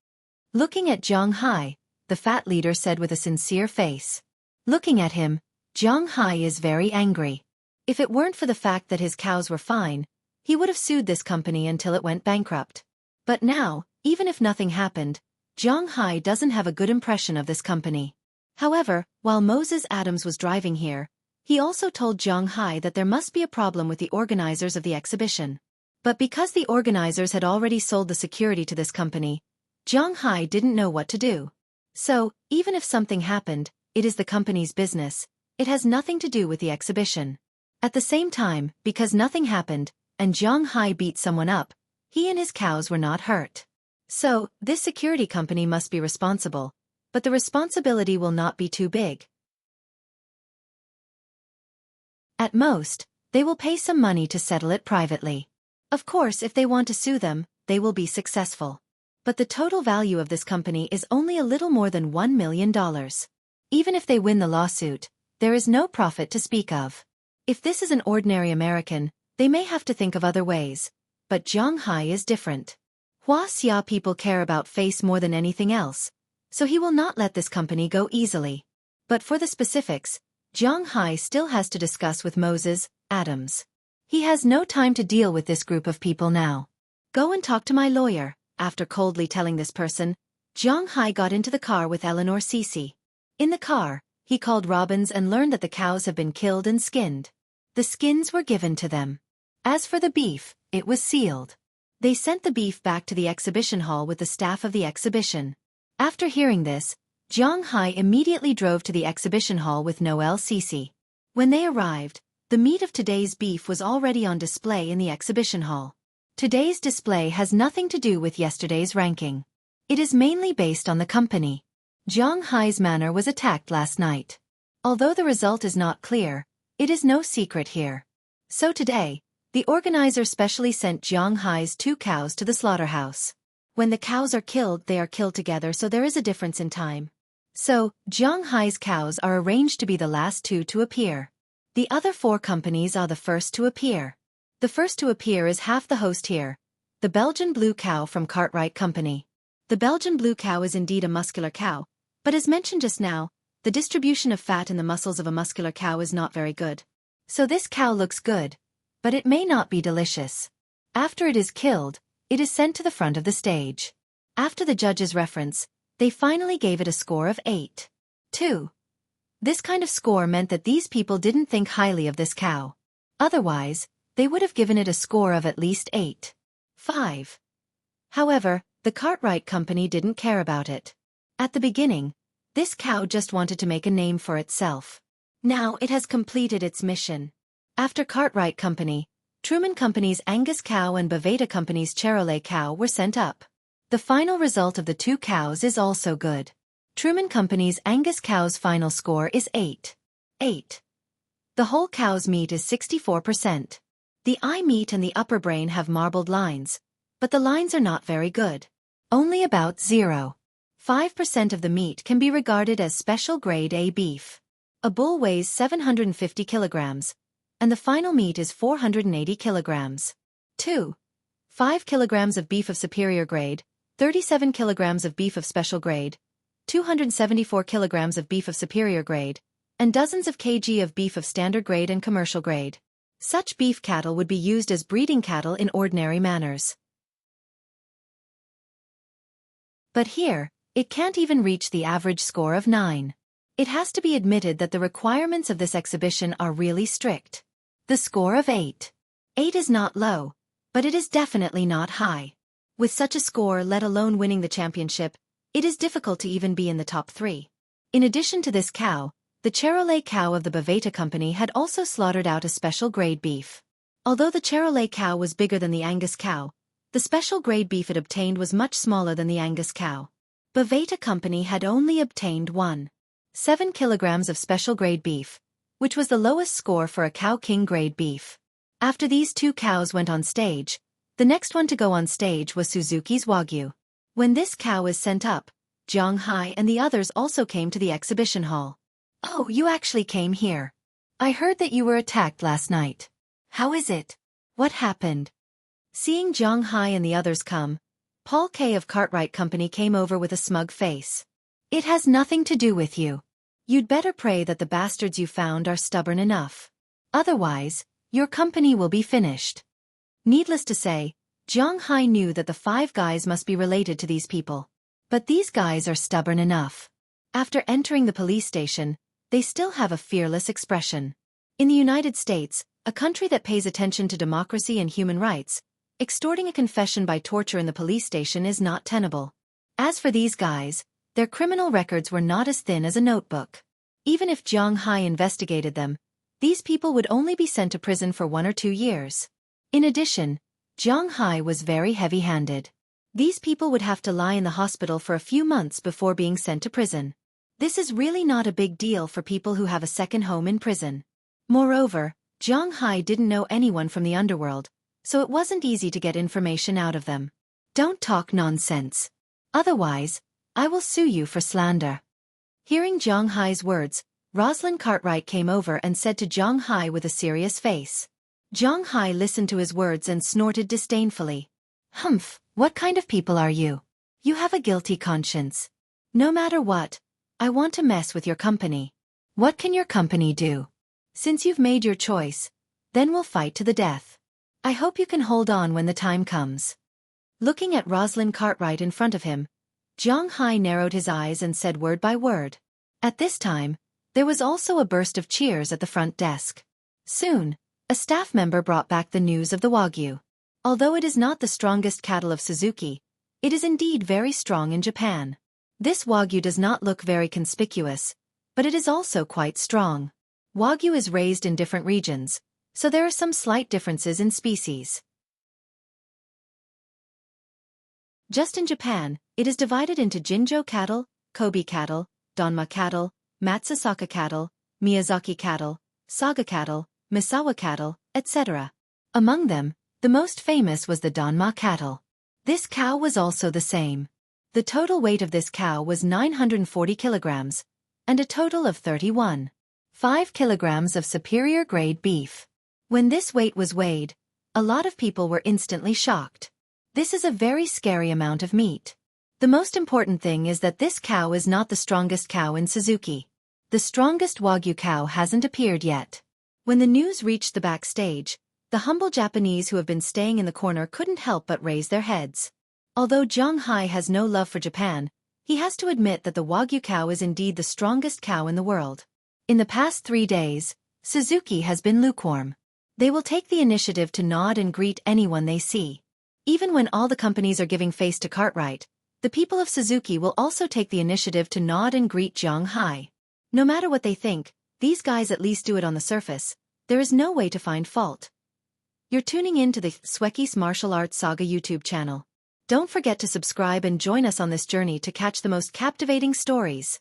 Looking at Zhang Hai, the fat leader said with a sincere face. Looking at him, Zhang Hai is very angry. If it weren't for the fact that his cows were fine, he would have sued this company until it went bankrupt. But now, even if nothing happened, Zhang Hai doesn't have a good impression of this company. However, while Moses Adams was driving here, he also told Zhang Hai that there must be a problem with the organizers of the exhibition. But because the organizers had already sold the security to this company, Zhang Hai didn't know what to do. So, even if something happened, it is the company's business, it has nothing to do with the exhibition. At the same time, because nothing happened, and Zhang Hai beat someone up, he and his cows were not hurt. So, this security company must be responsible, but the responsibility will not be too big. At most, they will pay some money to settle it privately. Of course, if they want to sue them, they will be successful. But the total value of this company is only a little more than $1 million. Even if they win the lawsuit, there is no profit to speak of. If this is an ordinary American, they may have to think of other ways. But Zhang Hai is different. Hua Xia people care about face more than anything else, so he will not let this company go easily. But for the specifics, Zhang Hai still has to discuss with Moses Adams. He has no time to deal with this group of people now. Go and talk to my lawyer. After coldly telling this person, Zhang Hai got into the car with Eleanor Cece. In the car, he called Robbins and learned that the cows have been killed and skinned. The skins were given to them. As for the beef, it was sealed. They sent the beef back to the exhibition hall with the staff of the exhibition. After hearing this, Zhang Hai immediately drove to the exhibition hall with Noel Cece. When they arrived, the meat of today's beef was already on display in the exhibition hall. Today's display has nothing to do with yesterday's ranking. It is mainly based on the company. Zhang Hai's manor was attacked last night. Although the result is not clear, it is no secret here. So today, the organizer specially sent Zhang Hai's 2 cows to the slaughterhouse. When the cows are killed, they are killed together, so there is a difference in time. So, Zhang Hai's cows are arranged to be the last 2 to appear. The other 4 companies are the first to appear. The first to appear is half the host here, the Belgian blue cow from Cartwright Company. The Belgian blue cow is indeed a muscular cow, but as mentioned just now, the distribution of fat in the muscles of a muscular cow is not very good. So this cow looks good, but it may not be delicious. After it is killed, it is sent to the front of the stage. After the judge's reference, they finally gave it a score of 8.2. This kind of score meant that these people didn't think highly of this cow. Otherwise, they would have given it a score of at least 8.5. However, the Cartwright Company didn't care about it. At the beginning, this cow just wanted to make a name for itself. Now it has completed its mission. After Cartwright Company, Truman Company's Angus cow and Baveda Company's Charolais cow were sent up. The final result of the 2 cows is also good. Truman Company's Angus cow's final score is 8.8. The whole cow's meat is 64%. The eye meat and the upper brain have marbled lines, but the lines are not very good. Only about 0.5% of the meat can be regarded as special grade A beef. A bull weighs 750 kilograms, and the final meat is 480 kilograms. 5 kilograms of beef of superior grade, 37 kilograms of beef of special grade, 274 kilograms of beef of superior grade, and dozens of kg of beef of standard grade and commercial grade. Such beef cattle would be used as breeding cattle in ordinary manners. But here, it can't even reach the average score of 9. It has to be admitted that the requirements of this exhibition are really strict. The score of 8.8 is not low, but it is definitely not high. With such a score, let alone winning the championship, it is difficult to even be in the top 3. In addition to this cow, The Charolais cow of the Baveta company had also slaughtered out a special grade beef. Although the Charolais cow was bigger than the Angus cow, the special grade beef it obtained was much smaller than the Angus cow. Baveta company had only obtained 1.7 kilograms of special grade beef, which was the lowest score for a cow king grade beef. After these two cows went on stage, the next one to go on stage was Xueqi's Wagyu. When this cow is sent up, Zhang Hai and the others also came to the exhibition hall. Oh, you actually came here. I heard that you were attacked last night. How is it? What happened? Seeing Zhang Hai and the others come, Paul K. of Cartwright Company came over with a smug face. It has nothing to do with you. You'd better pray that the bastards you found are stubborn enough. Otherwise, your company will be finished. Needless to say, Zhang Hai knew that the 5 guys must be related to these people. But these guys are stubborn enough. After entering the police station, they still have a fearless expression. In the United States, a country that pays attention to democracy and human rights, extorting a confession by torture in the police station is not tenable. As for these guys, their criminal records were not as thin as a notebook. Even if Zhang Hai investigated them, these people would only be sent to prison for 1 or 2 years. In addition, Zhang Hai was very heavy-handed. These people would have to lie in the hospital for a few months before being sent to prison. This is really not a big deal for people who have a second home in prison. Moreover, Zhang Hai didn't know anyone from the underworld, so it wasn't easy to get information out of them. Don't talk nonsense. Otherwise, I will sue you for slander. Hearing Zhang Hai's words, Rosalind Cartwright came over and said to Zhang Hai with a serious face. Zhang Hai listened to his words and snorted disdainfully. Humph, what kind of people are you? You have a guilty conscience. No matter what, I want to mess with your company. What can your company do? Since you've made your choice, then we'll fight to the death. I hope you can hold on when the time comes. Looking at Rosalind Cartwright in front of him, Zhang Hai narrowed his eyes and said word by word. At this time, there was also a burst of cheers at the front desk. Soon, a staff member brought back the news of the Wagyu. Although it is not the strongest cattle of Xueqi, it is indeed very strong in Japan. This Wagyu does not look very conspicuous, but it is also quite strong. Wagyu is raised in different regions, so there are some slight differences in species. Just in Japan, it is divided into Jinzhou cattle, Kobe cattle, Donma cattle, Matsusaka cattle, Miyazaki cattle, Saga cattle, Misawa cattle, etc. Among them, the most famous was the Donma cattle. This cow was also the same. The total weight of this cow was 940 kilograms, and a total of 31.5 kilograms of superior grade beef. When this weight was weighed, a lot of people were instantly shocked. This is a very scary amount of meat. The most important thing is that this cow is not the strongest cow in Xueqi. The strongest Wagyu cow hasn't appeared yet. When the news reached the backstage, the humble Japanese who have been staying in the corner couldn't help but raise their heads. Although Zhang Hai has no love for Japan, he has to admit that the Wagyu cow is indeed the strongest cow in the world. In the past 3 days, Xueqi has been lukewarm. They will take the initiative to nod and greet anyone they see. Even when all the companies are giving face to Cartwright, the people of Xueqi will also take the initiative to nod and greet Zhang Hai. No matter what they think, these guys at least do it on the surface. There is no way to find fault. You're tuning in to the Xueqi's Martial Arts Saga YouTube channel. Don't forget to subscribe and join us on this journey to catch the most captivating stories.